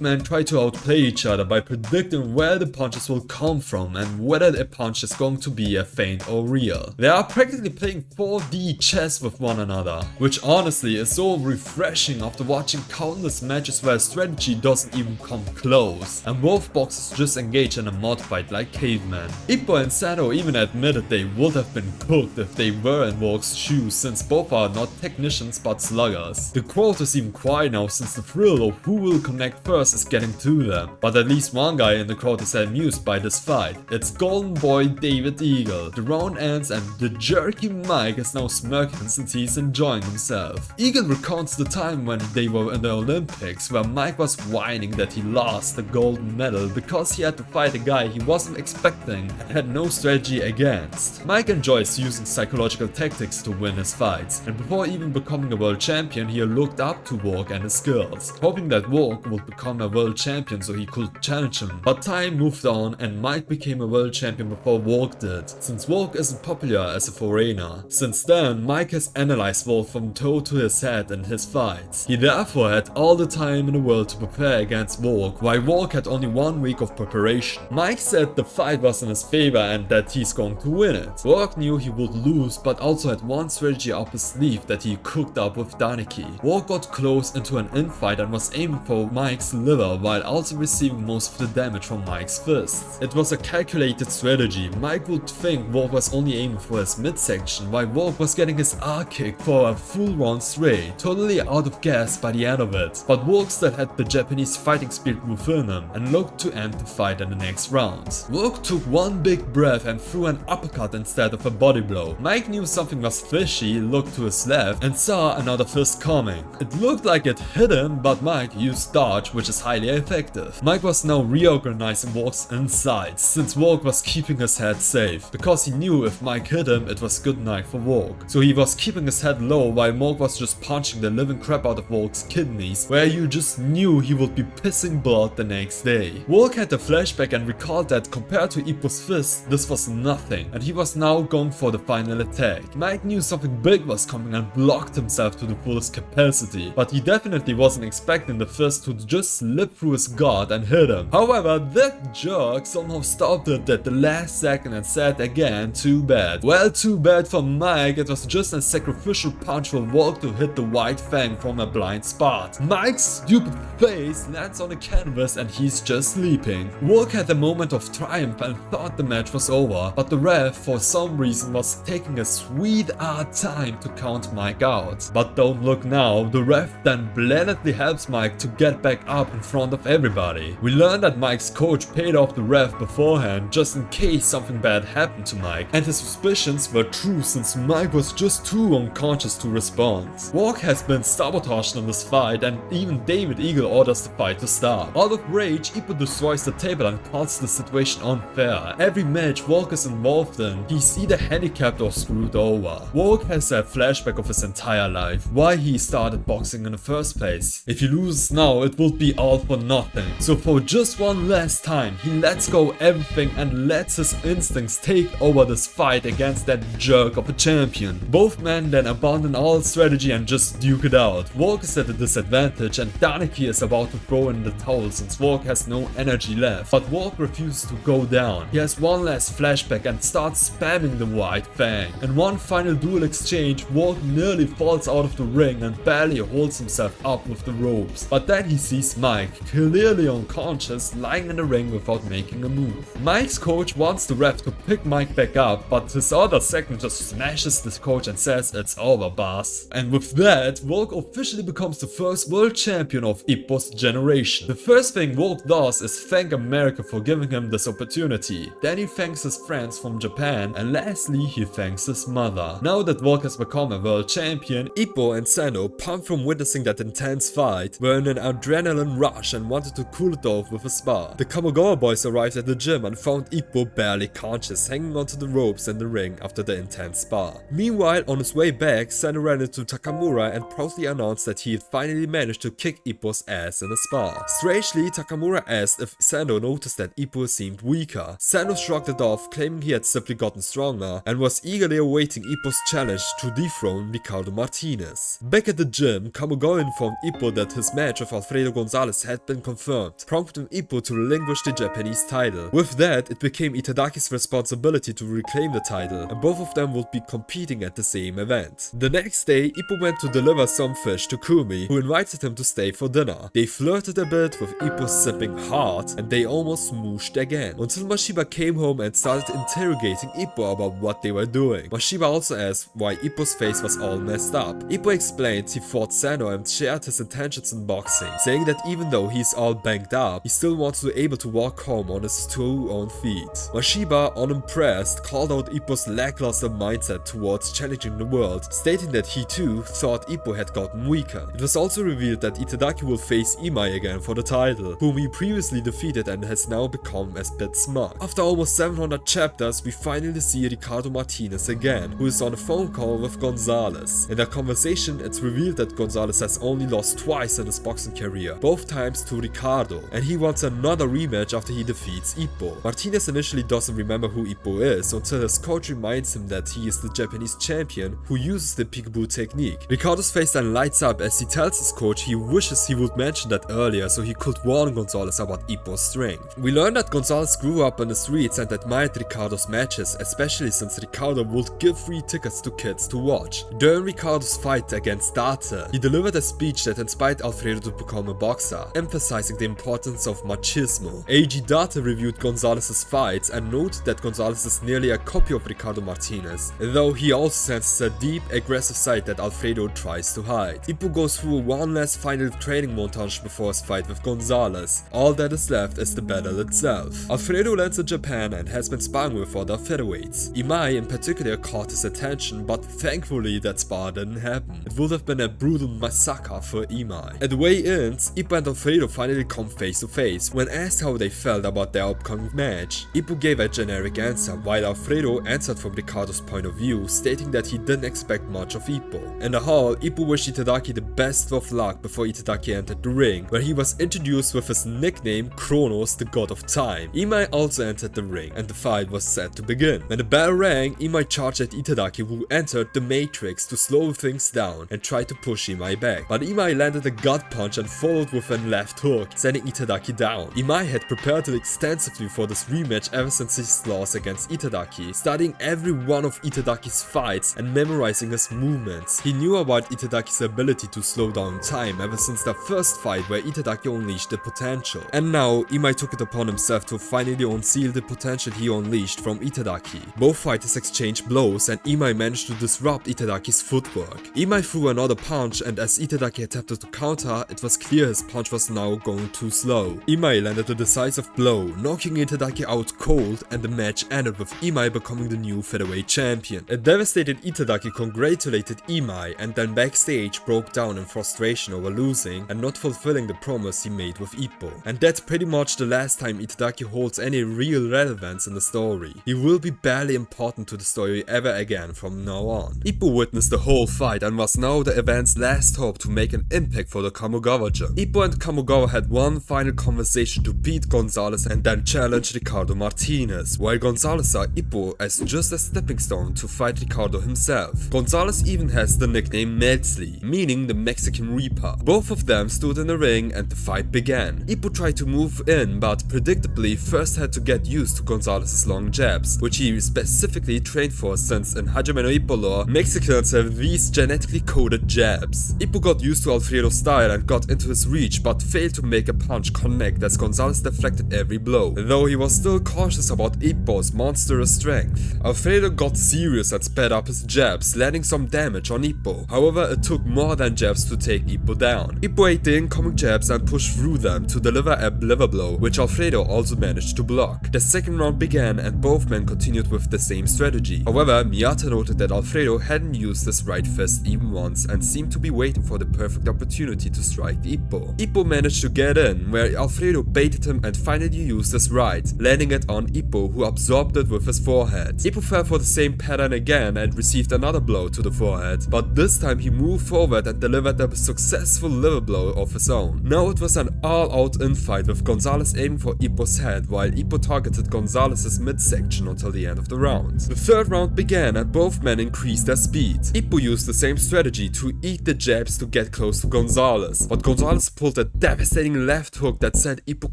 men try to outplay each other by predicting where the punches will come from and whether a punch is going to be a feint or real. They are practically playing 4D chess with one another, which honestly is so refreshing after watching countless matches where strategy doesn't even come close, and both boxers just engage in a mud fight like cavemen. Ippo and Sendo even admitted they would have been cooked if they were in Volg's shoes, since both are not technicians but sluggers. The crowd is even quiet now since the thrill of who will connect first is getting to them, but at least one guy in the crowd is amused by this fight. It's Golden Boy David Eagle. The round ends and the jerky Mike is now smirking since he's enjoying himself. Eagle recounts the time when they were in the Olympics where Mike was whining that he lost the gold medal because he had to fight a guy he wasn't expecting and had no strategy against. Mike enjoys using psychological tactics to win his fights, and before even becoming a world champion he looked up to Volg and his skills, hoping that Volg would become a world champion so he could challenge him. But time moved on and Mike became a world champion before Volg did, since Volg isn't popular as a foreigner. Since then, Mike has analyzed Volg from toe to his head in his fights. He therefore had all the time in the world to prepare against Volg, while Volg had only 1 week of preparation. Mike said the fight was in his favor and that he's going to win it. Volg knew he would lose, but also had one strategy up his sleeve that he cooked up with Daniki. Volg got close into an infight and was aiming for Mike's liver while also receiving most of the damage from Mike's fists. It was a calculated strategy. Mike would think Volg was only aiming for his midsection, while Volg was getting his R kick for a full round straight, totally out of gas by the end of it. But Volg still had the Japanese fighting spirit within him and looked to end the fight in the next round. Volg took one big breath and threw an uppercut instead of a body blow. Mike knew something was fishy, looked to his left and saw another fist coming. It looked like it hit him, but Mike used dodge, which is highly effective. Mike was now reorganizing scrutinizing Volg's insides, since Volg was keeping his head safe, because he knew if Mike hit him it was good night for Volg. So he was keeping his head low while Volg was just punching the living crap out of Volg's kidneys, where you just knew he would be pissing blood the next day. Volg had a flashback and recalled that compared to Ippo's fist, this was nothing, and he was now going for the final attack. Mike knew something big was coming and blocked himself to the fullest capacity, but he definitely wasn't expecting the fist to just slip through his guard and hit him. However, that jerk somehow stopped it at the last second and said again, too bad. Well, too bad for Mike, it was just a sacrificial punch for Volg to hit the white fang from a blind spot. Mike's stupid face lands on the canvas and he's just sleeping. Volg had a moment of triumph and thought the match was over, but the ref for some reason was taking a sweet time to count Mike out. But don't look now, the ref then blatantly helps Mike to get back up in front of everybody. We learned that Mike's coach paid off the ref beforehand just in case something bad happened to Mike, and his suspicions were true since Mike was just too unconscious to respond. Volg has been sabotaged in this fight and even David Eagle orders the fight to start. Out of rage, Ippo destroys the table and calls the situation unfair. Every match Volg is involved in, he's either handicapped or screwed over. Volg has a flashback of his entire life, why he started boxing in the first place. If he loses now, it will be all for nothing. So for just one last time, he lets go everything and lets his instincts take over this fight against that jerk of a champion. Both men then abandon all strategy and just duke it out. Volg is at a disadvantage and Daneki is about to throw in the towel since Volg has no energy left. But Volg refuses to go down. He has one last flashback and starts spamming the white fang. In one final duel exchange, Volg nearly falls out of the ring and barely holds himself up with the ropes. But then he sees Mike, clearly unconscious, lying in the ring without making a move. Mike's coach wants the ref to pick Mike back up, but his other second just smashes this coach and says it's over, boss. And with that, Volg officially becomes the first world champion of Ippo's generation. The first thing Volg does is thank America for giving him this opportunity. Then he thanks his friends from Japan, and lastly he thanks his mother. Now that Volg has become a world champion, Ippo and Sendo, pumped from witnessing that intense fight, were in an adrenaline rush and wanted to cool it off with a spa. The Kamogawa boys arrived at the gym and found Ippo barely conscious, hanging onto the ropes in the ring after the intense spa. Meanwhile, on his way back, Sendo ran into Takamura and proudly announced that he had finally managed to kick Ippo's ass in a spa. Strangely, Takamura asked if Sendo noticed that Ippo seemed weaker. Sendo shrugged it off, claiming he had simply gotten stronger, and was eagerly awaiting Ippo's challenge to dethrone Ricardo Martinez. Back at the gym, Kamogawa informed Ippo that his match with Alfredo Gonzalez had been confirmed, prompting Ippo to relinquish the Japanese title. With that, it became Itadaki's responsibility to reclaim the title, and both of them would be competing at the same event. The next day, Ippo went to deliver some fish to Kumi, who invited him to stay for dinner. They flirted a bit, with Ippo sipping hard, and they almost smooshed again, until Mashiba came home and started interrogating Ippo about what they were doing. Mashiba also asked why Ippo's face was all messed up. Ippo explained he fought Sendo and shared his intentions in boxing, saying that even though he's all banged up, he still wants to be able to walk home on his two own feet. Mashiba, unimpressed, called out Ippo's lackluster mindset towards challenging the world, stating that he too thought Ippo had gotten weaker. It was also revealed that Itagaki will face Imai again for the title, whom he previously defeated and has now become a bit smug. After almost 700 chapters, we finally see Ricardo Martinez again, who is on a phone call with Gonzalez. In their conversation, it's revealed that Gonzalez has only lost twice in his boxing career, both times to Ricardo, and he wants another rematch after he defeats Ippo. Martinez initially doesn't remember who Ippo is until his coach reminds him that he is the Japanese champion who uses the peekaboo technique. Ricardo's face then lights up as he tells his coach he wishes he would mention that earlier so he could warn Gonzalez about Ippo's strength. We learn that Gonzalez grew up in the streets and admired Ricardo's matches, especially since Ricardo would give free tickets to kids to watch. During Ricardo's fight against Date, he delivered a speech that inspired Alfredo to become a boxer, emphasizing the importance of machismo. AG Date reviewed Gonzalez's fights and noted that Gonzalez is nearly a copy of Ricardo Martinez, though he also senses a deep, aggressive side that Alfredo tries to hide. Ippo goes through one last final training montage before his fight with Gonzalez. All that is left is the battle itself. Alfredo lands in Japan and has been sparring with other featherweights. Imai in particular caught his attention, but thankfully that spar didn't happen. It would have been a brutal massacre for Imai. At the weigh-ins, Ippo and Alfredo finally come face to face, when asked how they felt about their upcoming match. Ippo gave a generic answer, while Alfredo answered from Ricardo's point of view, stating that he didn't expect much of Ippo. In the hall, Ippo wished Itagaki the best of luck before Itagaki entered the ring, where he was introduced with his nickname Kronos, the god of time. Imai also entered the ring, and the fight was set to begin. When the bell rang, Imai charged at Itagaki, who entered the Matrix to slow things down and tried to push Imai back. But Imai landed a gut punch and followed with a left hook, sending Itagaki down. Imai had prepared extensively for this rematch ever since his loss against Itagaki, studying every one of Itadaki's fights and memorizing his movements. He knew about Itadaki's ability to slow down time ever since the first fight where Itagaki unleashed the potential. And now, Imai took it upon himself to finally unseal the potential he unleashed from Itagaki. Both fighters exchanged blows and Imai managed to disrupt Itadaki's footwork. Imai threw another punch, and as Itagaki attempted to counter, it was clear his punch was now going too slow. Imai landed a decisive blow, knocking Itagaki out cold, and the match ended with Imai becoming the new featherweight champion. A devastated Itagaki congratulated Imai and then backstage broke down in frustration over losing and not fulfilling the promise he made with Ippo. And that's pretty much the last time Itagaki holds any real relevance in the story. He will be barely important to the story ever again from now on. Ippo witnessed the whole fight and was now the event's last hope to make an impact for the Kamogawa gym. Ippo and Kamogawa had one final conversation to beat Gonzalez and then challenge Ricardo Martinez, while Gonzalez saw Ippo as just a stepping stone to fight Ricardo himself. Gonzalez even has the nickname Meltzli, meaning the Mexican Reaper. Both of them stood in the ring and the fight began. Ippo tried to move in, but predictably first had to get used to Gonzalez's long jabs, which he specifically trained for, since in Hajime no Ippo lore, Mexicans have these genetically coded jabs. Ippo got used to Alfredo's style and got into his reach, but failed to make a punch connect as Gonzalez deflected every blow, though he was still cautious about Ippo's monstrous strength. Alfredo got serious and sped up his jabs, landing some damage on Ippo. However, it took more than jabs to take Ippo down. Ippo ate the incoming jabs and pushed through them to deliver a liver blow, which Alfredo also managed to block. The second round began and both men continued with the same strategy. However, Miyata noted that Alfredo hadn't used his right fist even once and seemed to be waiting for the perfect opportunity to strike Ippo. Ippo managed to get in, where Alfredo baited him and finally used his right, landing it on Ippo, who absorbed it with his forehead. Ippo fell for the same pattern again and received another blow to the forehead, but this time he moved forward and delivered a successful liver blow of his own. Now it was an all-out infight, with Gonzalez aiming for Ippo's head while Ippo targeted Gonzalez's midsection until the end of the round. The third round began and both men increased their speed. Ippo used the same strategy to eat the jabs to get close to Gonzalez, but Gonzalez pulled a devastating left hook that sent Ippo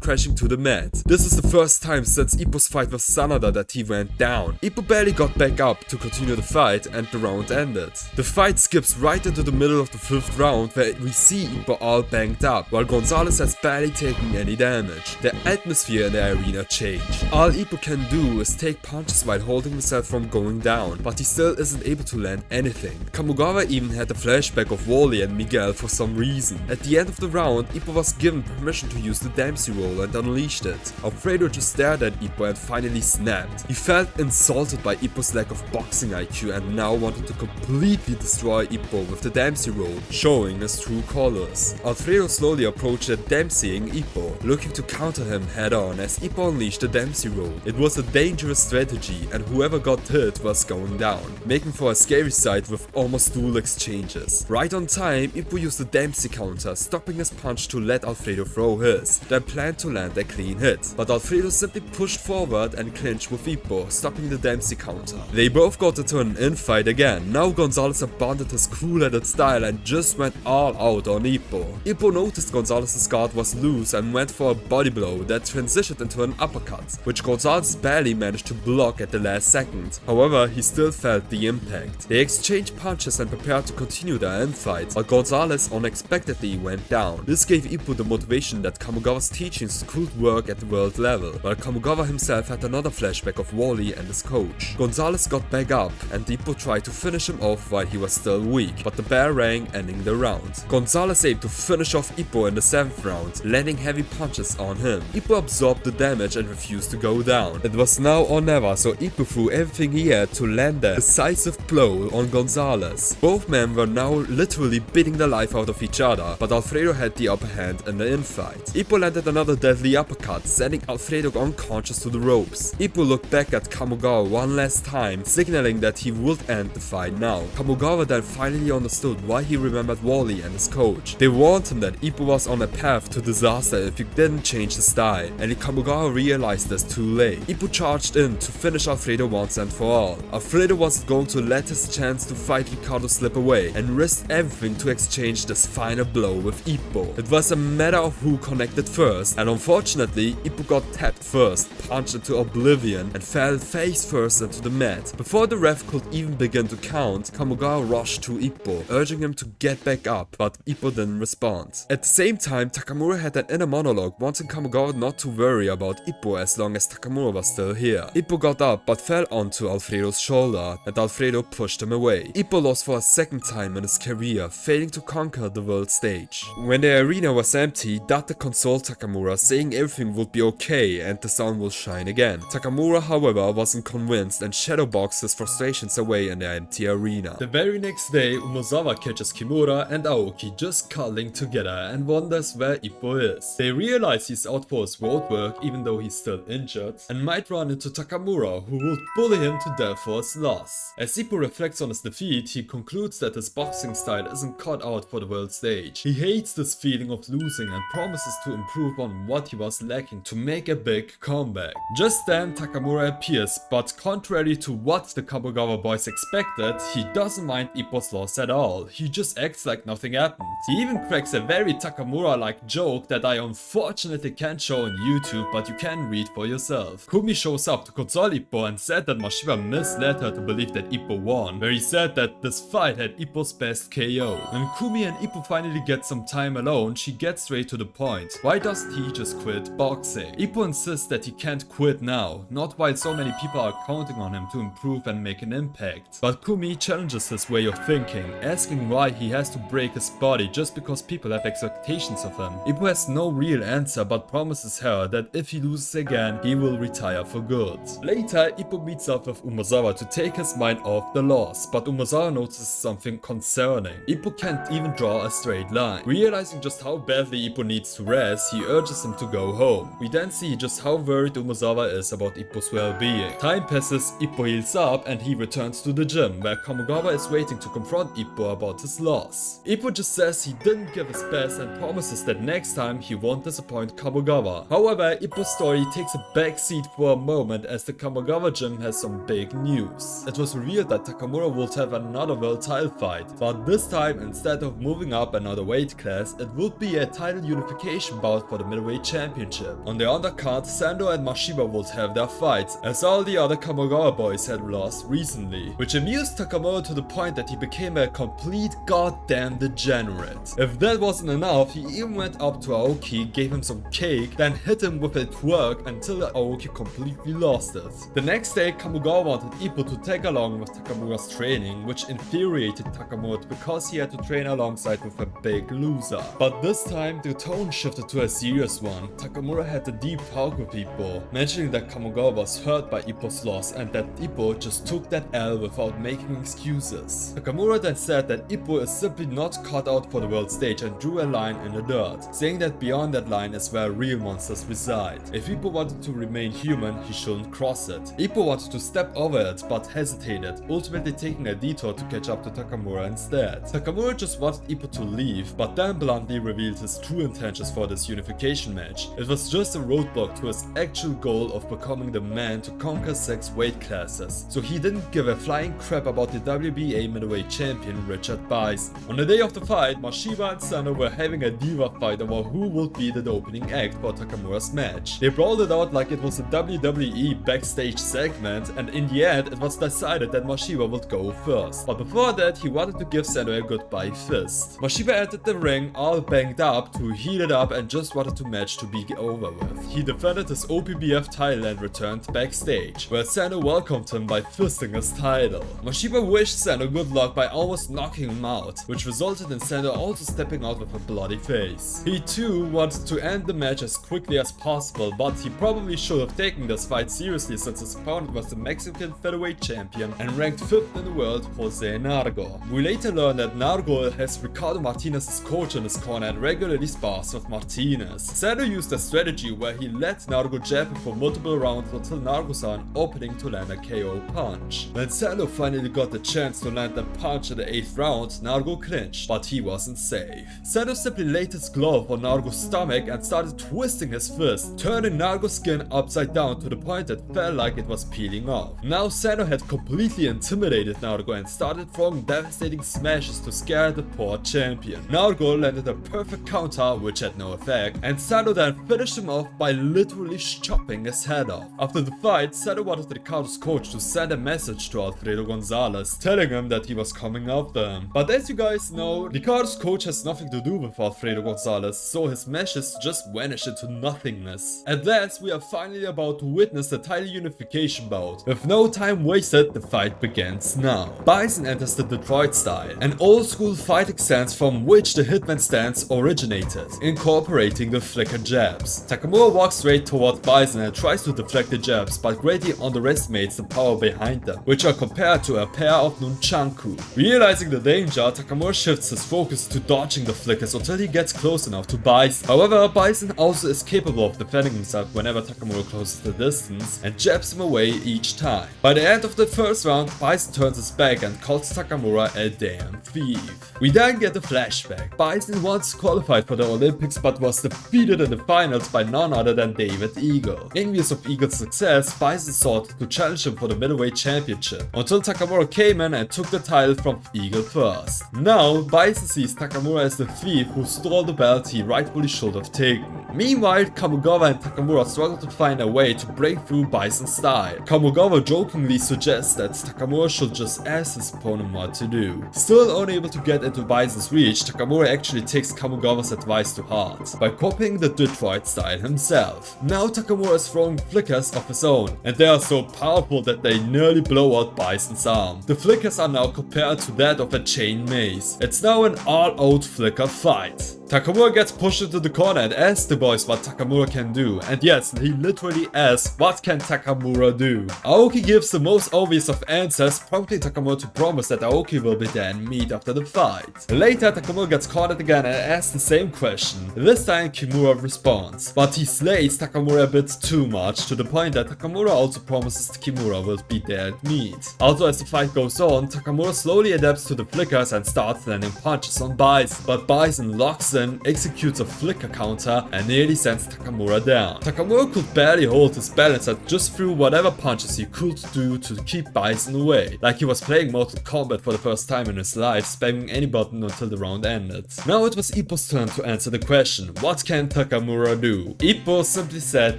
crashing to the mat. This is the first time since Ippo's fight with Sanada that he went down. Ippo barely got back up to continue the fight and the round ended. The fight skips right into the middle of the fifth round, where we see Ippo all banged up, while Gonzalez has barely taken any damage. The atmosphere in the arena changed. All Ippo can do is take punches while holding himself from going down, but he still isn't able to land anything. Kamogawa even had a flashback of Wally and Miguel for some reason. At the end of the round, Ippo was given permission to use the Dempsey roll and unleashed it. Alfredo just stared at Ippo and finally snapped. He felt insulted by Ippo's lack of boxing IQ and now wanted to completely destroy Ippo with the Dempsey roll, showing his true colors. Alfredo slowly approached the Dempseying Ippo, looking to counter him head on as Ippo unleashed the Dempsey roll. It was a dangerous strategy and whoever got hit was going down, making for a scary sight with almost duel exchanges. Right on time, Ippo used the Dempsey counter, stopping his punch to let Alfredo throw his, then planned to land a clean hit. But Alfredo simply pushed forward and clinched with Ippo, stopping the Dempsey counter. They both got into an infight again. Now Gonzalez abandoned his cool-headed style and just went all out on Ippo. Ippo noticed Gonzalez's guard was loose and went for a body blow that transitioned into an uppercut, which Gonzalez barely managed to block at the last second. However, he still felt the impact. They exchanged punches and prepared to continue their infight, but Gonzalez unexpectedly went down. This gave Ippo the motivation that Kamogawa's teachings could work at the world level, while Kamogawa himself had another flashback of Wally and his coach. Gonzalez got back up and Ippo tried to finish him off while he was still weak, but the bell rang, ending the round. Gonzalez aimed to finish off Ippo in the 7th round, landing heavy punches on him. Ippo absorbed the damage and refused to go down. It was now or never, so Ippo threw everything he had to land a decisive blow on Gonzalez. Both men were now literally beating the life out of each other, but Alfredo had the upper hand in the infight. Ippo landed another another deadly uppercut, sending Alfredo unconscious to the ropes. Ippo looked back at Kamogawa one last time, signaling that he would end the fight now. Kamogawa then finally understood why he remembered Wally and his coach. They warned him that Ippo was on a path to disaster if he didn't change the style, and Kamogawa realized this too late. Ippo charged in to finish Alfredo once and for all. Alfredo wasn't going to let his chance to fight Ricardo slip away, and risked everything to exchange this final blow with Ippo. It was a matter of who connected first, and unfortunately, Ippo got tapped first, punched into oblivion, and fell face first into the mat. Before the ref could even begin to count, Kamogawa rushed to Ippo, urging him to get back up, but Ippo didn't respond. At the same time, Takamura had an inner monologue wanting Kamogawa not to worry about Ippo as long as Takamura was still here. Ippo got up but fell onto Alfredo's shoulder, and Alfredo pushed him away. Ippo lost for a second time in his career, failing to conquer the world stage. When the arena was empty, Date consoled Takamura, saying everything would be okay and the sun will shine again. Takamura, however, wasn't convinced and shadowboxed his frustrations away in the empty arena. The very next day, Umezawa catches Kimura and Aoki just cuddling together and wonders where Ippo is. They realize he's out for his road work even though he's still injured, and might run into Takamura, who would bully him to death for his loss. As Ippo reflects on his defeat, he concludes that his boxing style isn't cut out for the world stage. He hates this feeling of losing and promises to improve on what he was lacking to make a big comeback. Just then, Takamura appears, but contrary to what the Kamogawa boys expected, he doesn't mind Ippo's loss at all. He just acts like nothing happened. He even cracks a very Takamura-like joke that I unfortunately can't show on YouTube, but you can read for yourself. Kumi shows up to console Ippo and said that Mashiba misled her to believe that Ippo won, where he said that this fight had Ippo's best KO. When Kumi and Ippo finally get some time alone, she gets straight to the point. Why doesn't he just quit boxing? Ippo insists that he can't quit now, not while so many people are counting on him to improve and make an impact. But Kumi challenges his way of thinking, asking why he has to break his body just because people have expectations of him. Ippo has no real answer but promises her that if he loses again, he will retire for good. Later, Ippo meets up with Umezawa to take his mind off the loss, but Umezawa notices something concerning. Ippo can't even draw a straight line. Realizing just how badly Ippo needs to rest, he urges him to go home. We then see just how worried Umezawa is about Ippo's well-being. Time passes, Ippo heals up, and he returns to the gym, where Kamogawa is waiting to confront Ippo about his loss. Ippo just says he didn't give his best and promises that next time he won't disappoint Kamogawa. However, Ippo's story takes a backseat for a moment as the Kamogawa gym has some big news. It was revealed that Takamura would have another world title fight, but this time instead of moving up another weight class, it would be a title unification bout for the middleweight championship. On the undercard, Sendo and Mashiba would have their fights, as all the other Kamogawa boys had lost recently, which amused Takamura to the point that he became a complete goddamn degenerate. If that wasn't enough, he even went up to Aoki, gave him some cake, then hit him with a twerk until Aoki completely lost it. The next day, Kamogawa wanted Ippo to tag along with Takamura's training, which infuriated Takamura because he had to train alongside with a big loser. But this time, the tone shifted to a serious one. Takamura had a deep talk with Ippo, mentioning that Kamogawa was hurt by Ippo's loss and that Ippo just took that L without making excuses. Takamura then said that Ippo is simply not cut out for the world stage and drew a line in the dirt, saying that beyond that line is where real monsters reside. If Ippo wanted to remain human, he shouldn't cross it. Ippo wanted to step over it but hesitated, ultimately taking a detour to catch up to Takamura instead. Takamura just wanted Ippo to leave, but then bluntly revealed his true intentions for this unification match. It was just a roadblock to his actual goal of becoming the man to conquer 6 weight classes, so he didn't give a flying crap about the WBA middleweight champion Richard Bison. On the day of the fight, Mashiba and Sendo were having a diva fight over who would be the opening act for Takamura's match. They brawled it out like it was a WWE backstage segment, and in the end it was decided that Mashiba would go first. But before that, he wanted to give Sendo a goodbye fist. Mashiba entered the ring all banged up to heat it up and just wanted the match to be over with. He defended his OPBF title and returned backstage, where Sendo welcomed him by fisting his title. Mashiba wished Sendo good luck by almost knocking him out, which resulted in Sendo also stepping out with a bloody face. He too wanted to end the match as quickly as possible, but he probably should have taken this fight seriously since his opponent was the Mexican featherweight champion and ranked 5th in the world, Jose Nargo. We later learned that Nargo has Ricardo Martinez's coach in his corner and regularly spars with Martinez. Sendo used a strategy where he let Naruto jab him for multiple rounds until Naruto saw an opening to land a KO punch. When Sendo finally got the chance to land that punch in the 8th round, Naruto clinched, but he wasn't safe. Sendo simply laid his glove on Naruto's stomach and started twisting his fist, turning Naruto's skin upside down to the point that felt like it was peeling off. Now Sendo had completely intimidated Naruto and started throwing devastating smashes to scare the poor champion. Naruto landed a perfect counter which had no effect, and Sendo then finished him off by literally chopping his head off. After the fight, Sendo wanted Ricardo's coach to send a message to Alfredo Gonzalez, telling him that he was coming after him. But as you guys know, Ricardo's coach has nothing to do with Alfredo Gonzalez, so his message just vanished into nothingness. At last, we are finally about to witness the title unification bout. With no time wasted, the fight begins now. Bison enters the Detroit style, an old school fighting stance from which the Hitman stance originated, incorporating the flicker jabs. Takamura walks straight towards Bison and tries to deflect the jabs, but greatly underestimates the power behind them, which are compared to a pair of nunchaku. Realizing the danger, Takamura shifts his focus to dodging the flickers until he gets close enough to Bison. However, Bison also is capable of defending himself whenever Takamura closes the distance and jabs him away each time. By the end of the first round, Bison turns his back and calls Takamura a damn thief. We then get a flashback. Bison once qualified for the Olympics but was defeated in the finals by none other than David Eagle. Envious of Eagle's success, Bison sought to challenge him for the middleweight championship, until Takamura came in and took the title from Eagle first. Now, Bison sees Takamura as the thief who stole the belt he rightfully should have taken. Meanwhile, Kamogawa and Takamura struggle to find a way to break through Bison's style. Kamogawa jokingly suggests that Takamura should just ask his opponent what to do. Still unable to get into Bison's reach, Takamura actually takes Kamogawa's advice to heart by copying the Detroit style himself. Now Takamura is throwing flickers of his own, and they are so powerful that they nearly blow out Bison's arm. The flickers are now compared to that of a chain mace. It's now an all-out flicker fight. Takamura gets pushed into the corner and asks the boys what Takamura can do, and yes, he literally asks, what can Takamura do? Aoki gives the most obvious of answers, prompting Takamura to promise that Aoki will be there and meet after the fight. Later, Takamura gets cornered again and asks the same question. This time Kimura responds, but he slays Takamura a bit too much, to the point that Takamura also promises Kimura will be there at meet. Also, as the fight goes on, Takamura slowly adapts to the flickers and starts landing punches on Bison, but Bison locks in, executes a flicker counter and nearly sends Takamura down. Takamura could barely hold his balance and just threw whatever punches he could do to keep Bison away, like he was playing Mortal Kombat for the first time in his life, spamming any button until the round ended. Now it was Ippo's turn to answer the question, what can Takamura do? Ippo simply said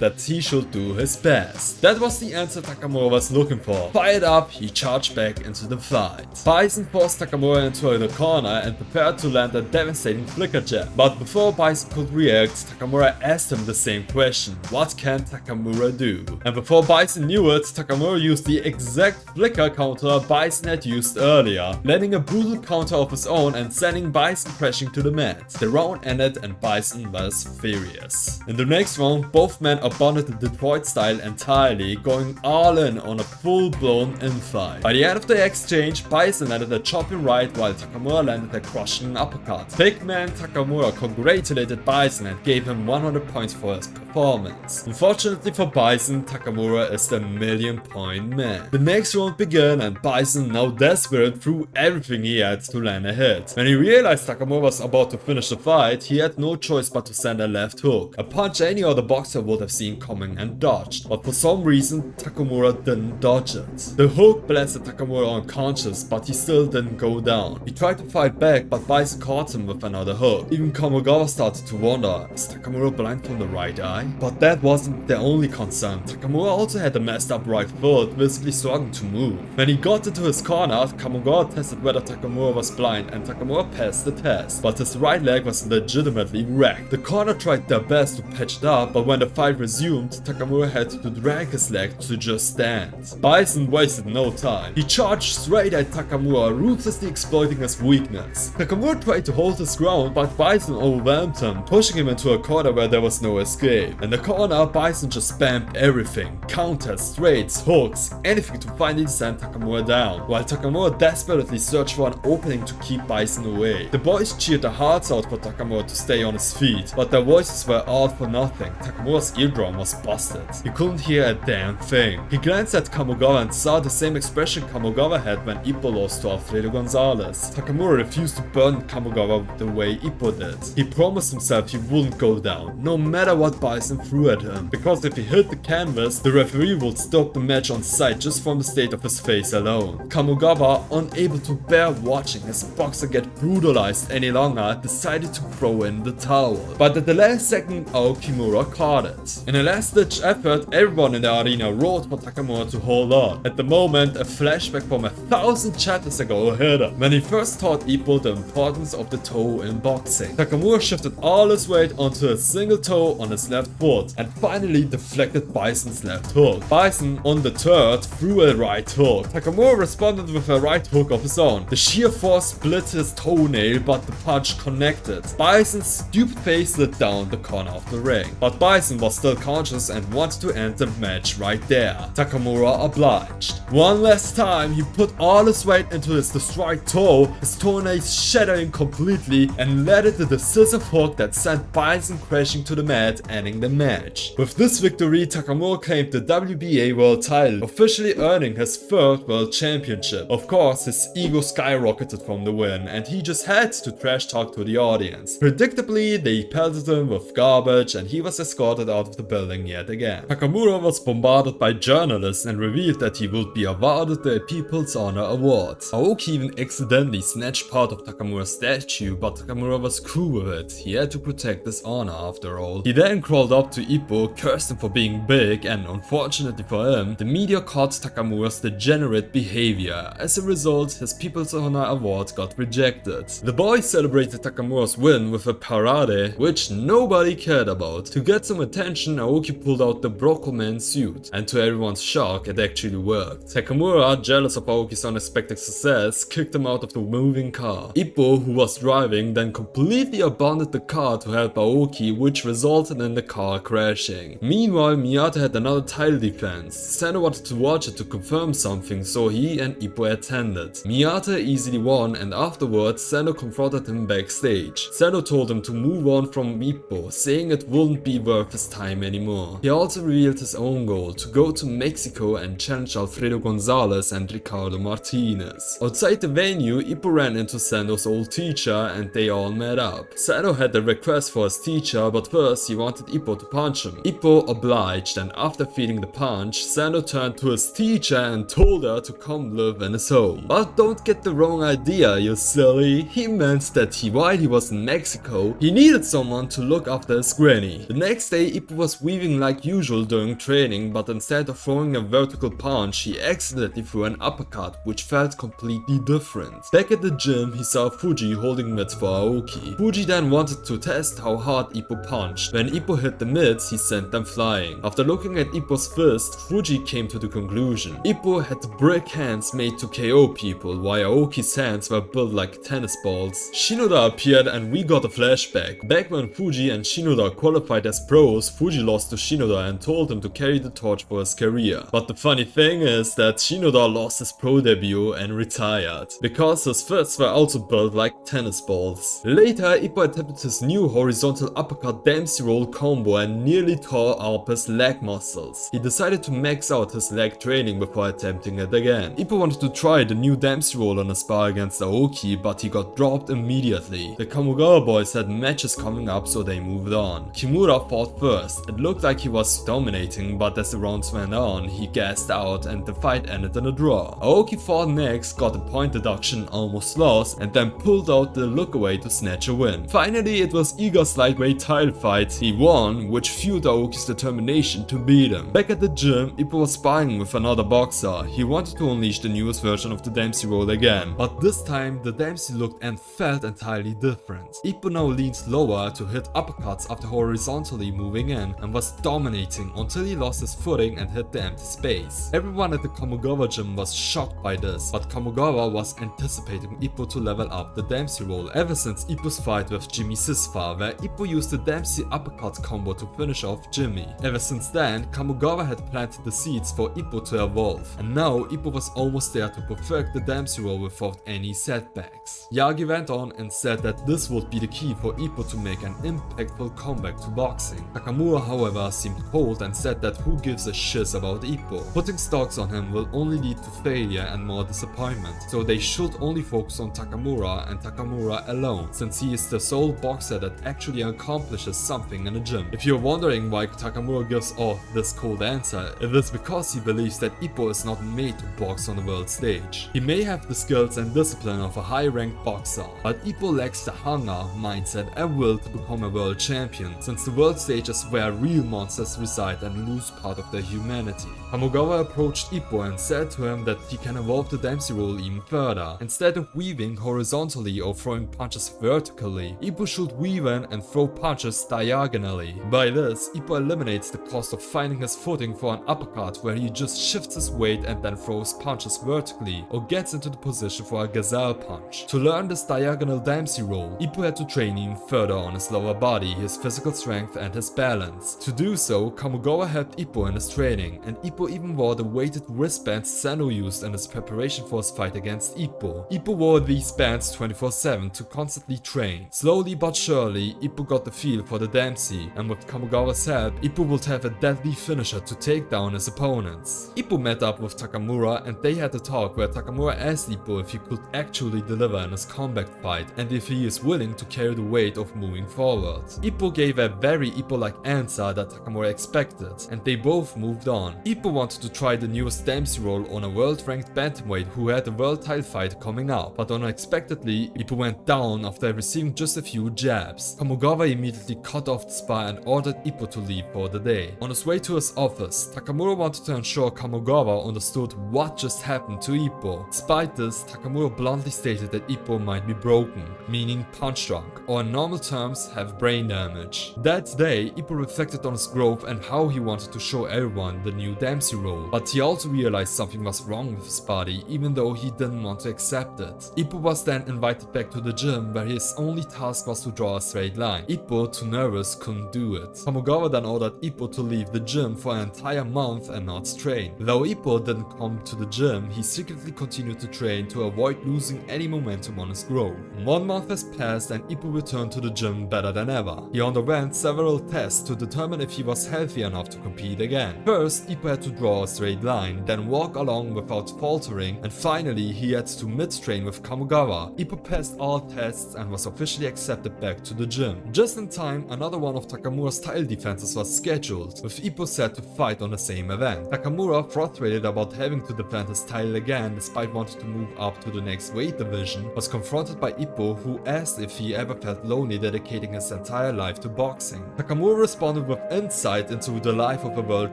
that he should do his best. That was the answer Takamura was looking for. Fired up, he charged back into the fight. Bison forced Takamura into the corner and prepared to land a devastating flicker jab. But before Bison could react, Takamura asked him the same question, what can Takamura do? And before Bison knew it, Takamura used the exact flicker counter Bison had used earlier, landing a brutal counter of his own and sending Bison crashing to the mat. The round ended and Bison was furious. In the next round, both men abandoned the Detroit style entirely, going all in on a full-blown infight. By the end of the exchange, Bison landed a chopping right while Takamura landed a crushing uppercut. Big man Takamura congratulated Bison and gave him 100 points for his performance. Unfortunately for Bison, Takamura is the million-point man. The next round began and Bison, now desperate, threw everything he had to land a hit. When he realized Takamura was about to finish the fight, he had no choice but to send a left hook, a punch any other boxer would have seen coming and dodged, but for some reason Takamura didn't dodge it. The hook blasted Takamura unconscious, but he still didn't go down. He tried to fight back, but Bison caught him with another hook. Even Kamogawa started to wonder, is Takamura blind from the right eye? But that wasn't the only concern. Takamura also had a messed up right foot, visibly struggling to move. When he got into his corner, Kamogawa tested whether Takamura was blind and Takamura passed the test, but his right leg was legitimately wrecked. The corner tried their best to patch it up, but when the fight resumed, Takamura had to drag his leg to just stand. Bison wasted no time. He charged straight at Takamura, ruthlessly exploiting his weakness. Takamura tried to hold his ground, but Bison overwhelmed him, pushing him into a corner where there was no escape. game. In the corner, Bison just spammed everything. Counters, straights, hooks, anything to finally send Takamura down, while Takamura desperately searched for an opening to keep Bison away. The boys cheered their hearts out for Takamura to stay on his feet, but their voices were all for nothing. Takamura's eardrum was busted. He couldn't hear a damn thing. He glanced at Kamogawa and saw the same expression Kamogawa had when Ippo lost to Alfredo Gonzalez. Takamura refused to burn Kamogawa the way Ippo did. He promised himself he wouldn't go down, no matter what Bison threw at him, because if he hit the canvas, the referee would stop the match on sight just from the state of his face alone. Kamogawa, unable to bear watching his boxer get brutalized any longer, decided to throw in the towel. But at the last second, Aokimura caught it. In a last-ditch effort, everyone in the arena roared for Takamura to hold on. At the moment, a flashback from 1,000 chapters ago hit him, when he first taught Ippo the importance of the toe in boxing. Takamura shifted all his weight onto a single toe on his left foot, and finally deflected Bison's left hook. Bison, undeterred, threw a right hook. Takamura responded with a right hook of his own. The sheer force split his toenail, but the punch connected. Bison's stupid face slid down the corner of the ring, but Bison was still conscious and wanted to end the match right there. Takamura obliged. One last time, he put all his weight into his destroyed toe, his toenail shattering completely, and landed the decisive hook that sent Bison crashing to the mat, ending the match. With this victory, Takamura claimed the WBA world title, officially earning his third world championship. Of course, his ego skyrocketed from the win, and he just had to trash talk to the audience. Predictably, they pelted him with garbage, and he was escorted out of the building yet again. Takamura was bombarded by journalists and revealed that he would be awarded the People's Honor Award. Aoki even accidentally snatched part of Takamura's statue, but Takamura was cool with it. He had to protect his honor after all. He then crawled up to Ippo, cursed him for being big, and unfortunately for him, the media caught Takamura's degenerate behavior. As a result, his People's Honor Award got rejected. The boys celebrated Takamura's win with a parade, which nobody cared about. To get some attention, Aoki pulled out the Brockleman suit, and to everyone's shock, it actually worked. Takamura, jealous of Aoki's unexpected success, kicked him out of the moving car. Ippo, who was driving, then completely abandoned the car to help Aoki, which resulted in the car crashing. Meanwhile, Miyata had another title defense. Sendo wanted to watch it to confirm something, so he and Ippo attended. Miyata easily won, and afterwards, Sendo confronted him backstage. Sendo told him to move on from Ippo, saying it wouldn't be worth his time anymore. He also revealed his own goal, to go to Mexico and challenge Alfredo Gonzalez and Ricardo Martinez. Outside the venue, Ippo ran into Sendo's old teacher and they all met up. Sendo had a request for his teacher, but first he wanted Ippo to punch him. Ippo obliged, and after feeling the punch, Sendo turned to his teacher and told her to come live in his home. But don't get the wrong idea, you silly. He meant that while he was in Mexico, he needed someone to look after his granny. The next day, Ippo was weaving like usual during training, but instead of throwing a vertical punch, he accidentally threw an uppercut, which felt completely different. Back at the gym, he saw Fuji holding mitts for Aoki. Fuji then wanted to test how hard Ippo punched. When Ippo hit the mitts, he sent them flying. After looking at Ippo's fist, Fuji came to the conclusion. Ippo had brick hands made to KO people, while Aoki's hands were built like tennis balls. Shinoda appeared and we got a flashback. Back when Fuji and Shinoda qualified as pros, Fuji lost to Shinoda and told him to carry the torch for his career. But the funny thing is that Shinoda lost his pro debut and retired, because his fists were also built like tennis balls. Later, Ippo attempted his new horizontal uppercut Dempsey roll combo and nearly tore up his leg muscles. He decided to max out his leg training before attempting it again. Ippo wanted to try the new Dempsey roll on a spar against Aoki, but he got dropped immediately. The Kamogawa boys had matches coming up, so they moved on. Kimura fought first. It looked like he was dominating, but as the rounds went on, he gassed out and the fight ended in a draw. Aoki fought next, got a point deduction, almost lost, and then pulled out the look away to snatch a win. Finally, it was Iga's lightweight title fight. He won, which fueled Aoki's determination to beat him. Back at the gym, Ippo was sparring with another boxer. He wanted to unleash the newest version of the Dempsey roll again, but this time the Dempsey looked and felt entirely different. Ippo now leaned lower to hit uppercuts after horizontally moving in and was dominating until he lost his footing and hit the empty space. Everyone at the Kamugawa gym was shocked by this, but Kamugawa was anticipating Ippo to level up the Dempsey roll ever since Ippo's fight with Jimmy Sisfa, where Ippo used the Dempsey uppercut combo to finish off Jimmy. Ever since then, Kamugawa had planted the seeds for Ippo to evolve, and now Ippo was almost there to perfect the Dempsey roll without any setbacks. Yagi went on and said that this would be the key for Ippo to make an impactful comeback to boxing. Takamura, however, seemed cold and said that who gives a shiz about Ippo. Putting stocks on him will only lead to failure and more disappointment, so they should only focus on Takamura and Takamura alone, since he is the sole boxer that actually accomplishes something in the gym. If you're wondering why Takamura gives off this cold answer, it is because he believes that Ippo is not made to box on the world stage. He may have the skills and discipline of a high-ranked boxer, but Ippo lacks the hunger, mindset and will to become a world champion, since the world stage is where real monsters reside and lose part of their humanity. Kamugawa approached Ippo and said to him that he can evolve the Dempsey roll even further. Instead of weaving horizontally or throwing punches vertically, Ippo should weave in and throw punches diagonally. By this, Ippo eliminates the cost of finding his footing for an uppercut where he just shifts his weight and then throws punches vertically or gets into the position for a gazelle punch. To learn this diagonal Dempsey roll, Ippo had to train even further on his lower body, his physical strength and his balance. To do so, Kamugawa helped Ippo in his training, and Ippo even wore the weighted wristbands Sendo used in his preparation for his fight against Ippo. Ippo wore these bands 24/7 to constantly train. Slowly but surely, Ippo got the feel for the Dempsey, and with Kamugawa's help, Ippo would have a deadly finisher to take down his opponents. Ippo met up with Takamura and they had a talk where Takamura asked Ippo if he could actually deliver in his comeback fight and if he is willing to carry the weight of moving forward. Ippo gave a very Ippo-like answer that Takamura expected, and they both moved on. Ippo wanted to try the newest Dempsey roll on a world-ranked bantamweight who had a world title fight coming up, but unexpectedly, Ippo went down after receiving just a few jabs. Kamugawa immediately cut off the spar and ordered Ippo to leave for the day. On his way to his office, Takamura wanted to ensure Kamugawa understood what just happened to Ippo. Despite this, Takamura bluntly stated that Ippo might be broken, meaning punch drunk, or in normal terms, have brain damage. That day, Ippo reflected on his growth and how he wanted to show everyone the new Dempsey roll, but he also realized something was wrong with his body, even though he didn't want to accept it. Ippo was then invited back to the gym where his only task was to draw a straight line. Ippo, too nervous, couldn't do it. Kamugawa then ordered Ippo to leave the gym for an entire month and not train. Though Ippo didn't come to the gym, he secretly continued to train to avoid losing any momentum on his growth. 1 month has passed and Ippo returned to the gym better than ever. He underwent several tests to determine if he was healthy enough to compete again. First, Ippo had to draw a straight line, then walk along without faltering, and finally he had to mid-train with Kamugawa. Ippo passed all tests and was officially accepted back to the gym. Just in time, another one of Takamura's title defenses was scheduled, with Ippo set to fight on the same event. Takamura, frustrated about having to defend his title again despite wanting to move up to the next weight division, was confronted by Ippo, who asked if he ever felt lonely dedicating his entire life to boxing. Takamura responded with insight into the life of a world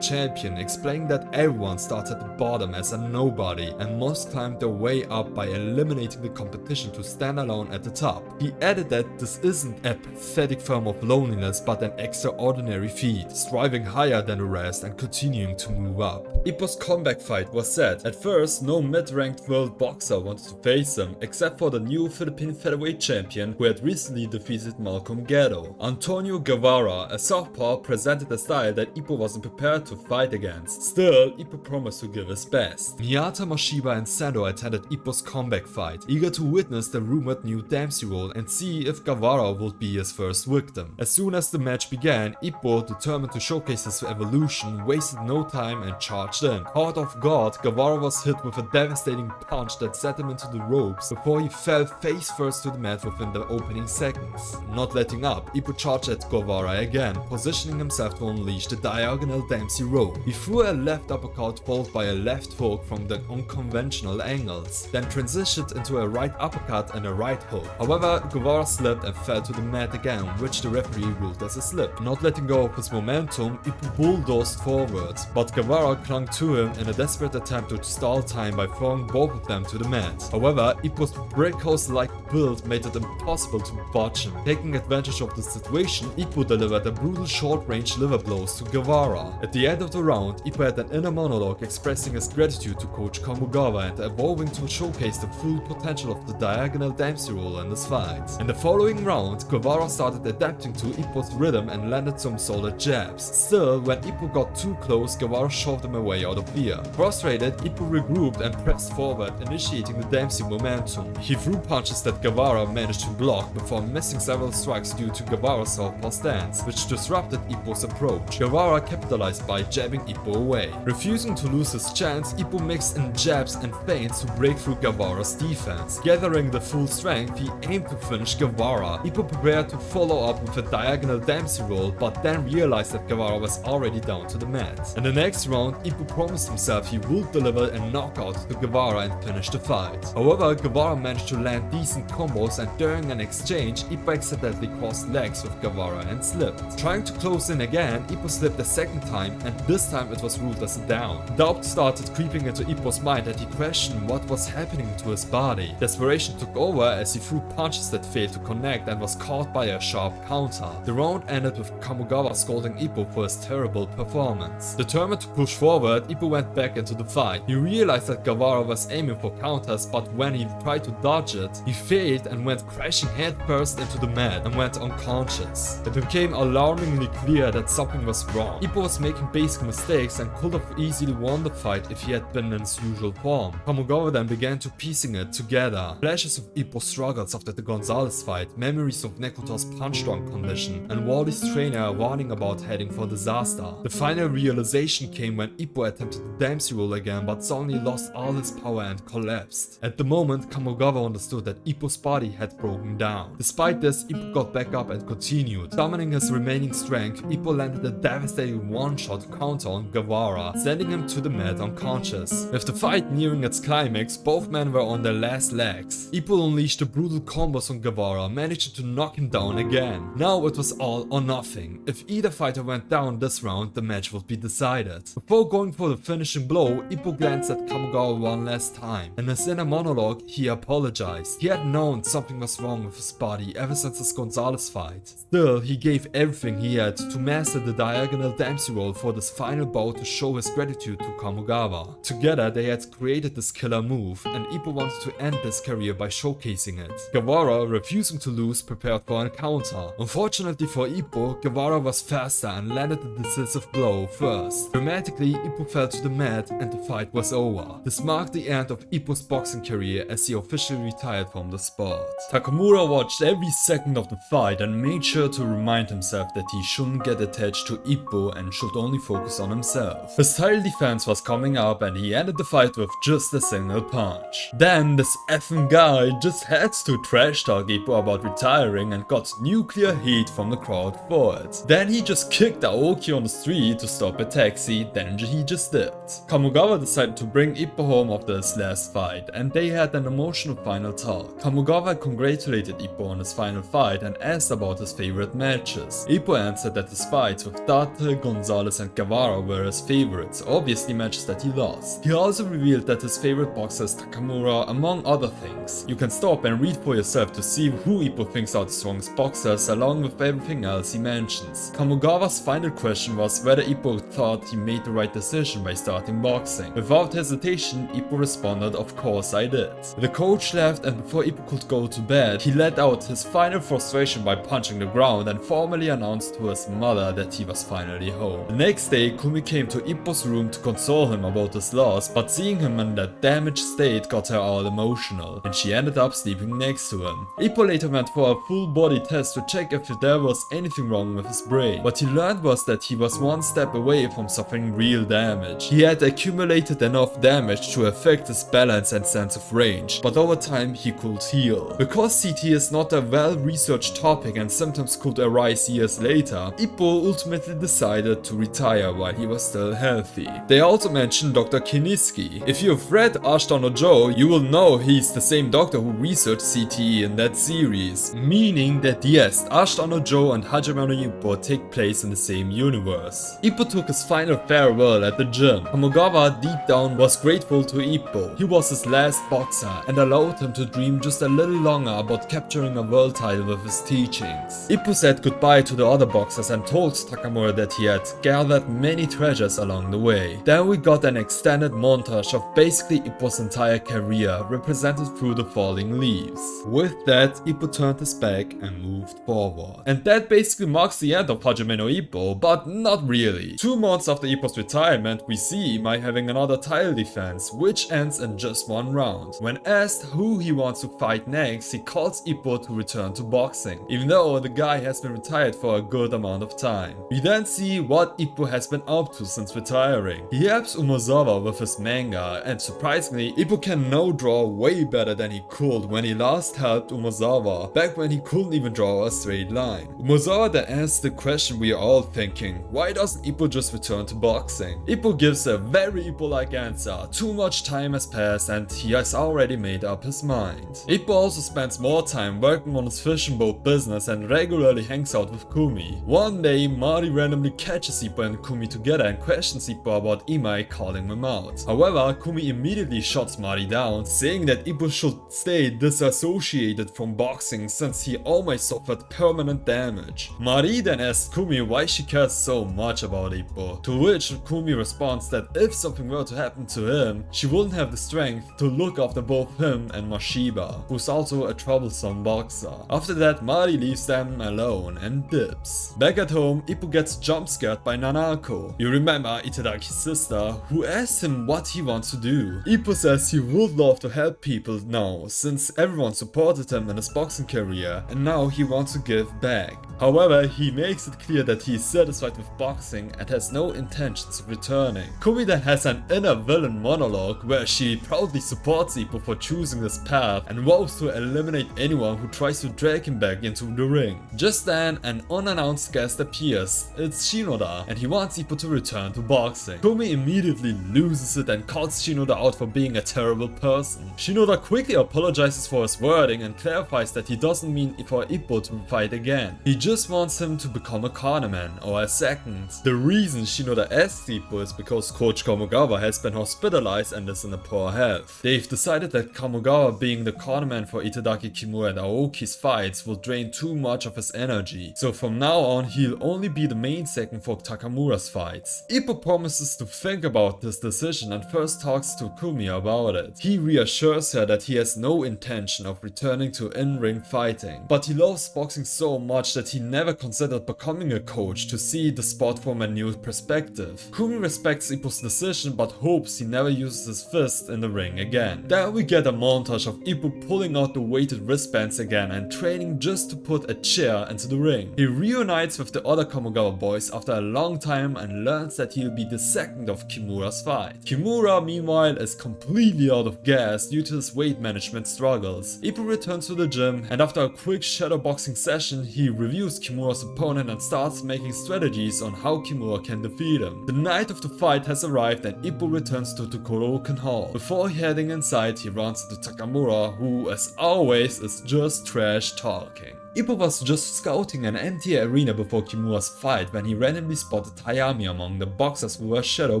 champion, explaining that everyone starts at the bottom as a nobody and must climb their way up by eliminating the competition to stand alone at the top. He added that this isn't a pathetic form of loneliness but an extraordinary feat, striving higher than the rest and continuing to move up. Ippo's comeback fight was set. At first, no mid-ranked world boxer wanted to face him except for the new Philippine featherweight champion who had recently defeated Malcolm Gedo. Antonio Guevara, a southpaw, presented a style that Ippo wasn't prepared to fight against. Still, Ippo promised to give his best. Miyata, Mashiba and Sendo attended Ippo's comeback fight, eager to witness the rumored new Dempsey roll and see if Guevara would be his first victim. As soon as the match began, Ippo, determined to showcase his evolution, wasted no time and charged in. Caught off guard, Guevara was hit with a devastating punch that set him into the ropes before he fell face first to the mat within the opening seconds. Not letting up, Ippo charged at Guevara again, positioning himself to unleash the diagonal Dempsey roll. He threw a left uppercut followed by a left hook from the unconventional angles, then transitioned into a right uppercut and a right hook. However, Guevara slipped and fell to the mat again, which the referee ruled as a slip. Not letting go of his momentum, Ippo bulldozed forward, but Guevara clung to him in a desperate attempt to stall time by throwing both of them to the mat. However, Ippo's brickhouse-like build made it impossible to botch him. Taking advantage of the situation, Ippo delivered a brutal short-range liver blows to Guevara. At the end of the round, Ippo had an inner monologue expressing expressing his gratitude to Coach Kamugawa and evolving to showcase the full potential of the diagonal Dempsey roll in this fight. In the following round, Guevara started adapting to Ippo's rhythm and landed some solid jabs. Still, when Ippo got too close, Guevara shoved him away out of fear. Frustrated, Ippo regrouped and pressed forward, initiating the Dempsey momentum. He threw punches that Guevara managed to block before missing several strikes due to Guevara's southpaw stance, which disrupted Ippo's approach. Guevara capitalized by jabbing Ippo away. Refusing to lose his chance, Ippo mixed in jabs and feints to break through Guevara's defense. Gathering the full strength, he aimed to finish Guevara. Ippo prepared to follow up with a diagonal Dempsey roll, but then realized that Guevara was already down to the mat. In the next round, Ippo promised himself he would deliver a knockout to Guevara and finish the fight. However, Guevara managed to land decent combos, and during an exchange, Ippo accidentally crossed legs with Guevara and slipped. Trying to close in again, Ippo slipped a second time, and this time it was ruled as a down. Doubt started creeping into Ippo's mind, and he questioned what was happening to his body. Desperation took over as he threw punches that failed to connect and was caught by a sharp counter. The round ended with Kamugawa scolding Ippo for his terrible performance. Determined to push forward, Ippo went back into the fight. He realized that Guevara was aiming for counters, but when he tried to dodge it, he failed and went crashing headfirst into the mat and went unconscious. It became alarmingly clear that something was wrong. Ippo was making basic mistakes and could have easily won the fight if he had been in his usual form. Kamugawa then began to piecing it together. Flashes of Ippo's struggles after the Gonzalez fight, memories of Nekota's punch-drunk condition, and Wally's trainer warning about heading for disaster. The final realization came when Ippo attempted the Dempsey roll again, but suddenly lost all his power and collapsed. At the moment, Kamugawa understood that Ippo's body had broken down. Despite this, Ippo got back up and continued. Summoning his remaining strength, Ippo landed a devastating one-shot counter on Guevara, sending him to the mat unconscious. With the fight nearing its climax, both men were on their last legs. Ippo unleashed the brutal combos on Guevara, managing to knock him down again. Now it was all or nothing. If either fighter went down this round, the match would be decided. Before going for the finishing blow, Ippo glanced at Kamugawa one last time. In his inner monologue, he apologized. He had known something was wrong with his body ever since his Gonzalez fight. Still, he gave everything he had to master the diagonal Dempsey roll for this final bout to show his gratitude to Kamugawa. Together, they had created this killer move, and Ippo wanted to end his career by showcasing it. Guevara, refusing to lose, prepared for an counter. Unfortunately for Ippo, Guevara was faster and landed the decisive blow first. Dramatically, Ippo fell to the mat and the fight was over. This marked the end of Ippo's boxing career as he officially retired from the sport. Takamura watched every second of the fight and made sure to remind himself that he shouldn't get attached to Ippo and should only focus on himself. His title defense was coming up and he ended the fight with just a single punch. Then this effing guy just had to trash talk Ippo about retiring and got nuclear heat from the crowd for it. Then he just kicked Aoki on the street to stop a taxi, then he just dipped. Kamugawa decided to bring Ippo home after his last fight and they had an emotional final talk. Kamugawa congratulated Ippo on his final fight and asked about his favorite matches. Ippo answered that his fights with Date, Gonzalez and Guevara were his favorites, obviously matches that he lost. He also revealed that his favorite boxer is Takamura, among other things. You can stop and read for yourself to see who Ippo thinks are the strongest boxers along with everything else he mentions. Kamugawa's final question was whether Ippo thought he made the right decision by starting boxing. Without hesitation, Ippo responded, "Of course I did." The coach left and before Ippo could go to bed, he let out his final frustration by punching the ground and formally announced to his mother that he was finally home. The next day, Kumi came to Ippo's room to console him about his loss, but seeing him in that damaged state got her all emotional, and she ended up sleeping next to him. Ippo later went for a full body test to check if there was anything wrong with his brain. What he learned was that he was one step away from suffering real damage. He had accumulated enough damage to affect his balance and sense of range, but over time he could heal. Because CT is not a well-researched topic and symptoms could arise years later, Ippo ultimately decided to retire while he was still healthy. They also mentioned Dr. Kiniski. If you've read Ashita no Joe, you will know he's the same doctor who researched CTE in that series, meaning that yes, Ashita no Joe and Hajime no Ippo take place in the same universe. Ippo took his final farewell at the gym. Kamugawa deep down was grateful to Ippo. He was his last boxer and allowed him to dream just a little longer about capturing a world title with his teachings. Ippo said goodbye to the other boxers and told Takamura that he had gathered many treasures along the way. Then we got an extended montage of basically Ippo's entire career represented through the falling leaves. With that, Ippo turned his back and moved forward. And that basically marks the end of Hajime no Ippo, but not really. 2 months after Ippo's retirement, we see Imai having another title defense, which ends in just 1 round. When asked who he wants to fight next, he calls Ippo to return to boxing, even though the guy has been retired for a good amount of time. We then see what Ippo has been up to since retiring. He helps Umezawa with his manga, and surprisingly, Ippo can now draw way better than he could when he last helped Umezawa, back when he couldn't even draw a straight line. Umezawa then asks the question we are all thinking, why doesn't Ippo just return to boxing? Ippo gives a very Ippo-like answer, too much time has passed and he has already made up his mind. Ippo also spends more time working on his fishing boat business and regularly hangs out with Kumi. One day, Mari randomly catches Ippo and Kumi together and questions Ippo about Imai calling him out. However, Kumi immediately shuts Mari down, saying that Ippo should stay disassociated from boxing since he almost suffered permanent damage. Mari then asks Kumi why she cares so much about Ippo, to which Kumi responds that if something were to happen to him, she wouldn't have the strength to look after both him and Mashiba, who's also a troublesome boxer. After that, Mari leaves them alone and dips. Back at home, Ippo gets jump scared by Nanako. You remember Itadaki's sister, who asks him what he wants to do. Ippo says he would love to help people now, since everyone supported him in his boxing career, and now he wants to give back. However, he makes it clear that he is satisfied with boxing and has no intentions of returning. Kumi then has an inner villain monologue where she proudly supports Ippo for choosing this path and vows to eliminate anyone who tries to drag him back into the ring. Just then, an unannounced guest appears. It's Shinoda, and he wants Ippo to return to boxing. Kumi immediately loses it and calls Shinoda out for being a terrible person. Shinoda quickly apologizes for his wording and clarifies that he doesn't mean for Ippo to fight again. He just wants him to become a cornerman or a second. The reason Shinoda asks Ippo is because Coach Kamogawa has been hospitalized and is in a poor health. They've decided that Kamogawa being the cornerman for Itagakimura and Aoki's fights will drain too much of his energy, so from now on he'll only be the main second for Takamura's fights. Ippo promises to think about this decision and first talks to Kumi about it. He reassures her that he has no intention of returning to in-ring fighting, but he loves boxing so much that he never considered becoming a coach to see the sport from a new perspective. Kumi respects Ippo's decision but hopes he never uses his fist in the ring again. Then we get a montage of Ippo pulling out the weighted wristbands again and training just to put a chair into the ring. He reunites with the other Kamogawa boys after a long time and learns that he'll be the second of Kimura's fight. Kimura, meanwhile, is completely out of gas due to his weight management struggles. Ippo returns to the gym and after a quick shadow boxing session, he reviews Kimura's opponent and starts making strategies on how Kimura can defeat him. The night of the fight has arrived and Ippo returns to the Koroken Hall. Before heading inside, he runs into Takamura, who as always is just trash talking. Ippo was just scouting an empty arena before Kimura's fight when he randomly spotted Hayami among the boxers who were shadow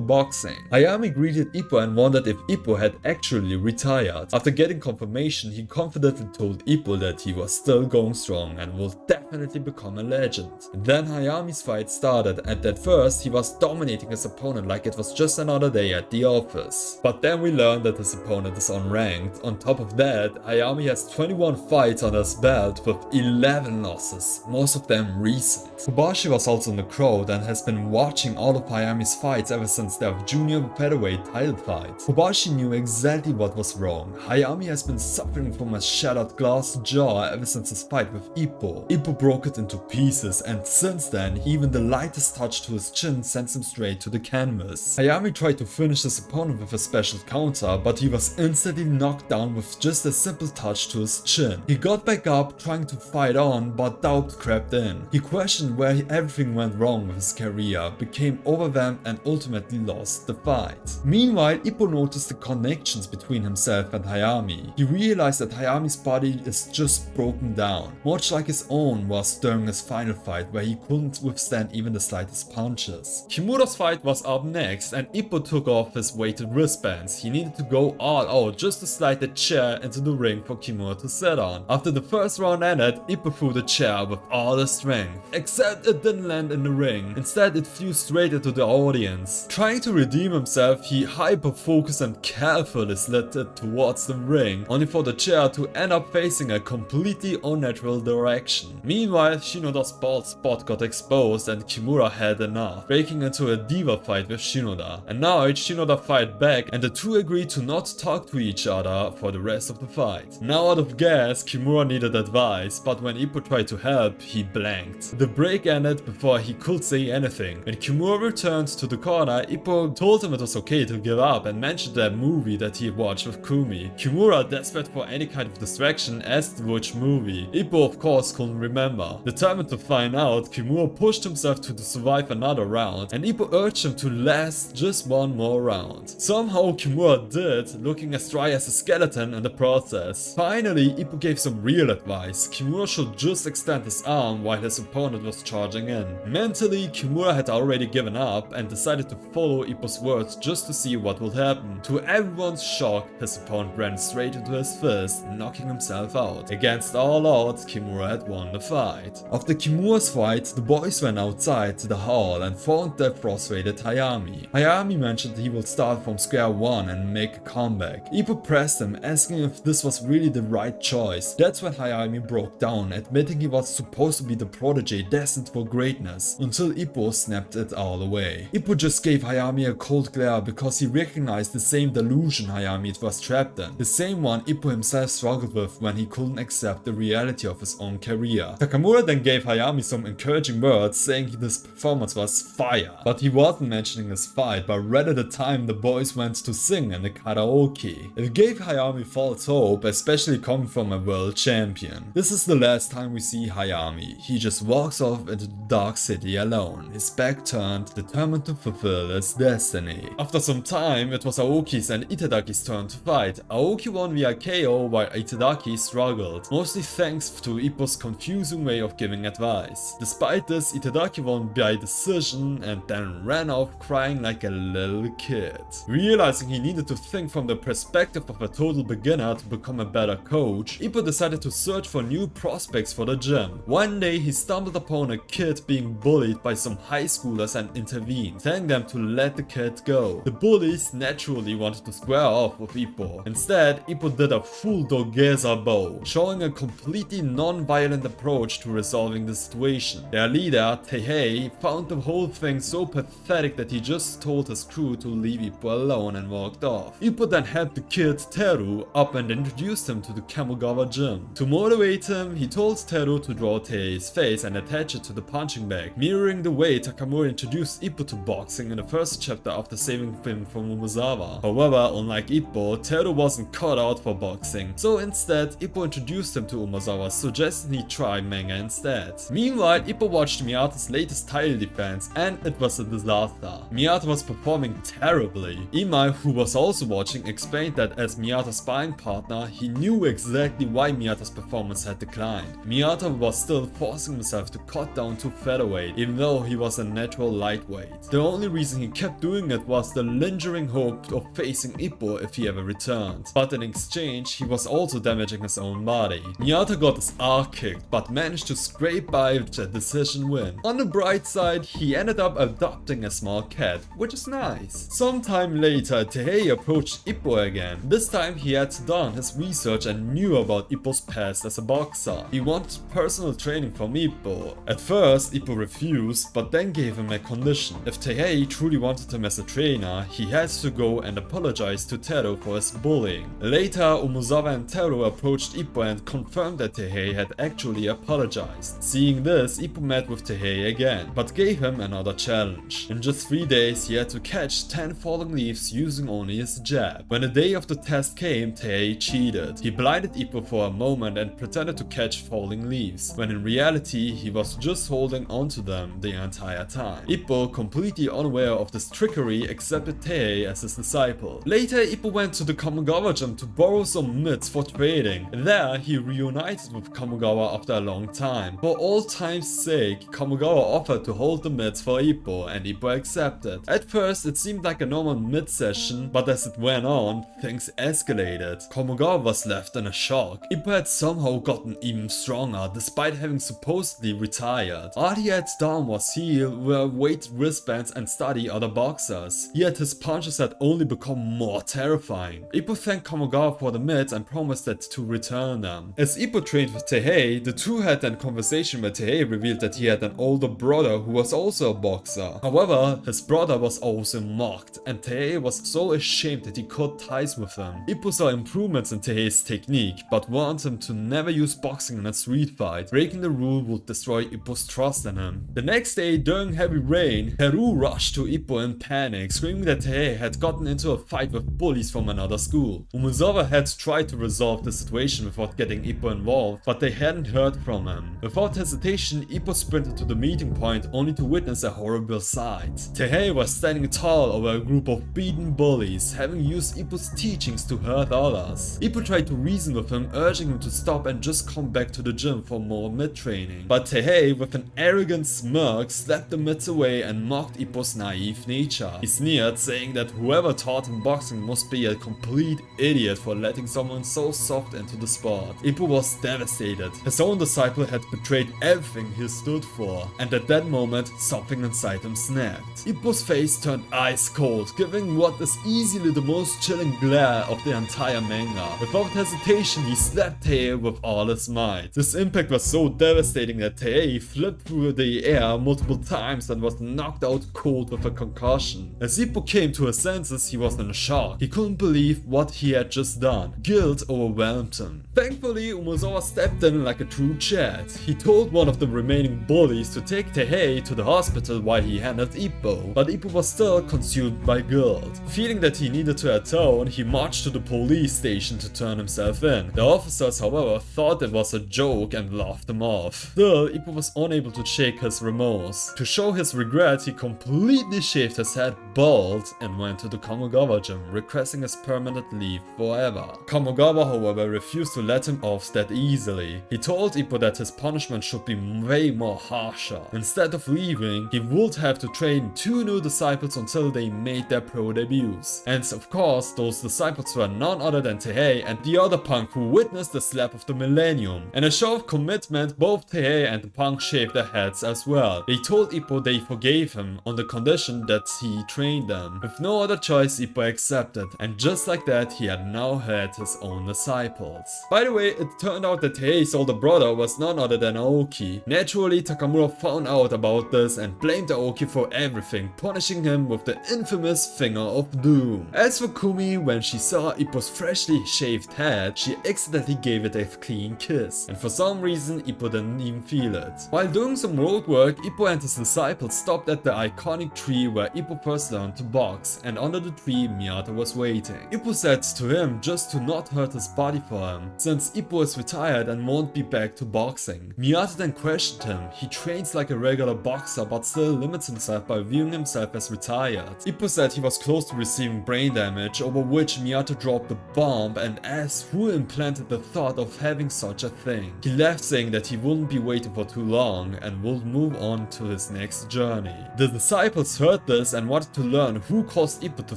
boxing. Hayami greeted Ippo and wondered if Ippo had actually retired. After getting confirmation, he confidently told Ippo that he was still going strong and would definitely become a legend. Then Hayami's fight started, and at first he was dominating his opponent like it was just another day at the office. But then we learned that his opponent is unranked. On top of that, Hayami has 21 fights on his belt with 11 losses, most of them recent. Kobashi was also in the crowd and has been watching all of Hayami's fights ever since their junior featherweight title fight. Kobashi knew exactly what was wrong. Hayami has been suffering from a shattered glass jaw ever since his fight with Ippo. Ippo broke it into pieces and since then even the lightest touch to his chin sends him straight to the canvas. Hayami tried to finish his opponent with a special counter, but he was instantly knocked down with just a simple touch to his chin. He got back up trying to fight on, but doubt crept in. He questioned where everything went wrong with his career, became overwhelmed and ultimately lost the fight. Meanwhile, Ippo noticed the connections between himself and Hayami. He realized that Hayami's body is just broken down, much like his own was during his final fight where he couldn't withstand even the slightest punches. Kimura's fight was up next and Ippo took off his weighted wristbands. He needed to go all out just to slide the chair into the ring for Kimura to sit on. After the first round ended, Ippo threw the chair with all his strength, except it didn't land in the ring. Instead, it flew straight into the audience. Trying to redeem himself, he hyper-focused and carefully slid it towards the ring, only for the chair to end up facing a completely unnatural direction. Meanwhile, Shinoda's bald spot got exposed and Kimura had enough, breaking into a diva fight with Shinoda. Annoyed, Shinoda fight back and the two agreed to not talk to each other for the rest of the fight. Now out of gas, Kimura needed advice, but when Ippo tried to help, he blanked. The break ended before he could say anything. When Kimura returned to the corner, Ippo told him it was okay to give up and mentioned that movie that he watched with Kumi. Kimura, desperate for any kind of distraction, asked which movie. Ippo of course couldn't remember. Determined to find out, Kimura pushed himself to survive another round and Ippo urged him to last just one more round. Somehow Kimura did, looking as dry as a skeleton in the process. Finally, Ippo gave some real advice. Kimura should just extend his arm while his opponent was charging in. Mentally, Kimura had already given up and decided to follow Ippo's words just to see what would happen. To everyone's shock, his opponent ran straight into his fist, knocking himself out. Against all odds, Kimura had won the fight. After Kimura's fight, the boys went outside to the hall and found their frustrated Hayami. Hayami mentioned he will start from square one and make a comeback. Ippo pressed him, asking if this was really the right choice. That's when Hayami broke down, admitting he was supposed to be the protege destined for greatness, until Ippo snapped it all away. Ippo just gave Hayami a cold glare because he recognized the same delusion Hayami was trapped in, the same one Ippo himself struggled with when he couldn't accept the reality of his own career. Takamura then gave Hayami some encouraging words, saying this performance was fire, but he wasn't mentioning his fight, but rather the time the boys went to sing in the karaoke. It gave Hayami false hope, especially coming from a world champion. This is the last time we see Hayami. He just walks off into the dark city alone, his back turned, determined to fulfill his destiny. After some time, it was Aoki's and Itadaki's turn to fight. Aoki won via KO while Itadaki struggled, mostly thanks to Ippo's confusing way of giving advice. Despite this, Itadaki won by decision and then ran off crying like a little kid. Realizing he needed to think from the perspective of a total beginner to become a better coach, Ippo decided to search for new prospects for the gym. One day he stumbled upon a kid being bullied by some high schoolers and intervened, telling them to let the kid go. The bullies naturally wanted to square off with Ippo. Instead, Ippo did a full Dogeza bow, showing a completely non-violent approach to resolving the situation. Their leader, Teihei, found the whole thing so pathetic that he just told his crew to leave Ippo alone and walked off. Ippo then helped the kid Teru up and introduced him to the Kamogawa gym. To motivate him, he told Teru to draw Teihei's face and attach it to the punching bag, mirroring the way Takamura introduced Ippo to boxing in the first chapter after saving him from Umezawa. However, unlike Ippo, Teru wasn't cut out for boxing, so instead Ippo introduced him to Umezawa, suggesting he try manga instead. Meanwhile, Ippo watched Miyata's latest title defense and it was a disaster. Miyata was performing terribly. Imai, who was also watching, explained that as Miyata's sparring partner, he knew exactly why Miyata's performance had declined. Miyata was still forcing himself to cut down to featherweight, even though he was a natural lightweight. The only reason he kept doing it was the lingering hope of facing Ippo if he ever returned. But in exchange, he was also damaging his own body. Miyata got his arse kicked, but managed to scrape by with a decision win. On the bright side, he ended up adopting a small cat, which is nice. Sometime later, Teihei approached Ippo again. This time he had done his research and knew about Ippo's past as a boxer. He wanted personal training from Ippo. At first, Ippo refused, but then gave him a condition. If Teihei truly wanted him as a trainer, he had to go and apologize to Teru for his bullying. Later, Umezawa and Teru approached Ippo and confirmed that Teihei had actually apologized. Seeing this, Ippo met with Teihei again, but gave him another challenge. In just 3 days, he had to catch 10 falling leaves using only his jab. When the day of the test came, Teihei cheated. He blinded Ippo for a moment and pretended to catch falling leaves, when in reality, he was just holding onto them the entire time. Ippo, completely unaware of this trickery, accepted Teihei as his disciple. Later, Ippo went to the Kamogawa gym to borrow some mitts for trading. There, he reunited with Kamogawa after a long time. time. For all time's sake, Kamogawa offered to hold the mids for Ippo, and Ippo accepted. At first it seemed like a normal mid session, but as it went on, things escalated. Kamogawa was left in a shock. Ippo had somehow gotten even stronger, despite having supposedly retired. All he had done was heal, wear weight wristbands and study other boxers. Yet his punches had only become more terrifying. Ippo thanked Kamogawa for the mids and promised that to return them. As Ippo trained with Teihei, the two had a conversation where Teihei revealed that he had an older brother who was also a boxer. However, his brother was also mocked, and Teihei was so ashamed that he cut ties with him. Ippo saw improvements in Teihei's technique, but warned him to never use boxing in a street fight. Breaking the rule would destroy Ippo's trust in him. The next day, during heavy rain, Heru rushed to Ippo in panic, screaming that Teihei had gotten into a fight with bullies from another school. Umezawa had tried to resolve the situation without getting Ippo involved, but they hadn't heard from him. Without hesitation, Ippo sprinted to the meeting point only to witness a horrible sight. Teihei was standing tall over a group of beaten bullies, having used Ippo's teachings to hurt others. Ippo tried to reason with him, urging him to stop and just come back to the gym for more mid-training. But Teihei, with an arrogant smirk, slapped the mids away and mocked Ippo's naive nature. He sneered, saying that whoever taught him boxing must be a complete idiot for letting someone so soft into the sport. Ippo was devastated. His own disciple had betrayed everything he stood for, and at that moment, something inside him snapped. Ippo's face turned ice cold, giving what is easily the most chilling glare of the entire manga. Without hesitation, he slapped Teihei with all his might. This impact was so devastating that Teihei flipped through the air multiple times and was knocked out cold with a concussion. As Ippo came to his senses, he was in shock. He couldn't believe what he had just done. Guilt overwhelmed him. Thankfully, Umezawa stepped in like a true Chad. He told one of the remaining bullies to take Teihei to the hospital while he handled Ippo, but Ippo was still consumed by guilt. Feeling that he needed to atone, he marched to the police station to turn himself in. The officers, however, thought it was a joke and laughed him off. Still, Ippo was unable to shake his remorse. To show his regret, he completely shaved his head bald and went to the Kamogawa gym, requesting his permanent leave forever. Kamogawa, however, refused to let him off that easily. He told Ippo that his punishment should be way more harsher. Instead of leaving, he would have to train 2 new disciples until they made their pro debuts. And of course, those disciples were none other than Teihei and the other punk who witnessed the slap of the millennium. In a show of commitment, both Teihei and the punk shaved their heads as well. They told Ippo they forgave him on the condition that he trained them. With no other choice, Ippo accepted, and just like that, he had now had his own disciples. By the way, it turned out that Teihei's older brother was none other than Aoki. Naturally, Takamura found out about this and blamed Aoki for everything, punishing him with the infamous Finger of Doom. As for Kumi, when she saw Ippo's freshly shaved head, she accidentally gave it a clean kiss, and for some reason Ippo didn't even feel it. While doing some road work, Ippo and his disciples stopped at the iconic tree where Ippo first learned to box, and under the tree Miyata was waiting. Ippo said to him just to not hurt his body for him, since Ippo is retired and won't be back to boxing. Miyata then questioned him. He trains like a regular boxer but still limits himself by viewing himself as retired. Ippo said he was close to receiving brain damage, over which Miyata dropped the bomb and asked who implanted the thought of having such a thing. He left saying that he wouldn't be waiting for too long and would move on to his next journey. The disciples heard this and wanted to learn who caused Ippo to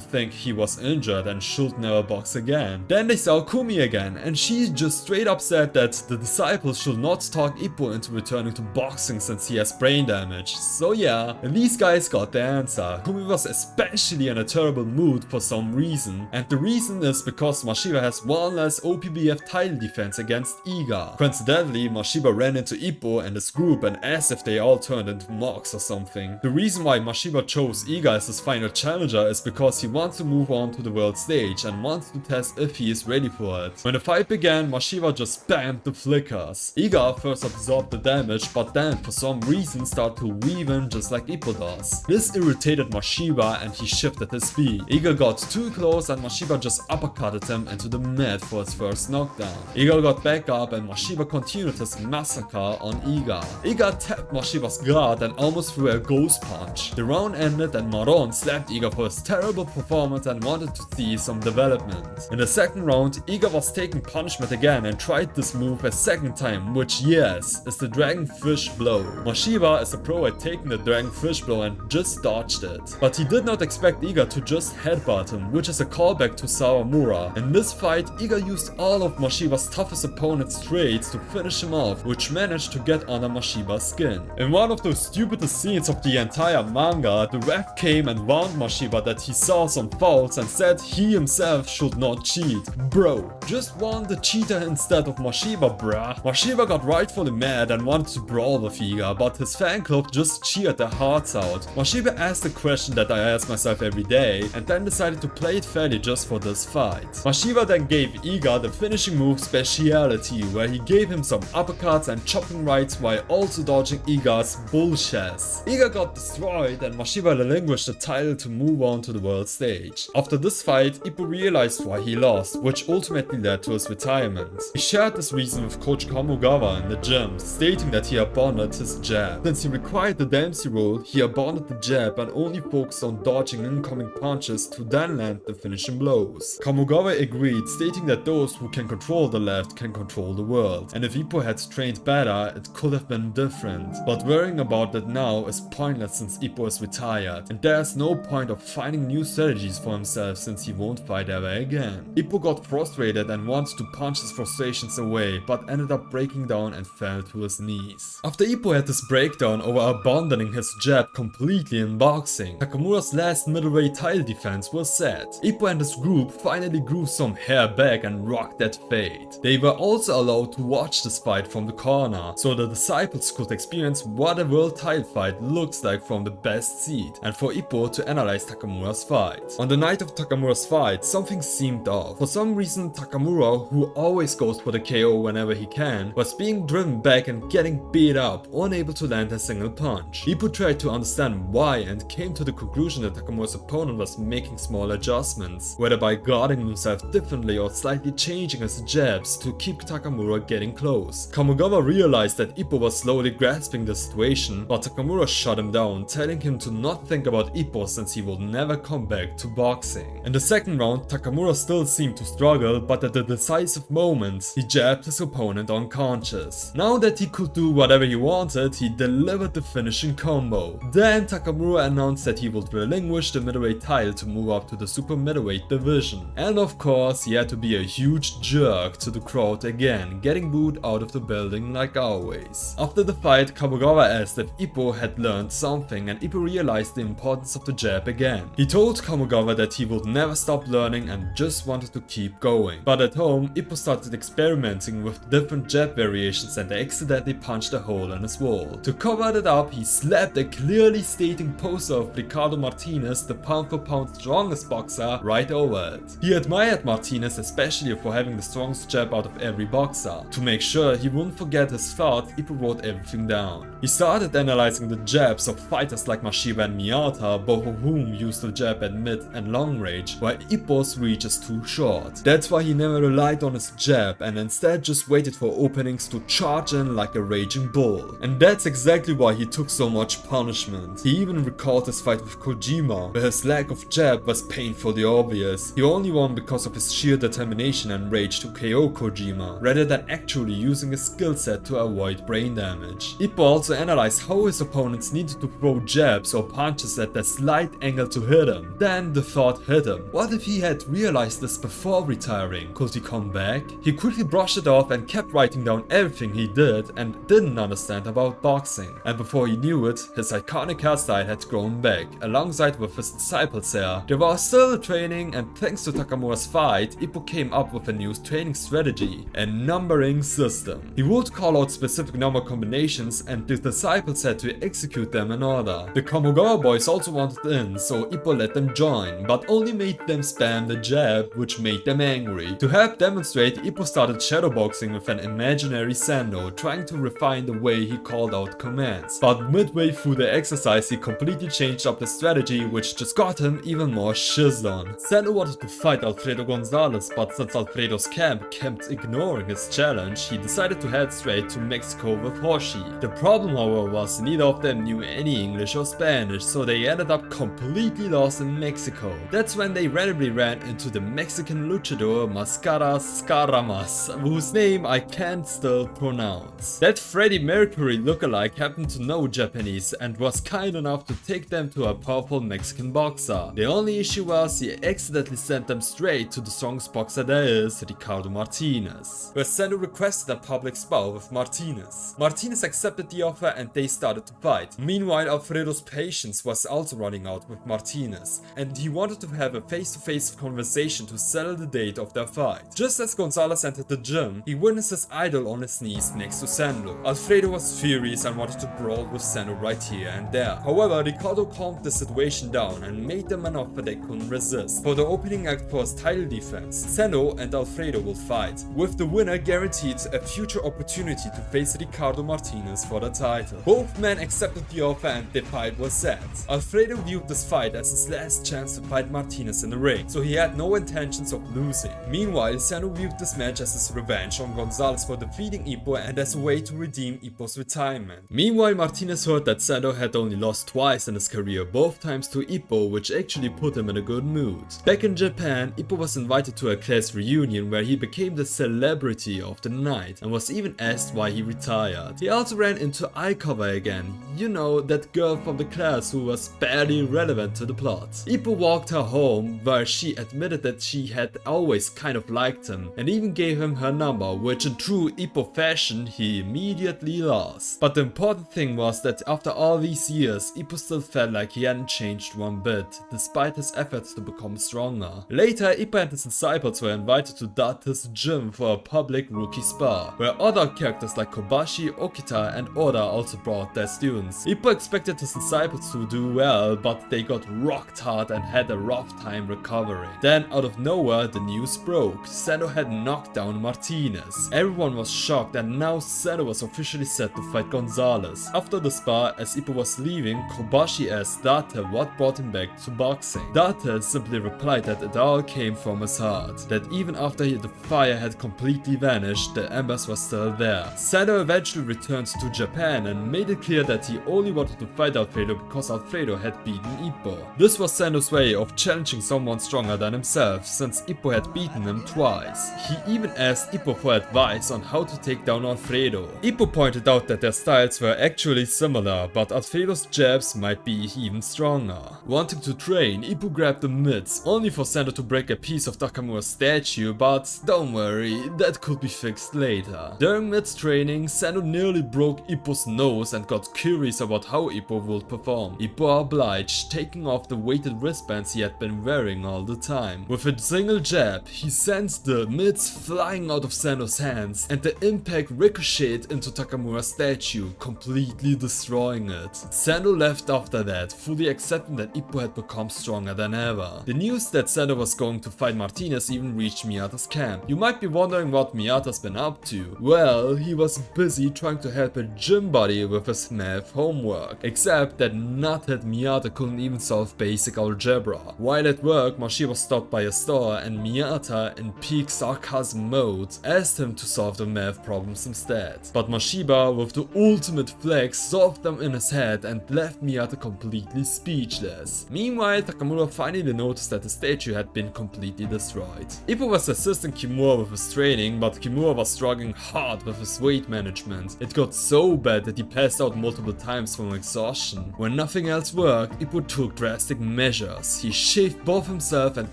think he was injured and should never box again. Then they saw Kumi again, and she just straight up said that the disciples should not talk Ippo into returning to boxing since he has brain damage. So yeah, these guys got the answer. Kumi was especially in a terrible mood for some reason, and the reason is because Mashiba has one less OPBF title defense against Iga. Coincidentally, Mashiba ran into Ippo and his group and asked if they all turned into mocks or something. The reason why Mashiba chose Iga as his final challenger is because he wants to move on to the world stage and wants to test if he is ready for it. When the fight began, Mashiba just spammed the flickers. Iga first absorbed the damage, but then for some reason started to weave in just like Ippo does. This irritated Mashiba and he shifted his speed. Iga got too close and Mashiba just uppercutted him into the mat for his first knockdown. Iga got back up and Mashiba continued his massacre on Iga. Iga tapped Mashiba's guard and almost threw a ghost punch. The round ended and Maron slapped Iga for his terrible performance and wanted to see some development. In the second round, Iga was taking punishment again and tried this move a second time, which yeah, has is the Dragon Fish Blow. Mashiba is a pro at taking the Dragon Fish Blow and just dodged it. But he did not expect Iga to just headbutt him, which is a callback to Sawamura. In this fight, Iga used all of Mashiba's toughest opponent's traits to finish him off, which managed to get under Mashiba's skin. In one of those stupidest scenes of the entire manga, the ref came and warned Mashiba that he saw some fouls and said he himself should not cheat. Bro, just warn the cheater instead of Mashiba, bruh. Mashiba got rightfully mad and wanted to brawl with Iga, but his fan club just cheered their hearts out. Mashiba asked the question that I ask myself every day, and then decided to play it fairly just for this fight. Mashiba then gave Iga the finishing move speciality, where he gave him some uppercuts and chopping rights while also dodging Iga's bullshits. Iga got destroyed and Mashiba relinquished the title to move on to the world stage. After this fight, Ippo realized why he lost, which ultimately led to his retirement. He shared this reason with Coach Kamogawa in the gym, stating that he abandoned his jab. Since he required the Dempsey rule, he abandoned the jab and only focused on dodging incoming punches to then land the finishing blows. Kamogawa agreed, stating that those who can control the left can control the world, and if Ippo had trained better, it could have been different. But worrying about that now is pointless since Ippo is retired, and there's no point of finding new strategies for himself since he won't fight ever again. Ippo got frustrated and wanted to punch his frustrations away, but ended up breaking down and fell to his knees. After Ippo had this breakdown over abandoning his jab completely in boxing, Takamura's last middleweight title defense was set. Ippo and his group finally grew some hair back and rocked that fade. They were also allowed to watch this fight from the corner, so the disciples could experience what a world title fight looks like from the best seat, and for Ippo to analyze Takamura's fight. On the night of Takamura's fight, something seemed off. For some reason, Takamura, who always goes for the KO whenever he can, was being driven back and getting beat up, unable to land a single punch. Ippo tried to understand why and came to the conclusion that Takamura's opponent was making small adjustments, whether by guarding himself differently or slightly changing his jabs to keep Takamura getting close. Kamogawa realized that Ippo was slowly grasping the situation, but Takamura shut him down, telling him to not think about Ippo since he will never come back to boxing. In the second round, Takamura still seemed to struggle, but at the decisive moment, he jabbed his opponent unconscious. Now that he could do whatever he wanted, he delivered the finishing combo. Then Takamura announced that he would relinquish the middleweight title to move up to the super middleweight division. And of course, he had to be a huge jerk to the crowd again, getting booed out of the building like always. After the fight, Kamogawa asked if Ippo had learned something, and Ippo realized the importance of the jab again. He told Kamogawa that he would never stop learning and just wanted to keep going. But at home, Ippo started experimenting with different jab variations and accidentally punched a hole in his wall. To cover that up, he slapped a clearly stating poster of Ricardo Martinez, the pound for pound strongest boxer, right over it. He admired Martinez especially for having the strongest jab out of every boxer. To make sure he wouldn't forget his thought, Ippo wrote everything down. He started analyzing the jabs of fighters like Mashiba and Miyata, both of whom used the jab at mid and long range, while Ippo's reach is too short. That's why he never relied on his jab and instead just waited for openings to charge in like a raging bull. And that's exactly why he took so much punishment. He even recalled his fight with Kojima, where his lack of jab was painfully obvious. He only won because of his sheer determination and rage to KO Kojima, rather than actually using his skill set to avoid brain damage. Ippo also analyzed how his opponents needed to throw jabs or punches at a slight angle to hit him. Then the thought hit him. What if he had realized this before retiring? Could he come back? He quickly brushed it off and kept writing down everything he did and didn't understand about boxing. And before he knew it, his iconic hairstyle had grown back, alongside with his disciples' hair. They were still training, and thanks to Takamura's fight, Ippo came up with a new training strategy, a numbering system. He would call out specific number combinations and the disciples had to execute them in order. The Kamogawa boys also wanted in, so Ippo let them join, but only made them spam the jab, which made them angry. To help demonstrate, Ippo started shadowboxing with an imaginary Sendo, trying to refine the way he called out commands. But midway through the exercise, he completely changed up the strategy, which just got him even more shizzed on. Sendo wanted to fight Alfredo Gonzalez, but since Alfredo's camp kept ignoring his challenge, he decided to head straight to Mexico with Hoshi. The problem, however, was neither of them knew any English or Spanish, so they ended up completely lost in Mexico. That's when they randomly ran into the Mexican luchador Mascara Scaramas, whose name I can't still pronounce. announce. That Freddie Mercury lookalike happened to know Japanese and was kind enough to take them to a powerful Mexican boxer. The only issue was he accidentally sent them straight to the strongest boxer there is, Ricardo Martinez, where Sendo requested a public spar with Martinez. Martinez accepted the offer and they started to fight. Meanwhile, Alfredo's patience was also running out with Martinez, and he wanted to have a face-to-face conversation to settle the date of their fight. Just as Gonzalez entered the gym, he witnessed his idol on his knees next to Sendo. Alfredo was furious and wanted to brawl with Sendo right here and there. However, Ricardo calmed the situation down and made them an offer they couldn't resist. For the opening act for his title defense, Sendo and Alfredo will fight, with the winner guaranteed a future opportunity to face Ricardo Martinez for the title. Both men accepted the offer and the fight was set. Alfredo viewed this fight as his last chance to fight Martinez in the ring, so he had no intentions of losing. Meanwhile, Sendo viewed this match as his revenge on Gonzalez for defeating Ippo and as a way to redeem Ippo's retirement. Meanwhile, Martinez heard that Sendo had only lost twice in his career, both times to Ippo, which actually put him in a good mood. Back in Japan, Ippo was invited to a class reunion where he became the celebrity of the night and was even asked why he retired. He also ran into iCover again, you know, that girl from the class who was barely relevant to the plot. Ippo walked her home, where she admitted that she had always kind of liked him and even gave him her number, which in true Ippo fashion he immediately lost. But the important thing was that after all these years, Ippo still felt like he hadn't changed one bit, despite his efforts to become stronger. Later, Ippo and his disciples were invited to Date's gym for a public rookie spar, where other characters like Kobashi, Okita and Oda also brought their students. Ippo expected his disciples to do well, but they got rocked hard and had a rough time recovering. Then out of nowhere the news broke. Sendo had knocked down Martinez. Everyone was shocked and now Sendo was officially set to fight Gonzalez. After the spar, as Ippo was leaving, Kobashi asked Date what brought him back to boxing. Date simply replied that it all came from his heart, that even after the fire had completely vanished, the embers were still there. Sendo eventually returned to Japan and made it clear that he only wanted to fight Alfredo because Alfredo had beaten Ippo. This was Sendo's way of challenging someone stronger than himself, since Ippo had beaten him twice. He even asked Ippo for advice on how to take down Alfredo. Ippo pointed out that their styles were actually similar, but Alfredo's jabs might be even stronger. Wanting to train, Ippo grabbed the mitts, only for Sendo to break a piece of Takamura's statue, but don't worry, that could be fixed later. During mitts training, Sendo nearly broke Ippo's nose and got curious about how Ippo would perform. Ippo obliged, taking off the weighted wristbands he had been wearing all the time. With a single jab, he sends the mitts flying out of Sendo's hands, and the impact ricocheted into Takamura's statue, completely destroying it. Sendo left after that, fully accepting that Ippo had become stronger than ever. The news that Sendo was going to fight Martinez even reached Miyata's camp. You might be wondering what Miyata's been up to. Well, he was busy trying to help a gym buddy with his math homework, except that nuthead Miyata couldn't even solve basic algebra. While at work, Mashiba stopped by a store and Miyata, in peak sarcasm mode, asked him to solve the math problems instead. But Mashiba, with the ultimate flex, solved them in his head and left Miyata completely speechless. Meanwhile, Takamura finally noticed that the statue had been completely destroyed. Ippo was assisting Kimura with his training, but Kimura was struggling hard with his weight management. It got so bad that he passed out multiple times from exhaustion. When nothing else worked, Ippo took drastic measures. He shaved both himself and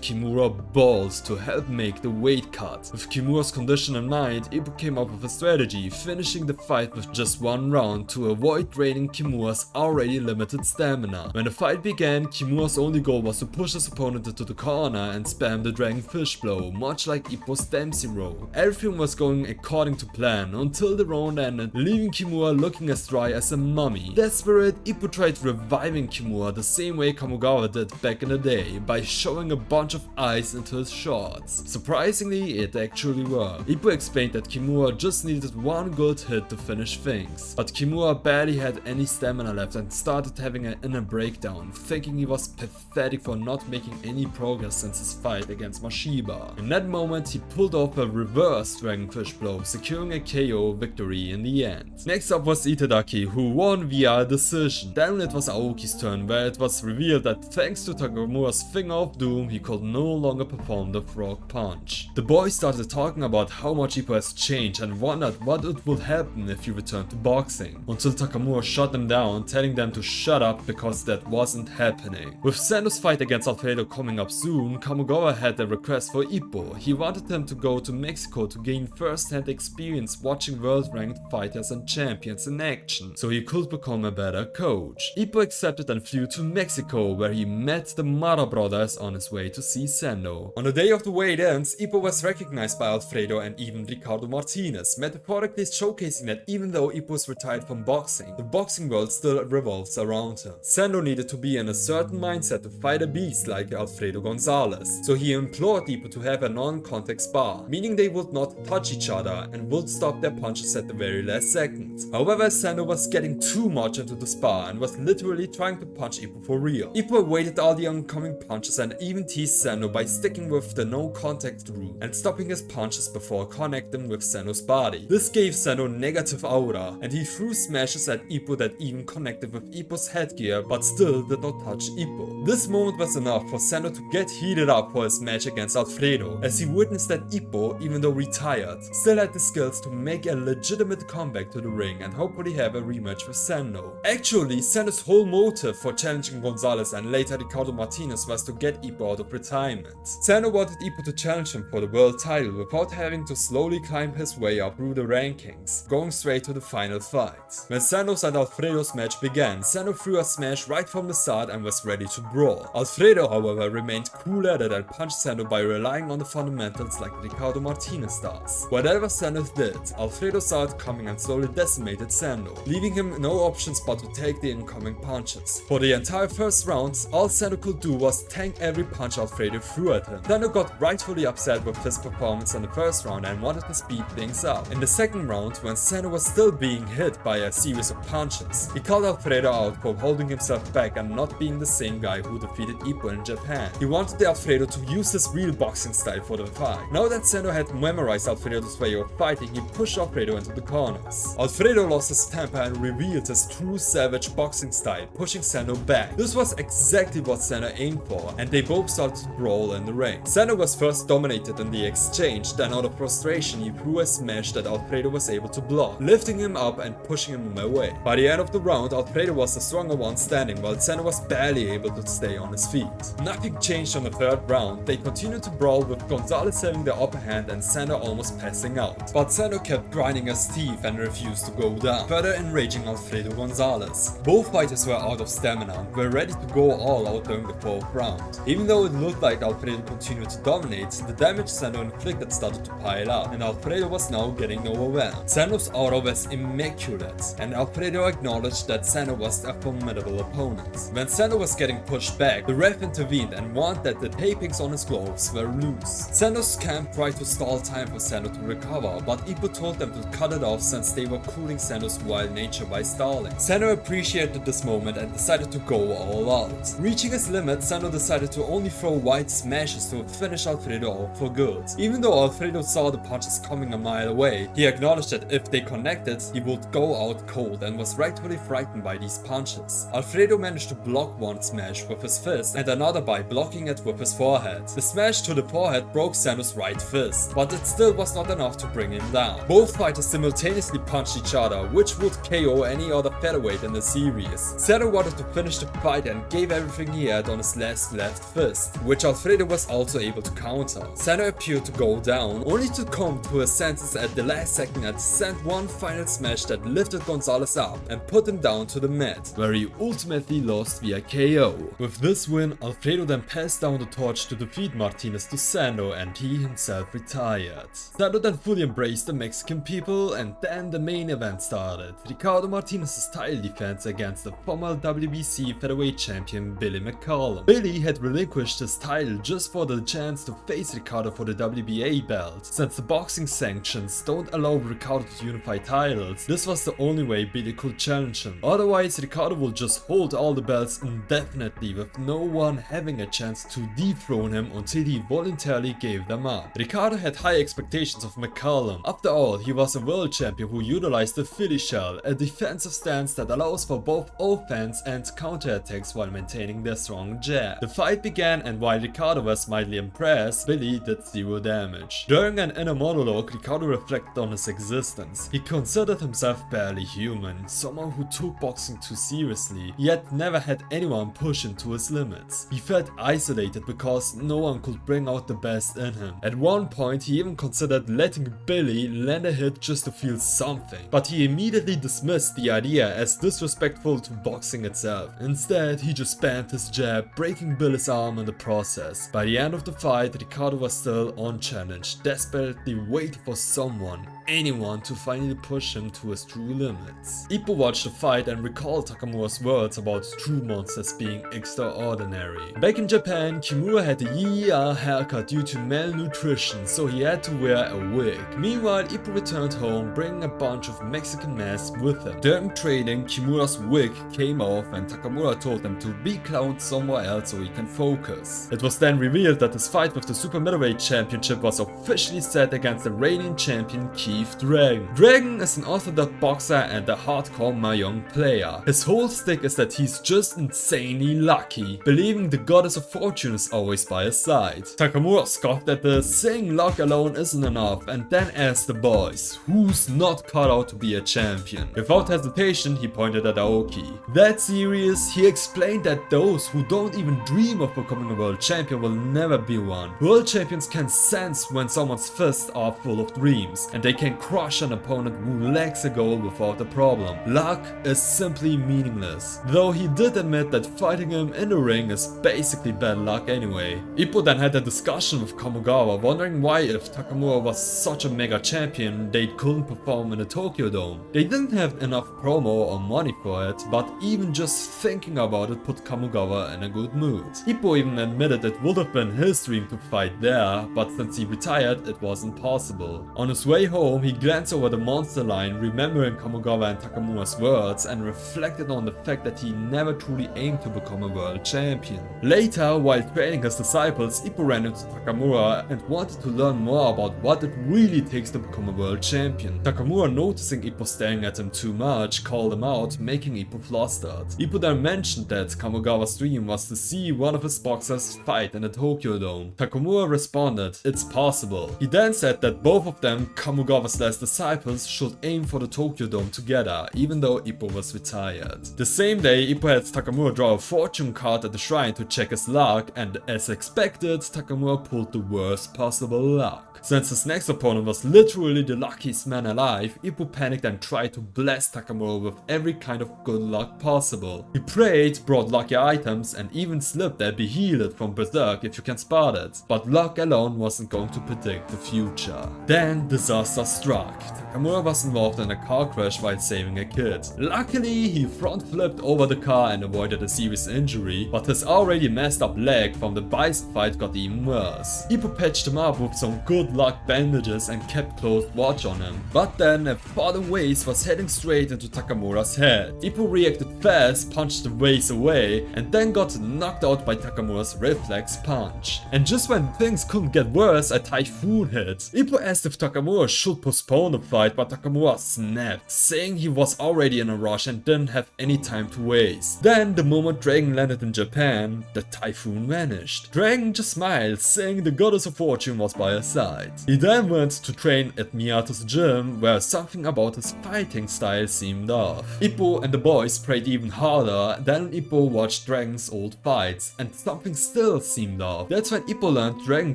Kimura balls to help make the weight cut. With Kimura's condition in mind, Ippo came up with a strategy, finishing the fight with just one round to avoid draining Kimura's already limited stamina. When the fight began, Kimura's only goal was to push his opponent into the corner and spam the dragon fish blow, much like Ippo's Dempsey roll. Everything was going according to plan until the round ended, leaving Kimura looking as dry as a mummy. Desperate, Ippo tried reviving Kimura the same way Kamogawa did back in the day, by showing a bunch of ice into his shorts. Surprisingly, it actually worked. Ippo explained that Kimura just needed one good hit to finish things, but Kimura barely had any stamina left and started having an inner breakdown, thinking he was pathetic for not making any progress since his fight against Mashiba. In that moment, he pulled off a reverse dragonfish blow, securing a KO victory in the end. Next up was Itagaki, who won via decision. Then it was Aoki's turn, where it was revealed that thanks to Takamura's finger of doom, he could no longer perform the frog punch. The boys started talking about how much Ippo has changed and wondered at what it would happen if he returned to boxing, until Takamura shut them down, telling them to shut up because that wasn't happening. With Sendo's fight against Alfredo coming up soon, Kamogawa had a request for Ippo. He wanted them to go to Mexico to gain first-hand experience watching world-ranked fighters and champions in action, so he could become a better coach. Ippo accepted and flew to Mexico, where he met the Mara brothers on his way to see Sendo. On the day of the weigh-ins, Ippo was recognized by Alfredo and even Ricardo Martinez, metaphorically showcasing that even though Ippo's retired from boxing, the boxing world still revolves around him. Sendo needed to be in a certain mindset to fight a beast like Alfredo Gonzalez, so he implored Ippo to have a non-contact spar, meaning they would not touch each other and would stop their punches at the very last second. However, Sendo was getting too much into the spar and was literally trying to punch Ippo for real. Ippo avoided all the oncoming punches and even teased Sendo by sticking with the no-contact rule and stopping his punches before connecting with Sendo's body. This gave Sendo negative aura, and he threw smashes at Ippo that even connected with Ippo's headgear but still did not touch Ippo. This moment was enough for Sendo to get heated up for his match against Alfredo, as he witnessed that Ippo, even though retired, still had the skills to make a legitimate comeback to the ring and hopefully have a rematch with Sendo. Actually, Sendo's whole motive for challenging Gonzalez and later Ricardo Martinez was to get Ippo out of retirement. Sendo wanted Ippo to challenge him for the world title without having to slowly climb his way up through the rankings, going straight to the final fight. When Sendo's and Alfredo's match began, Sendo threw a smash right from the start and was ready to brawl. Alfredo, however, remained cool at it and punched Sendo by relying on the fundamentals like Ricardo Martinez does. Whatever Sendo did, Alfredo saw it coming and slowly decimated Sendo, leaving him no options but to take the incoming punches. For the entire first round, all Sendo could do was tank every punch Alfredo threw at him. Sendo got rightfully upset with his performance in the first round and wanted to speed things up. In the second round, when Sendo was still being hit by a series of punches, he called Alfredo out for holding himself back and not being the same guy who defeated Ippo in Japan. He wanted Alfredo to use his real boxing style for the fight. Now that Sendo had memorized Alfredo's way of fighting, he pushed Alfredo into the corners. Alfredo lost his temper and revealed his true savage boxing style, pushing Sendo back. This was exactly what Sendo aimed for, and they both started to brawl in the ring. Sendo was first dominated in the exchange, then out of frustration he threw a smash that Alfredo was able to block, lifting him up and pushing him away. By the end of the round, Alfredo was the stronger one standing, while Sendo was barely able to stay on his feet. Nothing changed on the third round. They continued to brawl with Gonzalez having the upper hand and Sendo almost passing out. But Sendo kept grinding his teeth and refused to go down, further enraging Alfredo Gonzalez. Both fighters were out of stamina and were ready to go all out during the fourth round. Even though it looked like Alfredo continued to dominate, the damage Sendo inflicted started to pile up, and Alfredo was now getting overwhelmed. Sendo's aura was immaculate, and Alfredo acknowledged that Sendo was a formidable opponent. When Sendo was getting pushed back, the ref intervened and warned that the tapings on his gloves were loose. Sendo's camp tried to stall time for Sendo to recover, but Ippo told them to cut it off since they were cooling Sendo's wild nature by stalling. Sendo appreciated this moment and decided to go all out. Reaching his limit, Sendo decided to only throw wide smashes to finish Alfredo off for good. Even though Alfredo saw the punches coming a mile away, he acknowledged that if they connected, he would go out cold and was rightfully frightened by these punches. Alfredo managed to block one smash with his fist and another by blocking it with his forehead. The smash to the forehead broke Sendo's right fist, but it still was not enough to bring him down. Both fighters simultaneously punched each other, which would KO any other featherweight in the series. Sendo wanted to finish the fight and gave everything he had on his last left fist, which Alfredo was also able to counter. Sendo appeared to go down, only to come to his senses at the last second and send one final smash that lifted Gonzalez up and put him down to the mat, where he ultimately lost via KO. With this win, Alfredo then passed down the torch to defeat Martinez to Sendo, and he himself retired. Sendo then fully embraced the Mexican people, and then the main event started. Ricardo Martinez's title defense against the former WBC featherweight champion Billy McCollum. Billy had relinquished his title just for the chance to face Ricardo for the WBA belt. Since the boxing sanctions don't allow Ricardo to unify titles, this was the only way Billy could challenge him. Otherwise, Ricardo would just hold all the belts indefinitely, with no one having a chance to dethrone him until he voluntarily gave them up. Ricardo had high expectations of McCollum. After all, he was a world champion who utilized the Philly shell, a defensive stance that allows for both offense and counterattacks while maintaining their strong jab. The fight began, and while Ricardo was mildly impressed, Billy did zero damage. During an inner monologue, Ricardo reflected on his existence. He considered himself barely human, someone who took boxing too seriously, yet never had anyone push him to his limits. He felt isolated because no one could bring out the best in him. At one point he even considered letting Billy land a hit just to feel something, but he immediately dismissed the idea as disrespectful to boxing itself. Instead, he just spammed his jab, breaking Billy's arm in the process. By the end of the fight, Ricardo was still unchallenged, desperately waiting for someone, anyone, to finally push him to his true limits. Ippo watched the fight and recalled Takamura's words about true monsters being extraordinary. Back in Japan, Kimura had a yee-yah haircut due to malnutrition, so he had to wear a wig. Meanwhile, Ippo returned home, bringing a bunch of Mexican masks with him. During training, Kimura's wig came off and Takamura told him to be clowned somewhere else so he can focus. It was then revealed that his fight with the Super Middleweight Championship was officially set against the reigning champion Dragon. Dragon is an orthodox boxer and a hardcore Mahjong player. His whole stick is that he's just insanely lucky, believing the goddess of fortune is always by his side. Takamura scoffed at this, saying luck alone isn't enough, and then asked the boys, who's not cut out to be a champion? Without hesitation, he pointed at Aoki. That serious, he explained that those who don't even dream of becoming a world champion will never be one. World champions can sense when someone's fists are full of dreams, and they can crush an opponent who lacks a goal without a problem. Luck is simply meaningless, though he did admit that fighting him in the ring is basically bad luck anyway. Ippo then had a discussion with Kamogawa, wondering why if Takamura was such a mega champion they couldn't perform in the Tokyo Dome. They didn't have enough promo or money for it, but even just thinking about it put Kamogawa in a good mood. Ippo even admitted it would have been his dream to fight there, but since he retired it wasn't possible. On his way home, he glanced over the monster line, remembering Kamogawa and Takamura's words, and reflected on the fact that he never truly aimed to become a world champion. Later, while training his disciples, Ippo ran into Takamura and wanted to learn more about what it really takes to become a world champion. Takamura, noticing Ippo staring at him too much, called him out, making Ippo flustered. Ippo then mentioned that Kamogawa's dream was to see one of his boxers fight in the Tokyo Dome. Takamura responded, it's possible. He then said that both of them, Kamogawa's last disciples, should aim for the Tokyo Dome together, even though Ippo was retired. The same day, Ippo had Takamura draw a fortune card at the shrine to check his luck, and as expected, Takamura pulled the worst possible luck. Since his next opponent was literally the luckiest man alive, Ippo panicked and tried to bless Takamura with every kind of good luck possible. He prayed, brought lucky items, and even slipped a Behealet from Berserk if you can spot it. But luck alone wasn't going to predict the future. Then disaster struck. Takamura was involved in a car crash while saving a kid. Luckily, he front flipped over the car and avoided a serious injury, but his already messed up leg from the bison fight got even worse. Ippo patched him up with some good luck bandages and kept close watch on him. But then a falling vase was heading straight into Takamura's head. Ippo reacted fast, punched the vase away, and then got knocked out by Takamura's reflex punch. And just when things couldn't get worse, a typhoon hit. Ippo asked if Takamura should postpone the fight, but Takamura snapped, saying he was already in a rush and didn't have any time to waste. Then, the moment Dragon landed in Japan, the typhoon vanished. Dragon just smiled, saying the goddess of fortune was by his side. He then went to train at Miyato's gym, where something about his fighting style seemed off. Ippo and the boys prayed even harder, then Ippo watched Dragon's old fights, and something still seemed off. That's when Ippo learned Dragon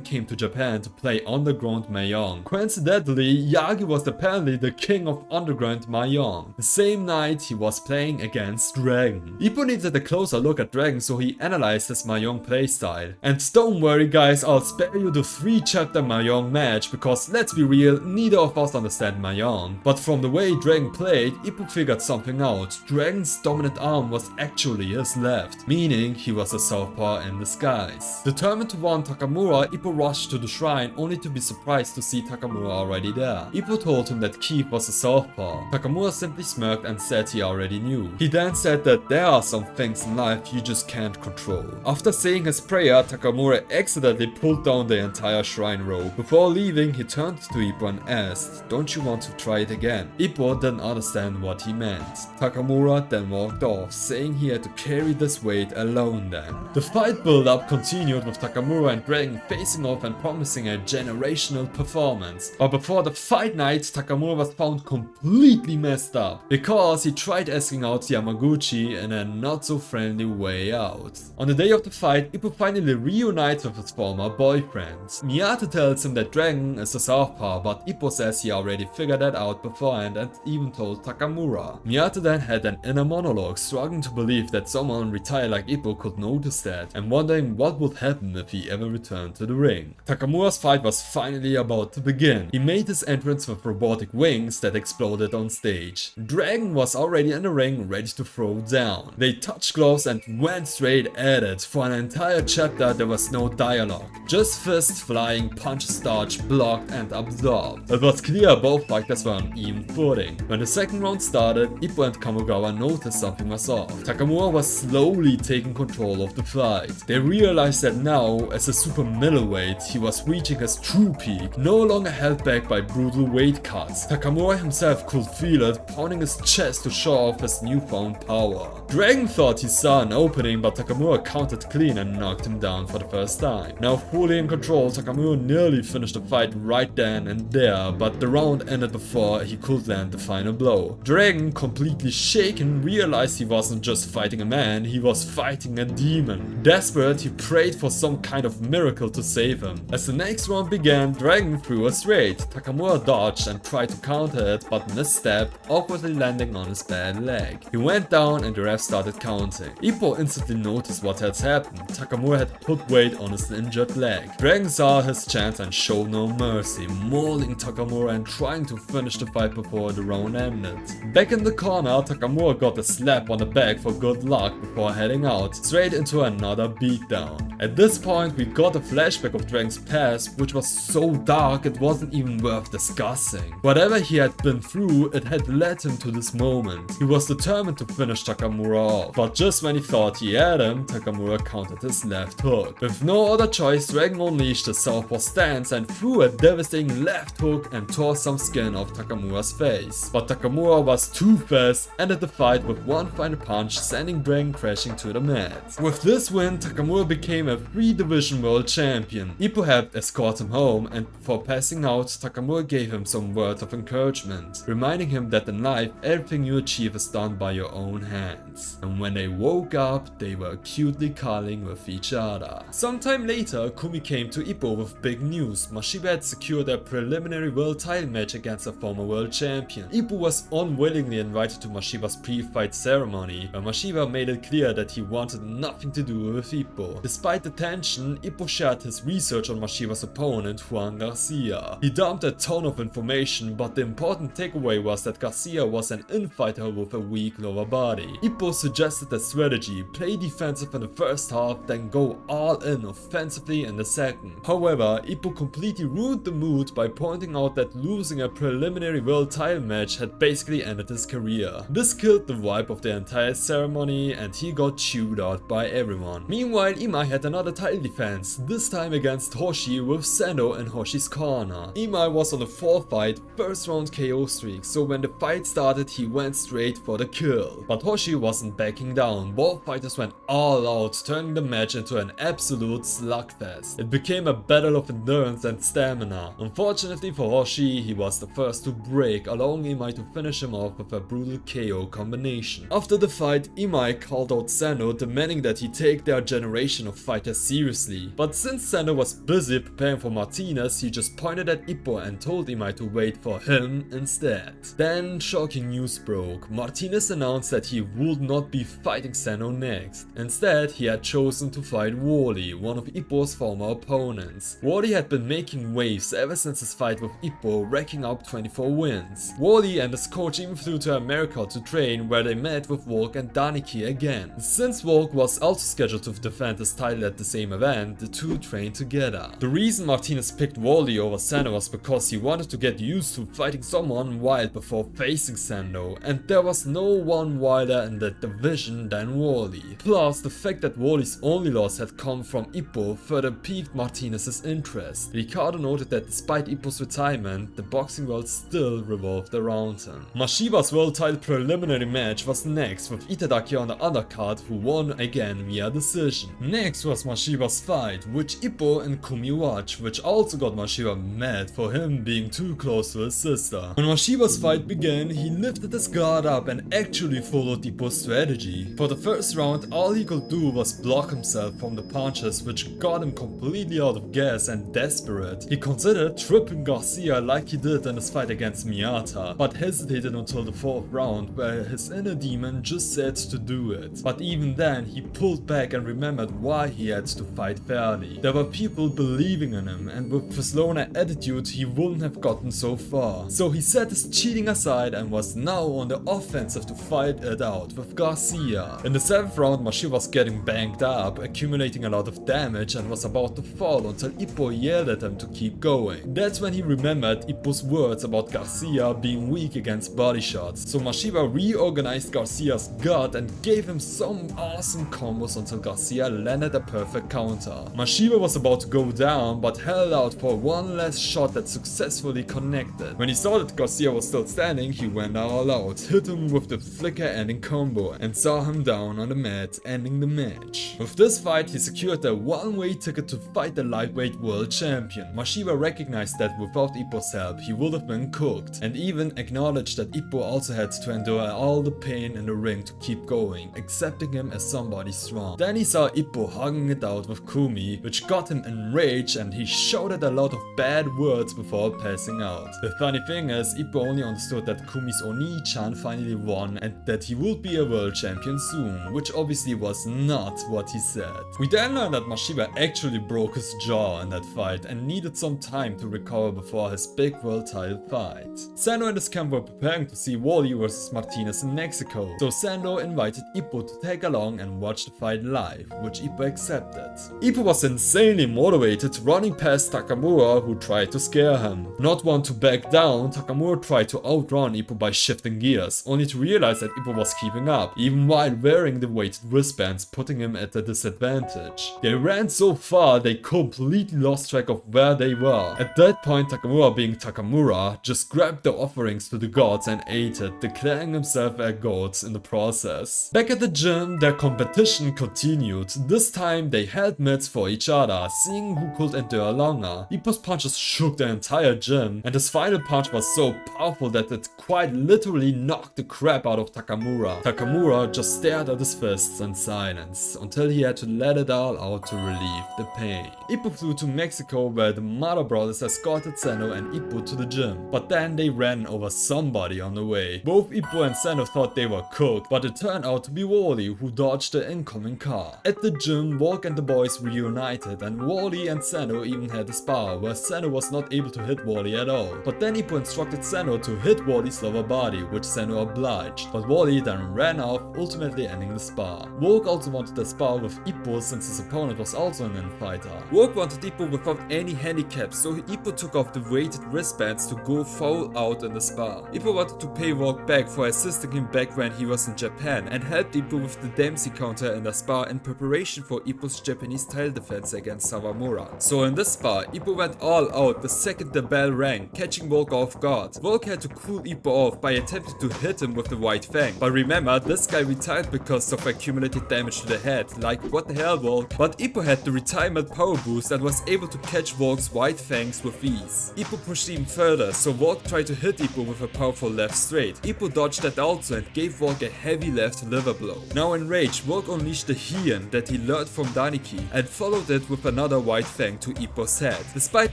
came to Japan to play underground Mahjong. Coincidentally, Yagi was apparently the king of underground Mahjong. The same night he was playing against Dragon. Ippo needed a closer look at Dragon, so he analyzed his Mahjong playstyle. And don't worry guys, I'll spare you the 3-chapter Mahjong match, because let's be real, neither of us understand Mahjong. But from the way Dragon played, Ippo figured something out. Dragon's dominant arm was actually his left, meaning he was a southpaw in disguise. Determined to warn Takamura, Ippo rushed to the shrine only to be surprised to see Takamura already there. Ippo told him that Keith was a southpaw. Takamura simply smirked and said he already knew. He then said that there are some things in life you just can't control. After saying his prayer, Takamura accidentally pulled down the entire shrine rope. Before leaving, he turned to Ippo and asked, "Don't you want to try it again?" Ippo didn't understand what he meant. Takamura then walked knocked off, saying he had to carry this weight alone then. The fight build-up continued with Takamura and Dragon facing off and promising a generational performance. But before the fight night, Takamura was found completely messed up because he tried asking out Yamaguchi in a not so friendly way out. On the day of the fight, Ippo finally reunites with his former boyfriend. Miyata tells him that Dragon is a southpaw, but Ippo says he already figured that out beforehand and even told Takamura. Miyata then had an inner monologue, struggling to believe that someone retired like Ippo could notice that and wondering what would happen if he ever returned to the ring. Takamura's fight was finally about to begin. He made his entrance with robotic wings that exploded on stage. Dragon was already in the ring, ready to throw down. They touched gloves and went straight at it. For an entire chapter there was no dialogue, just fists flying, punches dodged, blocked and absorbed. It was clear both fighters were on even footing. When the second round started, Ippo and Kamogawa noticed something was off. Takamura was slowly taking control of the fight. They realized that now, as a super middleweight, he was reaching his true peak, no longer held back by brutal weight cuts. Takamura himself could feel it, pounding his chest to show off his newfound power. Dragon thought he saw an opening, but Takamura countered clean and knocked him down for the first time. Now fully in control, Takamura nearly finished the fight right then and there, but the round ended before he could land the final blow. Dragon, completely shaken, realized he wasn't just fighting a man, he was fighting a demon. Desperate, he prayed for some kind of miracle to save him. As the next round began, Dragon threw a straight. Takamura dodged and tried to counter it, but misstepped, awkwardly landing on his bad leg. He went down and the ref started counting. Ippo instantly noticed what had happened. Takamura had put weight on his injured leg. Dragon saw his chance and showed no mercy, mauling Takamura and trying to finish the fight before the round ended. Back in the corner, Takamura got a slap on the back for good luck before heading out, straight into another beatdown. At this point, we got a flashback of Dragon's past, which was so dark it wasn't even worth discussing. Whatever he had been through, it had led him to this moment. He was determined to finish Takamura off, but just when he thought he had him, Takamura countered his left hook. With no other choice, Dragon unleashed a southpaw stance and threw a devastating left hook and tore some skin off Takamura's face. But Takamura was too fast, ended the fight with one final punch, sending Dragon crashing to the mat. With this win, Takamura became a 3-division world champion. Ippo helped escort him home, and before passing out, Takamura gave him some words of encouragement, reminding him that in life, everything you achieve is done by your own hands. And when they woke up, they were cutely cuddling with each other. Sometime later, Kumi came to Ippo with big news. Mashiba had secured a preliminary world title match against a former world champion. Ippo was unwillingly invited to Mashiba's pre-fight ceremony, where Mashiba made it clear that he wanted nothing to do with Ippo. Despite the tension, Ippo shared his research on Mashiba's opponent, Juan Garcia. He dumped a ton of information, but the important takeaway was that Garcia was an infighter with a weak lower body. Ippo suggested a strategy: play defensive in the first half, then go all in offensively in the second. However, Ippo completely ruined the mood by pointing out that losing a preliminary world title match had basically ended his career. This killed the vibe of the entire ceremony and he got chewed out by everyone. Meanwhile, Imai had another title defense, this time against Hoshi with Sendo in Hoshi's corner. Imai was on a 4-fight, first round KO streak, so when the fight started he went straight for the kill. But Hoshi wasn't backing down, both fighters went all out, turning the match into an absolute slugfest. It became a battle of endurance and stamina. Unfortunately for Hoshi, he was the first to break, allowing Imai to finish him off with a brutal KO combination. After the fight, Imai called out Sendo, demanding that he take their generation of fighters seriously. But since Sendo was busy preparing for Martinez, he just pointed at Ippo and told Imai to wait for him instead. Then shocking news broke. Martinez announced that he would not be fighting Sendo next. Instead, he had chosen to fight Wally, one of Ippo's former opponents. Wally had been making waves ever since his fight with Ippo, racking up 24 wins. Wally and his coach even flew to America to train, where they met with Volg and Daniki again. Since Volg was also scheduled to defend his title at the same event, the two trained together. The reason Martinez picked Wally over Sendo was because he wanted to get used to fighting someone wild before facing Sendo, and there was no one wilder in the division than Wally. Plus, the fact that Wally's only loss had come from Ippo further piqued Martinez's interest. Ricardo noted that despite Ippo's retirement, the boxing world still revolved around him. Mashiba's world title preliminary match was was next, with Itagaki on the undercard, who won again via decision. Next was Mashiba's fight, which Ippo and Kumi watched, which also got Mashiba mad for him being too close to his sister. When Mashiba's fight began, he lifted his guard up and actually followed Ippo's strategy. For the first round, all he could do was block himself from the punches, which got him completely out of gas and desperate. He considered tripping Garcia like he did in his fight against Miyata, but hesitated until the 4th round, where his inner demon just said to do it. But even then, he pulled back and remembered why he had to fight fairly. There were people believing in him, and with his loner attitude, he wouldn't have gotten so far. So he set his cheating aside and was now on the offensive to fight it out with Garcia. In the 7th round, Mashiba was getting banged up, accumulating a lot of damage, and was about to fall until Ippo yelled at him to keep going. That's when he remembered Ippo's words about Garcia being weak against body shots. So Mashiba reorganized Garcia's gut and gave him some awesome combos until Garcia landed a perfect counter. Mashiba was about to go down, but held out for one last shot that successfully connected. When he saw that Garcia was still standing, he went all out, hit him with the flicker ending combo, and saw him down on the mat, ending the match. With this fight, he secured a one-way ticket to fight the lightweight world champion. Mashiba recognized that without Ippo's help, he would have been cooked, and even acknowledged that Ippo also had to endure all the pain in the ring to keep going, accepting him as somebody strong. Then he saw Ippo hugging it out with Kumi, which got him enraged, and he shouted a lot of bad words before passing out. The funny thing is, Ippo only understood that Kumi's Oni-chan finally won and that he would be a world champion soon, which obviously was not what he said. We then learned that Mashiba actually broke his jaw in that fight and needed some time to recover before his big world title fight. Sendo and his camp were preparing to see Wally vs Martinez in Mexico, so Sendo invited Ippo to tag along and watch the fight live, which Ippo accepted. Ippo was insanely motivated, running past Takamura, who tried to scare him. Not one to back down, Takamura tried to outrun Ippo by shifting gears, only to realize that Ippo was keeping up, even while wearing the weighted wristbands, putting him at a disadvantage. They ran so far they completely lost track of where they were. At that point, Takamura, being Takamura, just grabbed the offerings to the gods and ate it, declaring himself a god in the process. Back at the gym, their competition continued. This time they held mitts for each other, seeing who could endure longer. Ippo's punches shook the entire gym, and his final punch was so powerful that it quite literally knocked the crap out of Takamura. Takamura just stared at his fists in silence, until he had to let it all out to relieve the pain. Ippo flew to Mexico, where the Mother brothers escorted Sendo and Ippo to the gym, but then they ran over somebody on the way. Both Ippo and Sendo thought they were cooked, but it turned out to be Wally, who dodged the incoming car. At the gym, Volg and the boys reunited, and Wally and Sendo even had a spar, where Sendo was not able to hit Wally at all. But then Ippo instructed Sendo to hit Wally's lower body, which Sendo obliged, but Wally then ran off, ultimately ending the spar. Volg also wanted a spar with Ippo since his opponent was also an infighter. Volg wanted Ippo without any handicaps, so Ippo took off the weighted wristbands to go foul out in the spar. Ippo wanted to pay Volg back for assisting him back when he was in Japan, and helped Ippo with the Dempsey counter in the spar in preparation for Ippo's Japanese title defense against Sawamura. So in this spar, Ippo went all out the second the bell rang, catching Volg off guard. Volg had to cool Ippo off by attempting to hit him with the White Fang, but remember, this guy retired because of accumulated damage to the head, like what the hell, Volg? But Ippo had the retirement power boost and was able to catch Volg's White Fangs with ease. Ippo pushed even further, so Volg tried to hit Ippo with a powerful left straight. Ippo dodged that also and gave Volg a heavy left liver blow. Now enraged, Volg unleashed the Heian that he learned from Daniki and followed it with another White Fang to Ippo's head. Despite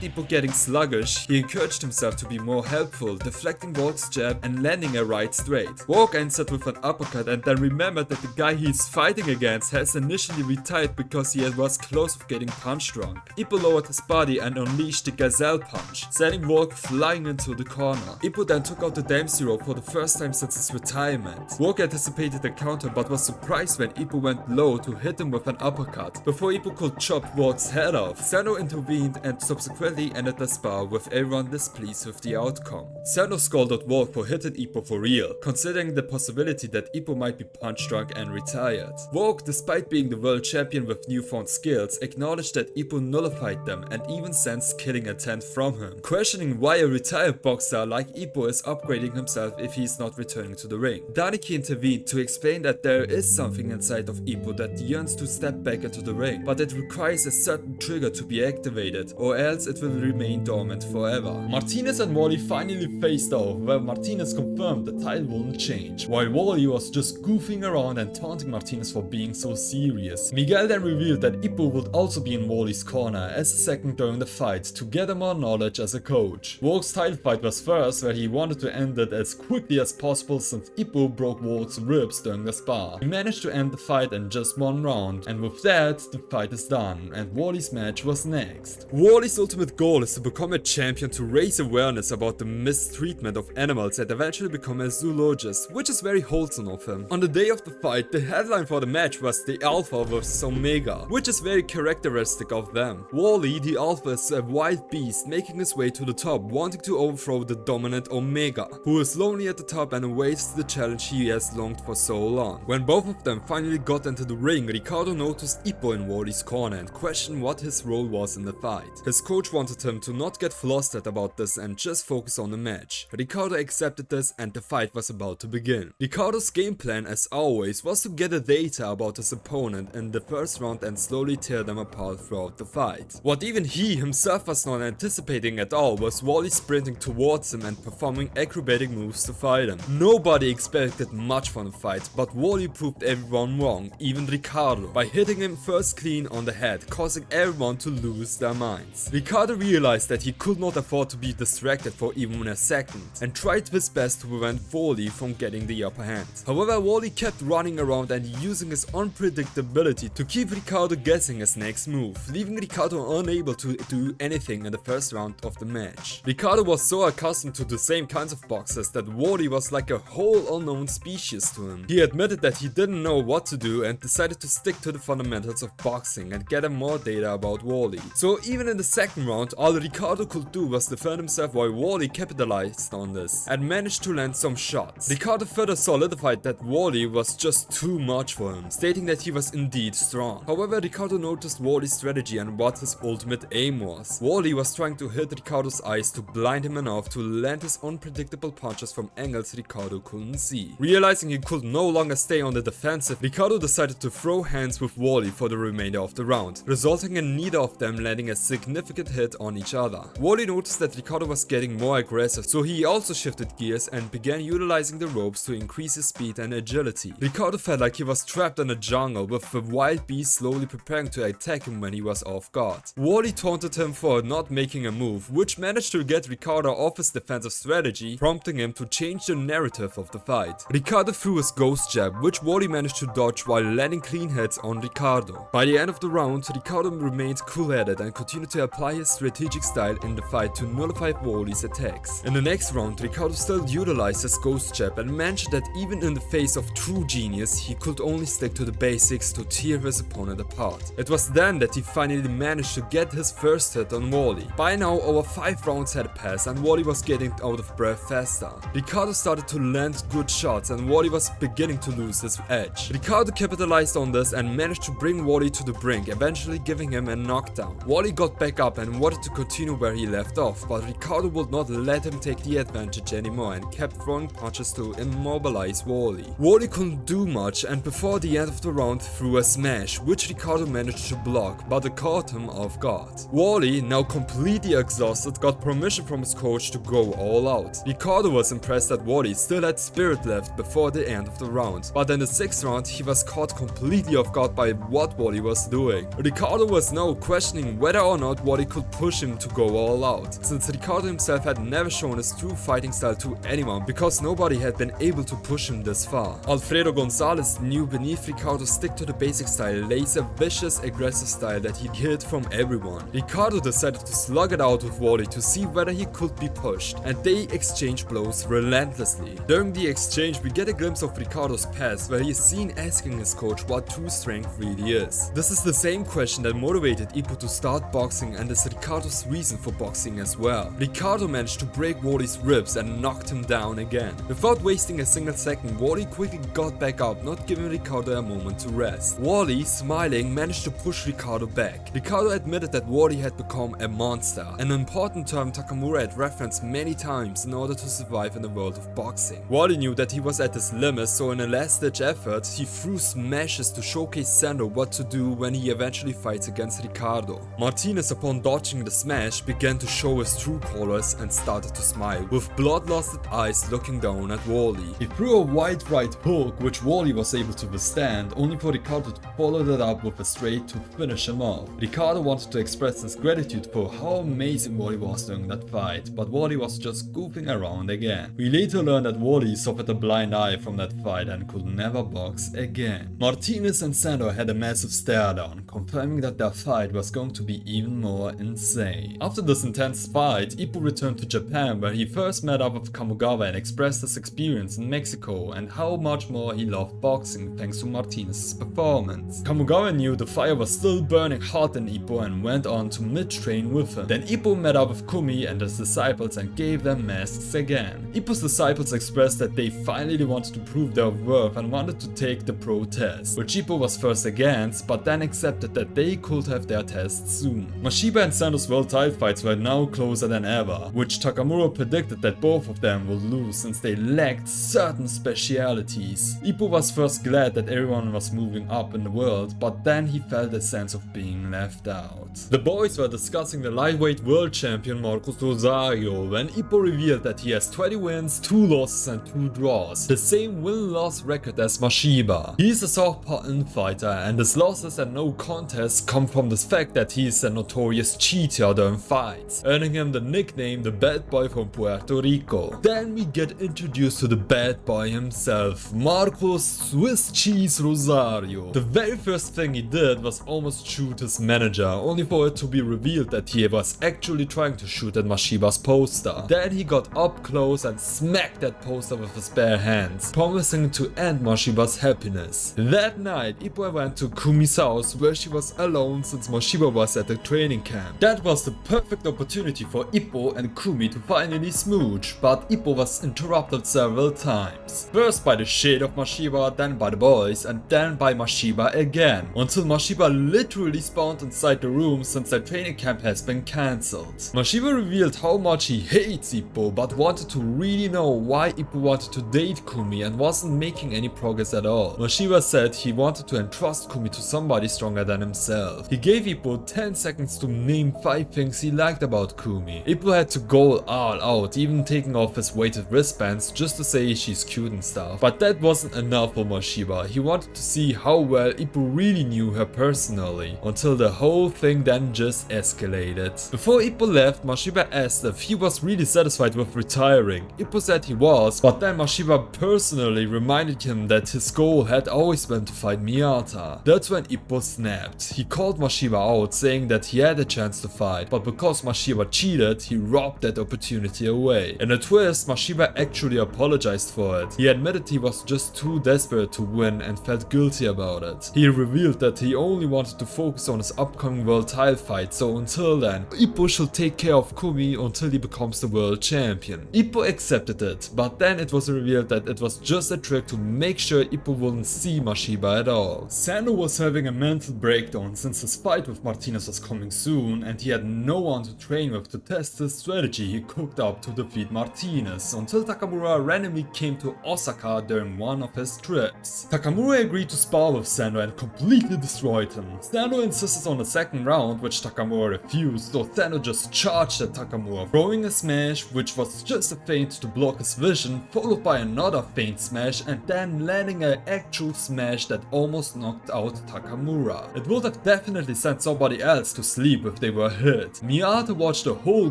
Ippo getting sluggish, he encouraged himself to be more helpful, deflecting Volg's jab and landing a right straight. Volg answered with an uppercut and then remembered that the guy he is fighting against has initially retired because he was close of getting punch drunk. Ippo lowered his body and unleashed the Gazelle Punch, sending Volg flying into the corner. Ippo then took out the Dempsey rope for the first time since his retirement. Volg anticipated the counter but was surprised when Ippo went low to hit him with an uppercut, before Ippo could chop Volg's head off. Sendo intervened and subsequently ended the spar, with everyone displeased with the outcome. Sendo scolded Volg for hitting Ippo for real, considering the possibility that Ippo might be punch drunk and retired. Volg, despite being the world champion with newfound skills, acknowledged that Ippo nullified them and even sensed killing intent from him, questioning why a retired boxer like Ippo is upgrading himself if he is not returning to the ring. Daniki Saeki intervened to explain that there is something inside of Ippo that yearns to step back into the ring, but it requires a certain trigger to be activated, or else it will remain dormant forever. Martinez and Wally finally faced off, where Martinez confirmed the title wouldn't change, while Wally was just goofing around and taunting Martinez for being so serious. Miguel then revealed that Ippo would also be in Wally's corner as a second during the fight to gather more knowledge as a coach. Volg's title fight was first, where he wanted to end it as quickly as possible since Ippo broke Volg's ribs during the spar. He managed to end the fight in just one round, and with that, the fight is done, and Wally's match was next. Wally's ultimate goal is to become a champion to raise awareness about the mistreatment of animals and eventually become a zoologist, which is very wholesome of him. On the day of the fight, the headline for the match was the Alpha vs Omega, which is very characteristic of them. Wally, the Alpha, is a wild beast making his way to the top, wanting to overthrow the dominant Omega, who is lonely at the top and awaits the challenge he has longed for so long. When both of them finally got into the ring, Ricardo noticed Ippo in Wally's corner and questioned what his role was in the fight. His coach wanted him to not get flustered about this and just focus on the match. Ricardo accepted this and the fight was about to begin. Ricardo's game plan, as always, was to gather data about his opponent in the first round and slowly tear them apart throughout the fight. What even he himself was not anticipating at all was Wally sprinting towards him and performing acrobatic moves to fight him. Nobody expected much from the fight, but Wally proved everyone wrong, even Ricardo, by hitting him first clean on the head, causing everyone to lose their minds. Ricardo realized that he could not afford to be distracted for even a second, and tried his best to prevent Wally from getting the upper hand. However, Wally kept running around and using his unpredictability to keep Ricardo guessing his next move, leaving Ricardo unable to do anything in the first round of the match. Ricardo was so accustomed to the same kinds of boxers that Wally was like a whole unknown species to him. He admitted that he didn't know what to do and decided to stick to the fundamentals of boxing and gather more data about Wally. So even in the second round, all Ricardo could do was defend himself while Wally capitalized on this and managed to land some shots. Ricardo further solidified that Wally was just too much for him, stating that he was indeed strong. However, Ricardo noticed Wally's strategy and what his ultimate aim was. Wally was trying to hit Ricardo's eyes to blind him enough to land his unpredictable punches from angles Ricardo couldn't see. Realizing he could no longer stay on the defensive, Ricardo decided to throw hands with Wally for the remainder of the round, resulting in neither of them landing a significant hit on each other. Wally noticed that Ricardo was getting more aggressive, so he also shifted gears and began utilizing the ropes to increase his speed and agility. Ricardo felt like he was trapped in a jungle with the wild beast slowly preparing to attack him when he was off guard. Wally taunted him for not making a move, which managed to get Ricardo off his defensive strategy, prompting him to change the narrative of the fight. Ricardo threw his ghost jab, which Wally managed to dodge while landing clean hits on Ricardo. By the end of the round, Ricardo remained cool-headed and continued to apply his strategic style in the fight to nullify Wally's attacks. In the next round, Ricardo still utilized his ghost jab and mentioned that even in the face of true genius, he could only stick to the basics to tear his opponent apart. It was then that he finally managed to get his first hit on Wally. By now, over 5 rounds had passed and Wally was getting out of breath faster. Ricardo started to land good shots and Wally was beginning to lose his edge. Ricardo capitalized on this and managed to bring Wally to the brink, eventually giving him a knockdown. Wally got back up and wanted to continue where he left off, but Ricardo would not let him take the advantage anymore and kept throwing punches to immobilize Wally. Wally couldn't do much and before the end of the round threw a smash, which Ricardo managed to block, but it caught him off guard. Wally, now completely exhausted, got permission from his coach to go all out. Ricardo was impressed that Wally still had spirit left before the end of the round, but in the 6th round he was caught completely off guard by what Wally was doing. Ricardo was now questioning whether or not Wally could push him to go all out, since Ricardo himself had never shown his true fighting style to anyone because nobody had been able to push him this far. Alfredo Gonzalez knew beneath Ricardo's stick to the basic style lays a vicious aggressive style that he hid from everyone. Ricardo decided to slug it out with Wally to see whether he could be pushed, and they exchanged blows relentlessly. During the exchange we get a glimpse of Ricardo's past where he is seen asking his coach what true strength really is. This is the same question that motivated Ippo to start boxing and is Ricardo's reason for boxing as well. Ricardo managed to break Wally's ribs and knocked him down again. Without wasting a single second, Wally quickly got back up, not giving Ricardo a moment to rest. Wally, smiling, managed to push Ricardo back. Ricardo admitted that Wally had become a monster, an important term Takamura had referenced many times in order to survive in the world of boxing. Wally knew that he was at his limit, so in a last-ditch effort, he threw smashes to showcase Sendo what to do when he eventually fights against Ricardo. Martinez, upon dodging the smash, began to show his true colors and started to smile, with bloodlusted eyes looking down at Wally. He threw a wide right hook which Wally was able to withstand, only for Ricardo to follow that up with a straight to finish him off. Ricardo wanted to express his gratitude for how amazing Wally was during that fight, but Wally was just goofing around again. We later learned that Wally suffered a blind eye from that fight and could never box again. Martinez and Sendo had a massive stare down, confirming that their fight was going to be even more insane. After this intense fight, Ippo returned to Japan, where he first met up with Kamogawa and expressed his experience in Mexico and how much more he loved boxing thanks to Martinez's performance. Kamogawa knew the fire was still burning hot in Ippo and went on to mid-train with him. Then Ippo met up with Kumi and his disciples and gave them masks again. Ippo's disciples expressed that they finally wanted to prove their worth and wanted to take the pro test, which Ippo was first against, but then accepted that they could have their test soon. Mashiba and Sendo's world title fights were now closer than ever, which Takamura predicted that both of them would lose since they lacked certain specialities. Ippo was first glad that everyone was moving up in the world, but then he felt a sense of being left out. The boys were discussing the lightweight world champion Marcos Rosario when Ippo revealed that he has 20 wins, 2 losses and 2 draws, the same win-loss record as Mashiba. He is a southpaw infighter and his losses and no contests come from the fact that he is a notorious cheater during fights, earning him the nickname the bad boy from Puerto Rico. Then we get introduced to the bad boy himself, Marcos Swiss Cheese Rosario. The very first thing he did was almost shoot his manager, only for it to be revealed that he was actually trying to shoot at Mashiba's poster. Then he got up close and smacked that poster with his bare hands, promising to end Mashiba's happiness. That night, Ippo went to Kumi's house where she was alone since Mashiba was at the training camp. That was the perfect opportunity for Ippo and Kumi to finally smooch, but Ippo was interrupted several times. First by the shade of Mashiba, then by the boys, and then by Mashiba again, until Mashiba literally spawned inside the room since their training camp has been cancelled. Mashiba revealed how much he hates Ippo, but wanted to really know why Ippo wanted to date Kumi and wasn't making any progress at all. Mashiba said he wanted to entrust Kumi to somebody stronger than himself. He gave Ippo 10 seconds to name 5 things he liked about Kumi. Ippo had to go all out, even taking off his weighted wristbands just to say she's cute and stuff. But that wasn't enough for Mashiba. He wanted to see how well Ippo really knew her personally, until the whole thing then just escalated. Before Ippo left, Mashiba asked if he was really satisfied with retiring. Ippo said he was, but then Mashiba personally reminded him that his goal had always been to fight Miyata. That's when Ippo snapped. He called Mashiba out, saying that he had a chance to fight, but because Mashiba cheated, he robbed that opportunity away. In a twist, Mashiba actually apologized for it. He admitted he was just too desperate to win and felt guilty about it. He revealed that he only wanted to focus on his upcoming world title fight, so until then, Ippo should take care of Kumi until he becomes the world champion. Ippo accepted it, but then it was revealed that it was just a trick to make sure Ippo wouldn't see Mashiba at all. Sendo was having a mental breakdown since his fight with Martinez was coming soon and he had no one to train with to test his strategy he cooked up to defeat Martinez, until Takamura randomly came to Osaka during one of his trips. Takamura agreed to spar with Sendo and completely destroyed him. Sendo insisted on a second round, which Takamura refused, so Sendo just charged at Takamura, throwing a smash which was just a feint to block his vision, followed by another feint smash and then landing an actual smash that almost knocked out Takamura. It would have definitely sent somebody else to sleep if they were hit. Miyata watched the whole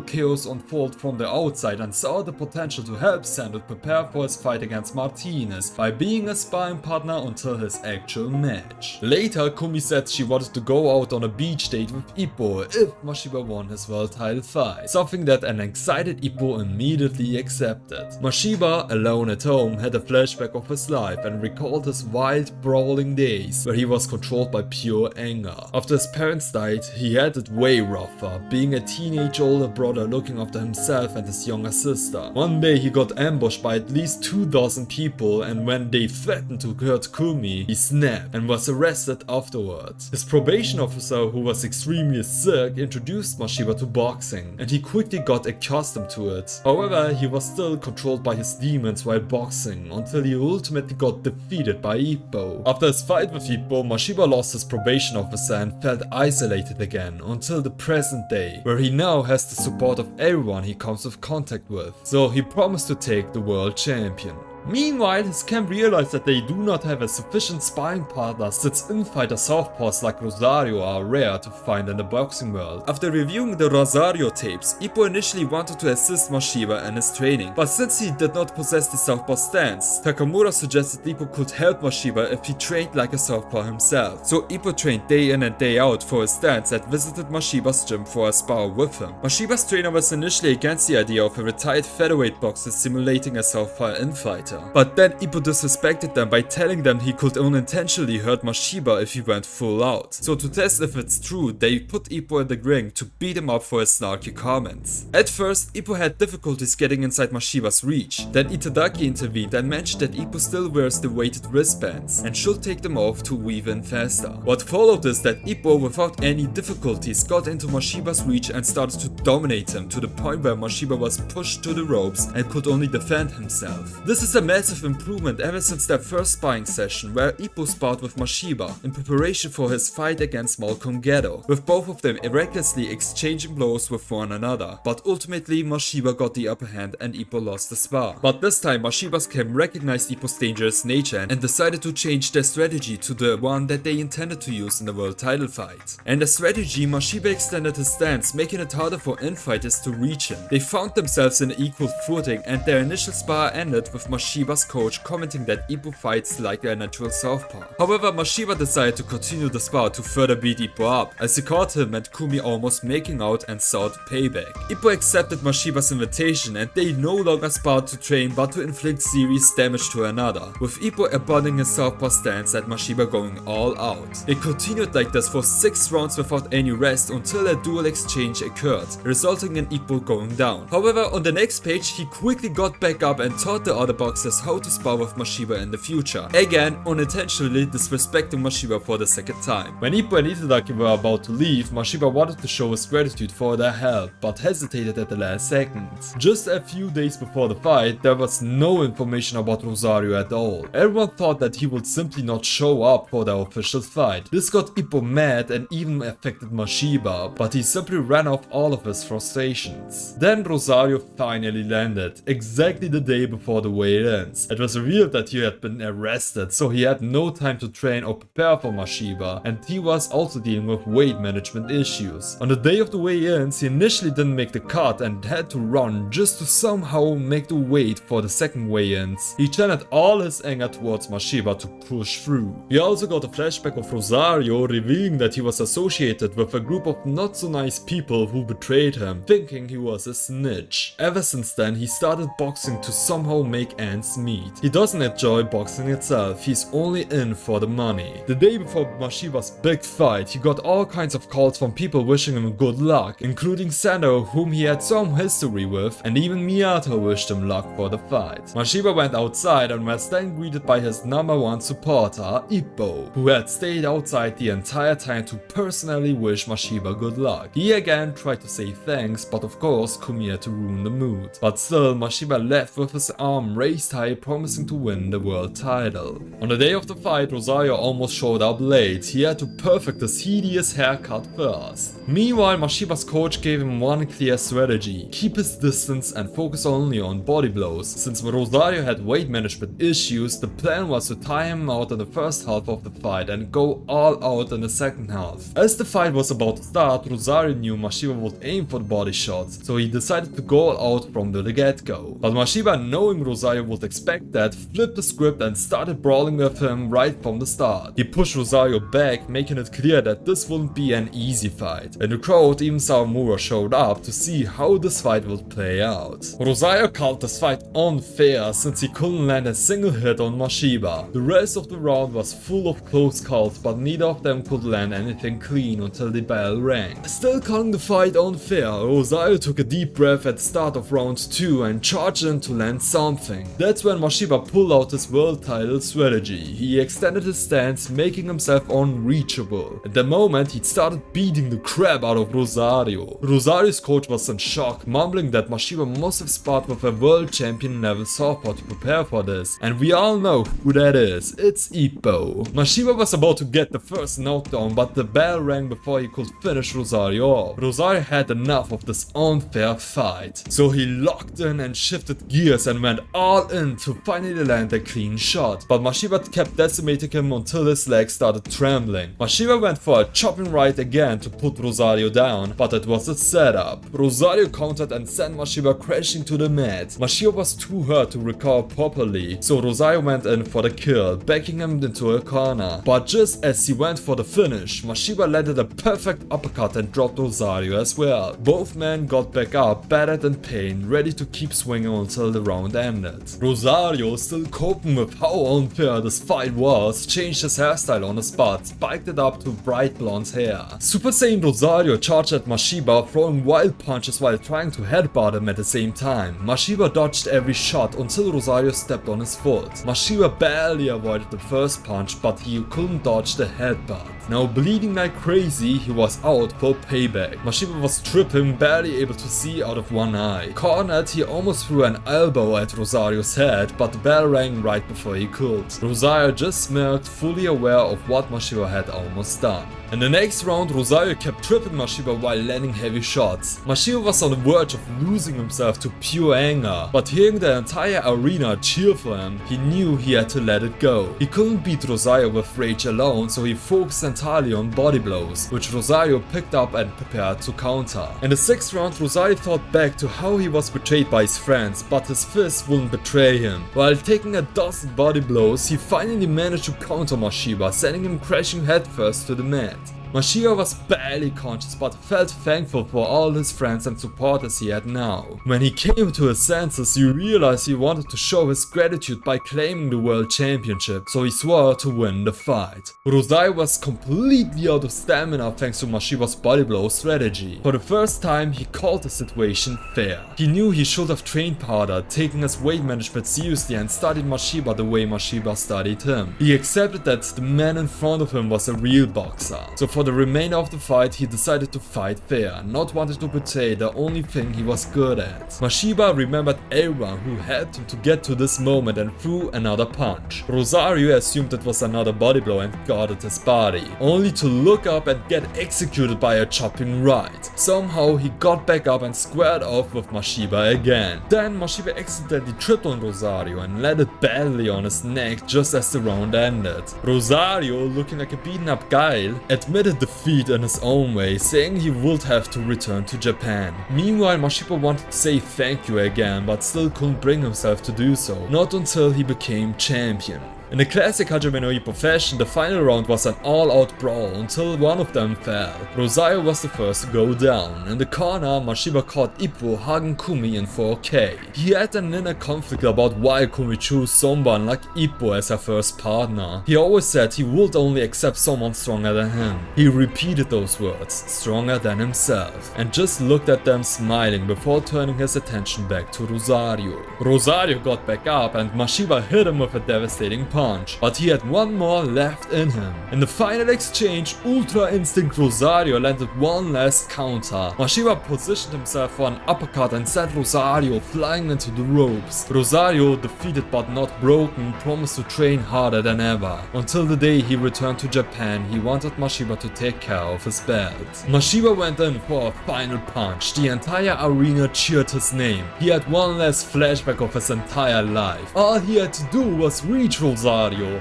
chaos unfold from the outside and saw the potential to help Sendo prepare for his fight against Martinez by being a sparring partner until his actual match. Later, Kumi said she wanted to go out on a beach date with Ippo if Mashiba won his world title fight, something that an excited Ippo immediately accepted. Mashiba, alone at home, had a flashback of his life and recalled his wild, brawling days where he was controlled by pure anger. After his parents died, he had it way rougher, being a teenage older brother looking after himself and his younger sister. One day he got ambushed by at least 2,000 people, and when they threatened to hurt Kumi, he snapped and was arrested afterwards. His probation officer, who was extremely sick, introduced Mashiba to boxing, and he quickly got accustomed to it. However, he was still controlled by his demons while boxing boxing until he ultimately got defeated by Ippo. After his fight with Ippo, Mashiba lost his probation officer and felt isolated again until the present day, where he now has the support of everyone he comes with contact with, so he promised to take the world champion. Meanwhile, his camp realized that they do not have a sufficient sparring partner since infighter southpaws like Rosario are rare to find in the boxing world. After reviewing the Rosario tapes, Ippo initially wanted to assist Mashiba in his training, but since he did not possess the southpaw stance, Takamura suggested Ippo could help Mashiba if he trained like a southpaw himself. So Ippo trained day in and day out for his stance and visited Mashiba's gym for a spar with him. Mashiba's trainer was initially against the idea of a retired featherweight boxer simulating a southpaw infighter. But then Ippo disrespected them by telling them he could unintentionally hurt Mashiba if he went full out. So to test if it's true, they put Ippo in the ring to beat him up for his snarky comments. At first, Ippo had difficulties getting inside Mashiba's reach. Then Itagaki intervened and mentioned that Ippo still wears the weighted wristbands and should take them off to weave in faster. What followed is that Ippo without any difficulties got into Mashiba's reach and started to dominate him to the point where Mashiba was pushed to the ropes and could only defend himself. This is a massive improvement ever since their first sparring session where Ippo sparred with Mashiba in preparation for his fight against Gedo, with both of them recklessly exchanging blows with one another, but ultimately Mashiba got the upper hand and Ippo lost the spar. But this time Mashiba's camp recognized Ippo's dangerous nature and decided to change their strategy to the one that they intended to use in the world title fight. And the strategy, Mashiba extended his stance, making it harder for infighters to reach him. They found themselves in equal footing and their initial spar ended with Mashiba's coach commenting that Ippo fights like a natural southpaw. However, Mashiba decided to continue the spar to further beat Ippo up, as he caught him and Kumi almost making out and sought payback. Ippo accepted Mashiba's invitation and they no longer sparred to train but to inflict serious damage to another, with Ippo abandoning his southpaw stance and Mashiba going all out. They continued like this for 6 rounds without any rest until a duel exchange occurred, resulting in Ippo going down. However, on the next page he quickly got back up and taught the other boxers how to spar with Mashiba in the future, again unintentionally disrespecting Mashiba for the second time. When Ippo and Itagaki were about to leave, Mashiba wanted to show his gratitude for their help, but hesitated at the last second. Just a few days before the fight, there was no information about Rosario at all. Everyone thought that he would simply not show up for the official fight. This got Ippo mad and even affected Mashiba, but he simply ran off all of his frustrations. Then Rosario finally landed, exactly the day before the weigh-ins. It was revealed that he had been arrested, so he had no time to train or prepare for Mashiba, and he was also dealing with weight management issues. On the day of the weigh-ins, he initially didn't make the cut and had to run just to somehow make the weight for the second weigh-ins. He channeled all his anger towards Mashiba to push through. We also got a flashback of Rosario revealing that he was associated with a group of not so nice people who betrayed him, thinking he was a snitch. Ever since then, he started boxing to somehow make ends meet. He doesn't enjoy boxing itself, he's only in for the money. The day before Mashiba's big fight, he got all kinds of calls from people wishing him good luck, including Sendo, whom he had some history with, and even Miyata wished him luck for the fight. Mashiba went outside and was then greeted by his #1 supporter, Ippo, who had stayed outside the entire time to personally wish Mashiba good luck. He again tried to say thanks, but of course Kumi had to ruin the mood. But still, Mashiba left with his arm raised high, promising to win the world title. On the day of the fight, Rosario almost showed up late. He had to perfect his hideous haircut first. Meanwhile, Mashiba's coach gave him one clear strategy: keep his distance and focus only on body blows. Since Rosario had weight management issues, the plan was to tire him out in the first half of the fight and go all out in the second half. As the fight was about to start, Rosario knew Mashiba would aim for the body shots, so he decided to go all out from the get-go. But Mashiba, knowing Rosario would expect that, flipped the script and started brawling with him right from the start. He pushed Rosario back, making it clear that this wouldn't be an easy fight. In the crowd, even Sawamura showed up to see how this fight would play out. Rosario called this fight unfair since he couldn't land a single hit on Mashiba. The rest of the round was full of close calls, but neither of them could land anything clean until the bell rang. Still calling the fight unfair, Rosario took a deep breath at the start of round 2 and charged in to land something. That's when Mashiba pulled out his world title strategy. He extended his stance, making himself unreachable. At the moment, he started beating the crap out of Rosario. Rosario's coach was in shock, mumbling that Mashiba must have sparred with a world champion level southpaw to prepare for this. And we all know who that is. It's Ippo. Mashiba was about to get the first knockdown, but the bell rang before he could finish Rosario off. Rosario had enough of this unfair fight. So he locked in and shifted gears and went all in to finally land a clean shot. But Mashiba kept decimating him until his legs started trembling. Mashiba went for a chopping right again to put Rosario down, but it was a setup. Rosario countered and sent Mashiba crashing to the mat. Mashiba was too hurt to recover properly, so Rosario went in for the kill, backing him into a corner. But just as he went for the finish, Mashiba landed a perfect uppercut and dropped Rosario as well. Both men got back up, battered in pain, ready to keep swinging until the round ended. Rosario, still coping with how unfair this fight was, changed his hairstyle on the spot, spiked it up to bright blonde hair. Super Saiyan Rosario charged at Mashiba, throwing wild punches while trying to headbutt him at the same time. Mashiba dodged every shot until Rosario stepped on his foot. Mashiba barely avoided the first punch, but he couldn't dodge the headbutt. Now bleeding like crazy, he was out for payback. Mashiba was tripping, barely able to see out of one eye. Cornered, he almost threw an elbow at Rosario's head, but the bell rang right before he could. Rosario just smirked, fully aware of what Mashiba had almost done. In the next round, Rosario kept tripping Mashiba while landing heavy shots. Mashiba was on the verge of losing himself to pure anger, but hearing the entire arena cheer for him, he knew he had to let it go. He couldn't beat Rosario with rage alone, so he focused entirely on body blows, which Rosario picked up and prepared to counter. In the 6th round, Rosario thought back to how he was betrayed by his friends, but his fist wouldn't betray him. While taking a dozen body blows, he finally managed to counter Mashiba, sending him crashing headfirst to the mat. Mashiba was barely conscious but felt thankful for all his friends and supporters he had now. When he came to his senses, he realized he wanted to show his gratitude by claiming the world championship, so he swore to win the fight. Rosario was completely out of stamina thanks to Mashiba's body blow strategy. For the first time, he called the situation fair. He knew he should have trained harder, taking his weight management seriously and studied Mashiba the way Mashiba studied him. He accepted that the man in front of him was a real boxer. So for the remainder of the fight, he decided to fight fair, not wanting to betray the only thing he was good at. Mashiba remembered everyone who helped him to get to this moment and threw another punch. Rosario assumed it was another body blow and guarded his body, only to look up and get executed by a chopping right. Somehow he got back up and squared off with Mashiba again. Then Mashiba accidentally tripped on Rosario and landed badly on his neck just as the round ended. Rosario, looking like a beaten up guy, admitted defeat in his own way, saying he would have to return to Japan. Meanwhile, Mashiba wanted to say thank you again, but still couldn't bring himself to do so, not until he became champion. In the classic Hajime no Ippo fashion, the final round was an all-out brawl until one of them fell. Rosario was the first to go down. In the corner, Mashiba caught Ippo hugging Kumi in 4K. He had an inner conflict about why Kumi chose someone like Ippo as her first partner. He always said he would only accept someone stronger than him. He repeated those words, stronger than himself, and just looked at them smiling before turning his attention back to Rosario. Rosario got back up and Mashiba hit him with a devastating punch, but he had one more left in him. In the final exchange, Ultra Instinct Rosario landed one last counter. Mashiba positioned himself for an uppercut and sent Rosario flying into the ropes. Rosario, defeated but not broken, promised to train harder than ever. Until the day he returned to Japan, he wanted Mashiba to take care of his belt. Mashiba went in for a final punch. The entire arena cheered his name. He had one last flashback of his entire life. All he had to do was reach Rosario,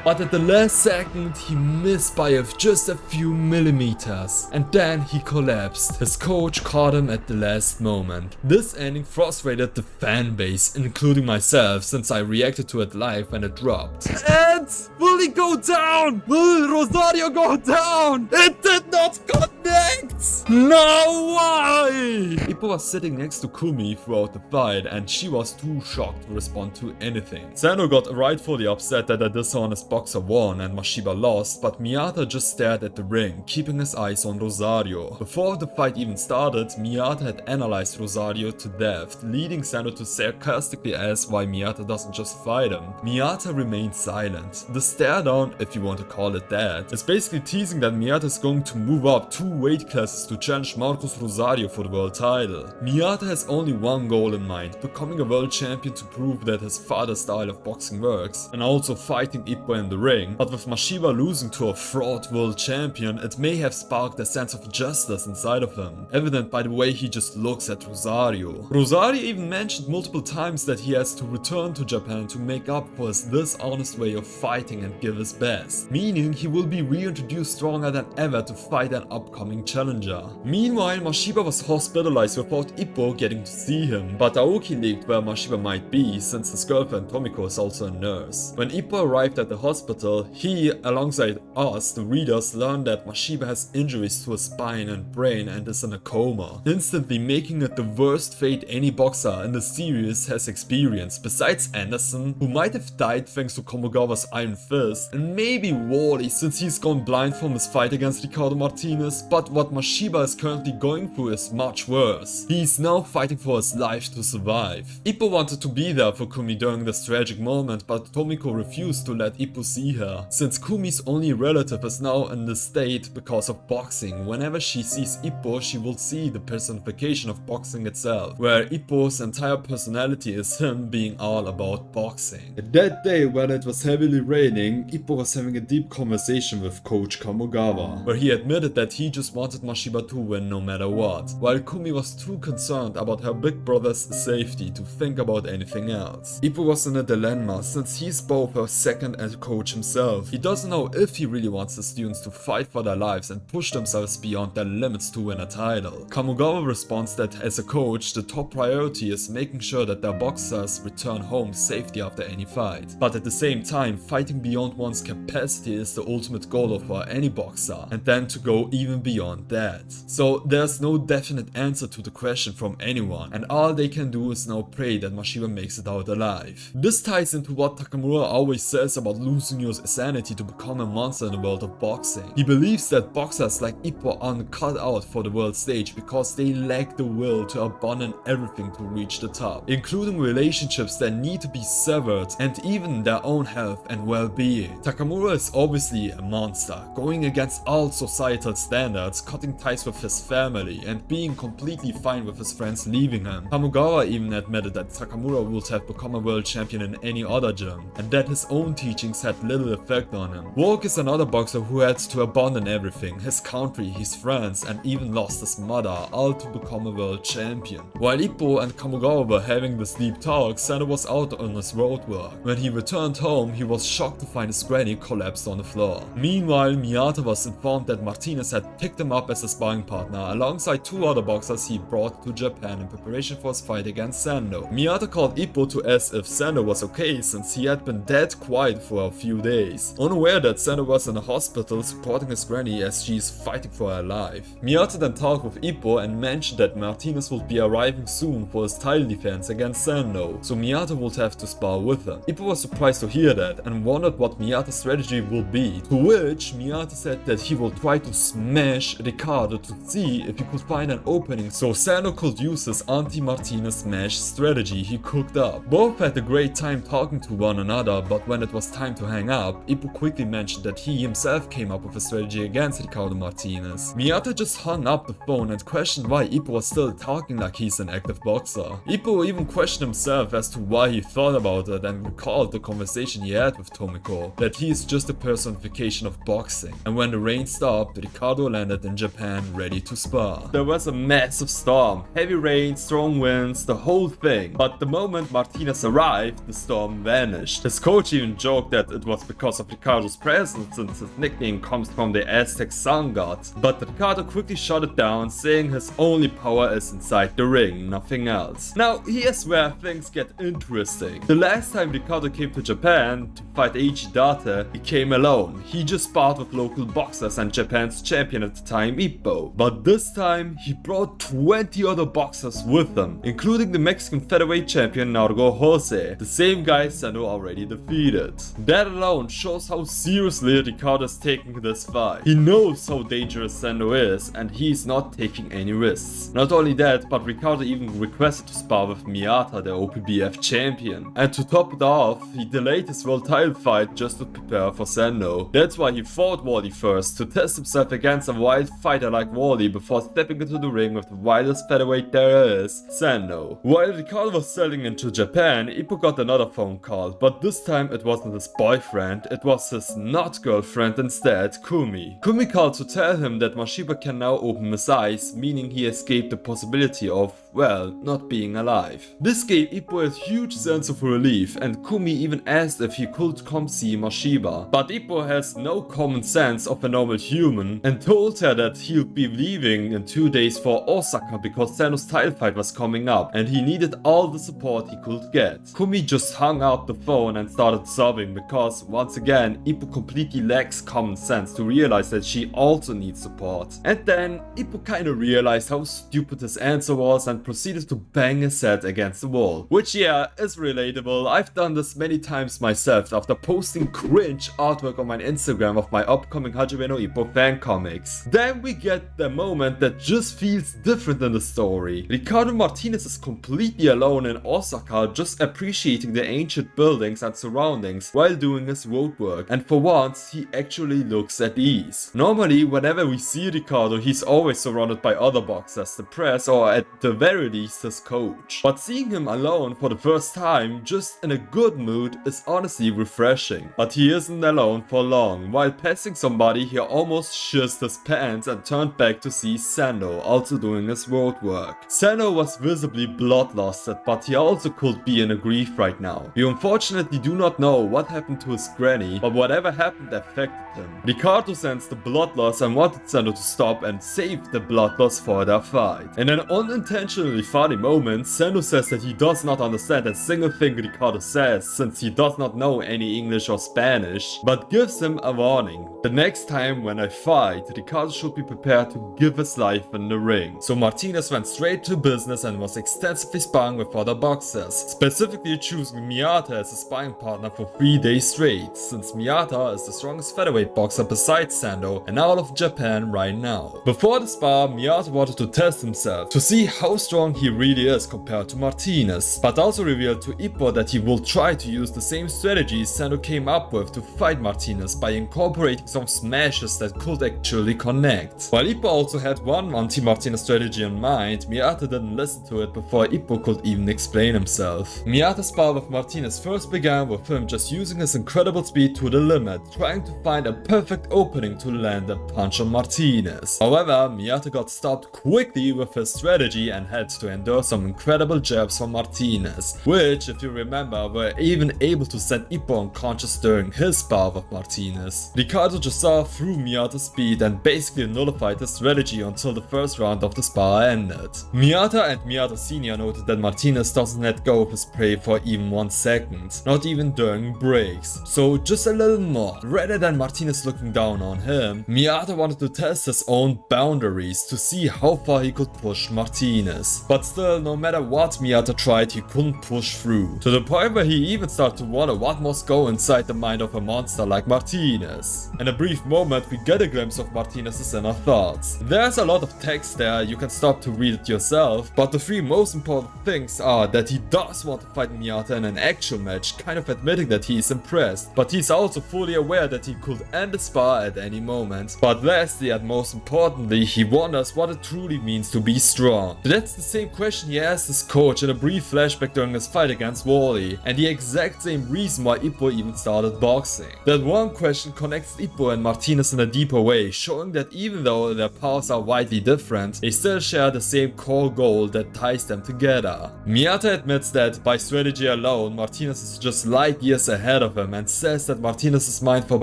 but at the last second he missed by just a few millimeters, and then he collapsed. His coach caught him at the last moment. This ending frustrated the fan base, including myself, since I reacted to it live when it dropped. And will he go down? Will Rosario go down? It did not. God connects! No way! Ippo was sitting next to Kumi throughout the fight and she was too shocked to respond to anything. Sendo got rightfully upset that a dishonest boxer won and Mashiba lost, but Miyata just stared at the ring, keeping his eyes on Rosario. Before the fight even started, Miyata had analyzed Rosario to death, leading Sendo to sarcastically ask why Miyata doesn't just fight him. Miyata remained silent. The stare down, if you want to call it that, is basically teasing that Miyata is going to move up 2 weight classes to challenge Marcos Rosario for the world title. Miyata has only one goal in mind, becoming a world champion to prove that his father's style of boxing works, and also fighting Ippo in the ring. But with Mashiba losing to a fraud world champion, it may have sparked a sense of justice inside of him, evident by the way he just looks at Rosario. Rosario even mentioned multiple times that he has to return to Japan to make up for his dishonest way of fighting and give his best, meaning he will be reintroduced stronger than ever to fight an upcoming challenger. Meanwhile, Mashiba was hospitalized without Ippo getting to see him, but Aoki leaked where Mashiba might be since his girlfriend Tomiko is also a nurse. When Ippo arrived at the hospital, he, alongside us, the readers, learned that Mashiba has injuries to his spine and brain and is in a coma, instantly making it the worst fate any boxer in the series has experienced, besides Anderson, who might have died thanks to Komogawa's Iron Fist, and maybe Wally since he's gone blind from his fight against Ricardo Martinez. But what Mashiba is currently going through is much worse. He's now fighting for his life to survive. Ippo wanted to be there for Kumi during this tragic moment, but Tomiko refused to let Ippo see her, since Kumi's only relative is now in this state because of boxing. Whenever she sees Ippo, she will see the personification of boxing itself, where Ippo's entire personality is him being all about boxing. That day when it was heavily raining, Ippo was having a deep conversation with Coach Kamogawa, where he admitted that he just wanted Mashiba to win no matter what, while Kumi was too concerned about her big brother's safety to think about anything else. Ippo was in a dilemma since he's both her second and coach himself. He doesn't know if he really wants the students to fight for their lives and push themselves beyond their limits to win a title. Kamogawa responds that as a coach, the top priority is making sure that their boxers return home safely after any fight. But at the same time, fighting beyond one's capacity is the ultimate goal for any boxer, and then to go even beyond that. So there's no definite answer to the question from anyone, and all they can do is now pray that Mashiba makes it out alive. This ties into what Takamura always says about losing your sanity to become a monster in the world of boxing. He believes that boxers like Ippo aren't cut out for the world stage because they lack the will to abandon everything to reach the top, including relationships that need to be severed and even their own health and well-being. Takamura is obviously a monster, going against all societal standards, cutting ties with his family and being completely fine with his friends leaving him. Kamogawa even admitted that Takamura would have become a world champion in any other gym, and that his own teachings had little effect on him. Volg is another boxer who had to abandon everything, his country, his friends, and even lost his mother, all to become a world champion. While Ippo and Kamogawa were having this deep talk, Sendo was out on his road work. When he returned home, he was shocked to find his granny collapsed on the floor. Meanwhile, Miyata was informed that Martinez had picked him up as a sparring partner alongside 2 other boxers he brought to Japan in preparation for his fight against Sendo. Miyata called Ippo to ask if Sendo was okay since he had been dead quiet for a few days, unaware that Sendo was in a hospital supporting his granny as she is fighting for her life. Miyata then talked with Ippo and mentioned that Martinez would be arriving soon for his title defense against Sendo, so Miyata would have to spar with him. Ippo was surprised to hear that and wondered what Miyata's strategy will be, to which Miyata said that he will try to smash Ricardo to see if he could find an opening so Sendo could use his anti-Martinez smash strategy he cooked up. Both had a great time talking to one another, but when it was time to hang up, Ippo quickly mentioned that he himself came up with a strategy against Ricardo Martinez. Miyata just hung up the phone and questioned why Ippo was still talking like he's an active boxer. Ippo even questioned himself as to why he thought about it and recalled the conversation he had with Tomiko, that he is just a personification of boxing. And when the rain stopped, Ricardo landed in Japan ready to spar. There was a massive storm, heavy rain, strong winds, the whole thing. But the moment Martinez arrived, the storm vanished. His coach even joked that it was because of Ricardo's presence since his nickname comes from the Aztec sun god. But Ricardo quickly shut it down, saying his only power is inside the ring, nothing else. Now here's where things get interesting. The last time Ricardo came to Japan to fight Eiji Date, he came alone. He just sparred with local boxers and Japan's champion at the time Ippo. But this time, he brought 20 other boxers with him, including the Mexican featherweight champion Nargo Jose, the same guy Sendo already defeated. That alone shows how seriously Ricardo is taking this fight. He knows how dangerous Sendo is, and he's not taking any risks. Not only that, but Ricardo even requested to spar with Miyata, the OPBF champion. And to top it off, he delayed his world title fight just to prepare for Sendo. That's why he fought Wally first, to test himself against a wild fighter like Wally before stepping into the ring with the wildest featherweight there is, Sendo. While Ricardo was sailing into Japan, Ippo got another phone call, but this time it wasn't his boyfriend, it was his not girlfriend instead, Kumi. Kumi called to tell him that Mashiba can now open his eyes, meaning he escaped the possibility of, well, not being alive. This gave Ippo a huge sense of relief, and Kumi even asked if he could come see Mashiba. But Ippo has no common sense of a normal human and told her that he'll be leaving in 2 days for Osaka because Sendo's title fight was coming up and he needed all the support he could get. Kumi just hung up the phone and started sobbing because, once again, Ippo completely lacks common sense to realize that she also needs support. And then Ippo kinda realized how stupid his answer was and proceeded to bang his head against the wall. Which, yeah, is relatable. I've done this many times myself after posting cringe artwork on my Instagram of my upcoming Hajime no Ippo fan comics. Then we get the moment that just feels different in the story. Ricardo Martinez is completely alone in Osaka, just appreciating the ancient buildings and surroundings while doing his road work, and for once he actually looks at ease. Normally, whenever we see Ricardo, he's always surrounded by other boxers, the press, or at the very least his coach. But seeing him alone for the first time, just in a good mood, is honestly refreshing. But he isn't alone for long. While passing somebody, he almost shizzed his pants and turned back to see Sendo, also doing his road work. Sendo was visibly bloodlusted, but he also could be in a grief right now. We unfortunately do not know what happened to his granny, but whatever happened affected him. Ricardo sensed the bloodlust and wanted Sendo to stop and save the bloodlust for their fight. In an unintentionally funny moment, Sendo says that he does not understand a single thing Ricardo says, since he does not know any English or Spanish, but gives him a warning. The next time when I fight, Ricardo should be prepared to give his life in the ring. So Martinez went straight to business and was extensively sparring with other boxers, specifically choosing Miyata as a sparring partner for 3 days straight, since Miyata is the strongest featherweight boxer besides Sendo and out of Japan right now. Before the spar, Miyata wanted to test himself to see how strong he really is compared to Martinez, but also revealed to Ippo that he will try to use the same strategies Sendo came up with to fight Martinez by incorporating some smashes that could actually connect. While Ippo also had one anti-Martinez strategy in mind, Miyata didn't listen to it before Ippo could even explain himself. Miyata's spar with Martinez first began with him just using his incredible speed to the limit, trying to find a perfect opening to land a punch on Martinez. However, Miyata got stopped quickly with his strategy and had to endure some incredible jabs from Martinez, which, if you remember, were even able to send Ippo unconscious during his spar with Martinez. Ricardo just saw through Miyata's speed and basically nullified his strategy until the first round of the spar ended. Miyata and Miyata Sr. noted that Martinez doesn't let go of his prey for even 1 second, not even during breaks. So just a little more. Rather than Martinez looking down on him, Miyata wanted to test his own boundaries to see how far he could push Martinez. But still, no matter what Miyata tried, he couldn't push through, to the point where he even started to wonder what must go inside the mind of a monster like Martinez. In a brief moment, we get a glimpse of Martinez's inner thoughts. There's a lot of text there, you can stop to read it yourself, but the 3 most important things are that he does want to fight Miyata in an actual match, kind of admitting that he is impressed, but he's also fully aware that he could end the spar at any moment. But lastly, and most importantly, he wonders what it truly means to be strong. That's the same question he asked his coach in a brief flashback during his fight against Wally, and the exact same reason why Ippo even started boxing. That one question connects Ippo and Martinez in a deeper way, showing that even though their paths are widely different, they still share the same core goal that ties them together. Miyata admits that by strategy alone, Martinez is just light years ahead of him, and says that Martinez's mind for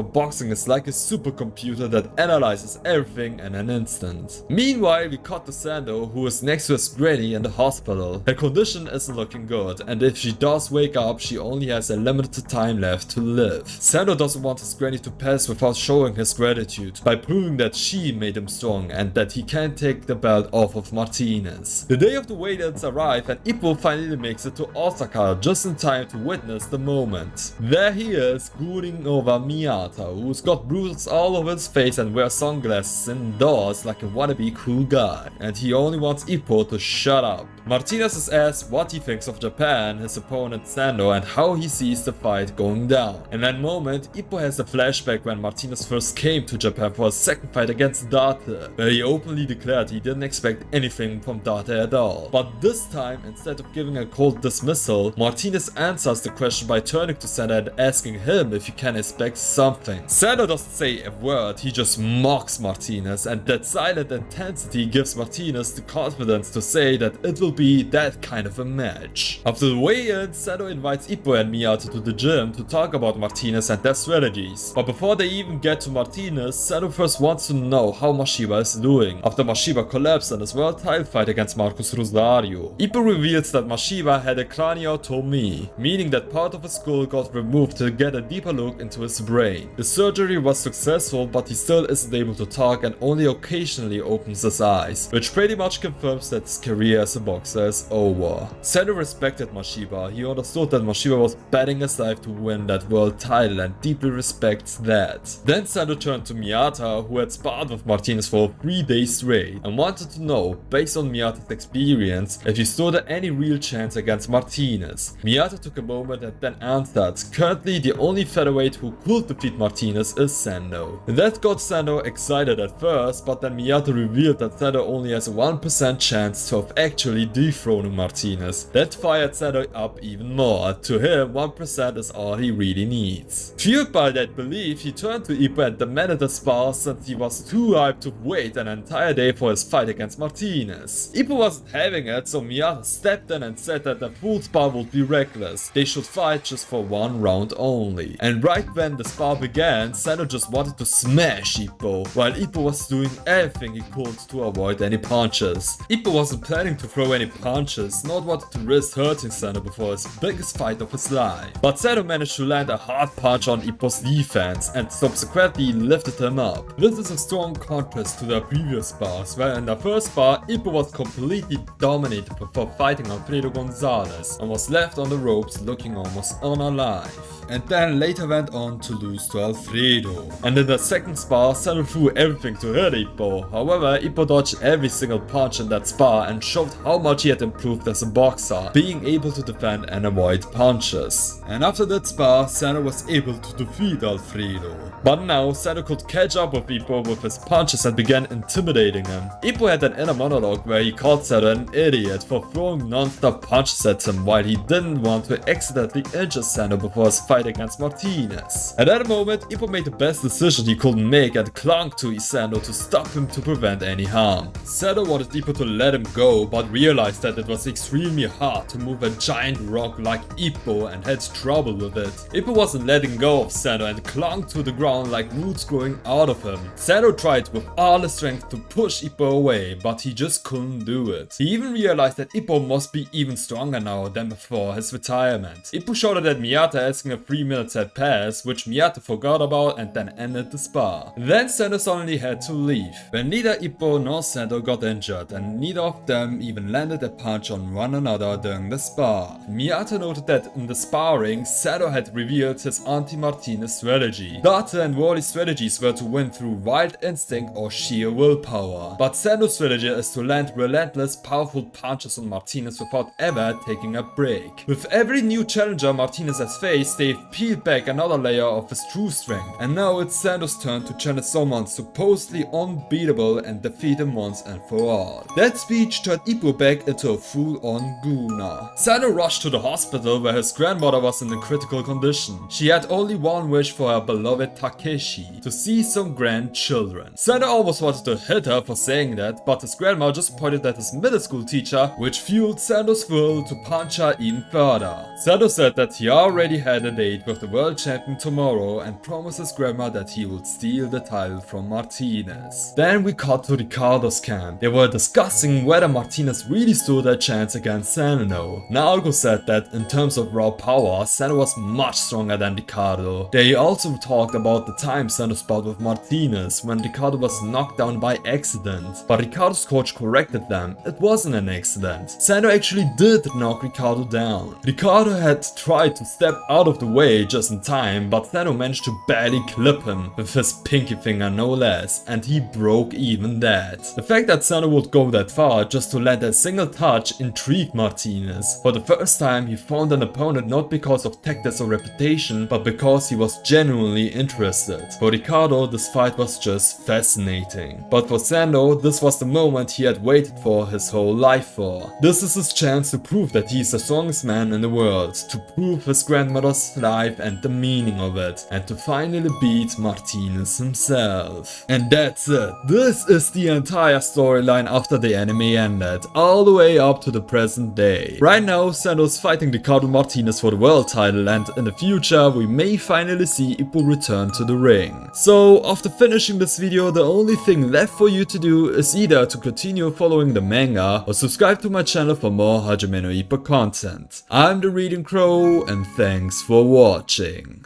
boxing is like a supercomputer that analyzes everything in an instant. Meanwhile, we cut to Sendo, who is next to his granny in the hospital. Her condition isn't looking good, and if she does wake up, she only has a limited time left to live. Sendo doesn't want his granny to pass without showing his gratitude by proving that she made him strong and that he can't take the belt off of Martinez. The day of the weigh-ins arrive and Ippo finally makes it to Osaka just in time to witness the moment. There he is, scooting over Miyata, who's got bruises all over his face and wears sunglasses indoors like a wannabe cool guy. And he only wants Ippo to shut up. Martinez is asked what he thinks of Japan, his opponent Sendo, and how he sees the fight going down. In that moment, Ippo has a flashback when Martinez first came to Japan for his second fight against Date, where he openly declared he didn't expect anything from Date at all. But this time, instead of giving a cold dismissal, Martinez answers the question by turning to Sendo and asking him if he can expect something. Sendo doesn't say a word, he just mocks Martinez, and that silent intensity gives Martinez the confidence to say that it will be that kind of a match. After the weigh-in, Sendo invites Ippo and Miyata to the gym to talk about Martinez and their strategies. But before they even get to Martinez, Sendo first wants to know how Mashiba is doing after Mashiba collapsed in his world title fight against Marcus Rosario. Ippo reveals that Mashiba had a craniotomy, meaning that part of his skull got removed to get a deeper look into his brain. The surgery was successful, but he still isn't able to talk and only occasionally opens his eyes, which pretty much confirms that his career as a boxer is over. Sendo respected Mashiba. He understood that Mashiba was betting his life to win that world title and deeply respects that. Then Sendo turned to Miyata, who had sparred with Martinez for 3 days straight, and wanted to know, based on Miyata's experience, if he stood any real chance against Martinez. Miyata took a moment and then answered, currently the only featherweight who could defeat Martinez is Sendo. That got Sendo excited at first, but then Miyata revealed that Sendo only has a 1% chance of actually dethroning Martinez. That fired Sendo up even more. To him, 1% is all he really needs. Fueled by that belief, he turned to Ippo and demanded a spar since he was too hyped to wait an entire day for his fight against Martinez. Ippo wasn't having it, so Miyata stepped in and said that a full spar would be reckless. They should fight just for 1 round only. And right when the spar began, Sendo just wanted to smash Ippo, while Ippo was doing everything he could to avoid any punches. Ippo wasn't planning to throw any punches, not wanted to risk hurting Sendo before his biggest fight of his life. But Sendo managed to land a hard punch on Ippo's defense and subsequently lifted him up. This is a strong contrast to their previous spars, where in the first spar, Ippo was completely dominated before fighting Alfredo Gonzalez and was left on the ropes looking almost unalive. And then later went on to lose to Alfredo. And in the second spar, Sendo threw everything to hit Ippo. However, Ippo dodged every single punch in that spar and showed how much he had improved as a boxer, being able to defend and avoid punches. And after that spar, Sendo was able to defeat Alfredo. But now, Sendo could catch up with Ippo with his punches and began intimidating him. Ippo had an inner monologue where he called Sendo an idiot for throwing non-stop punches at him while he didn't want to accidentally injure Sendo before his fight against Martinez. At that moment, Ippo made the best decision he could make and clung to Sendo to stop him to prevent any harm. Sendo wanted Ippo to let him go, but realized that it was extremely hard to move a giant rock like Ippo and had trouble with it. Ippo wasn't letting go of Sendo and clung to the ground like roots growing out of him. Sendo tried with all his strength to push Ippo away, but he just couldn't do it. He even realized that Ippo must be even stronger now than before his retirement. Ippo shouted at Miyata asking if 3 minutes had passed, which Miyata forgot about and then ended the spar. Then Sendo suddenly had to leave, when neither Ippo nor Sendo got injured and neither of them even landed a punch on one another during the spar. Miyata noted that in the sparring, Sendo had revealed his anti-Martinez strategy. Date and Wally's strategies were to win through wild instinct or sheer willpower, but Sendo's strategy is to land relentless, powerful punches on Martinez without ever taking a break. With every new challenger Martinez has faced, they've peeled back another layer of his true strength, and now it's Sendo's turn to challenge someone supposedly unbeatable and defeat him once and for all. That speech turned Ippo back into a full-on gooner. Sendo rushed to the hospital where his grandmother was in a critical condition. She had only one wish for her beloved Takeshi, to see some grandchildren. Sendo almost wanted to hit her for saying that, but his grandma just pointed at his middle school teacher, which fueled Sendo's will to punch her even further. Sendo said that he already had a fate with the world champion tomorrow and promises grandma that he will steal the title from Martinez. Then we cut to Ricardo's camp. They were discussing whether Martinez really stood a chance against Sendo. Naoki said that in terms of raw power, Sendo was much stronger than Ricardo. They also talked about the time Sendo sparred with Martinez when Ricardo was knocked down by accident, but Ricardo's coach corrected them. It wasn't an accident. Sendo actually did knock Ricardo down. Ricardo had tried to step out of the way just in time, but Sendo managed to barely clip him with his pinky finger no less, and he broke even that. The fact that Sendo would go that far just to land a single touch intrigued Martinez. For the first time he found an opponent not because of tactics or reputation, but because he was genuinely interested. For Ricardo this fight was just fascinating. But for Sendo this was the moment he had waited for his whole life for. This is his chance to prove that he is the strongest man in the world, to prove his grandmother's life and the meaning of it, and to finally beat Martinez himself. And that's it. This is the entire storyline after the anime ended, all the way up to the present day. Right now Sendo's fighting Ricardo Martinez for the world title, and in the future we may finally see Ippo return to the ring. So after finishing this video, the only thing left for you to do is either to continue following the manga or subscribe to my channel for more Hajime no Ippo content. I'm the Reading Crow and thanks for watching.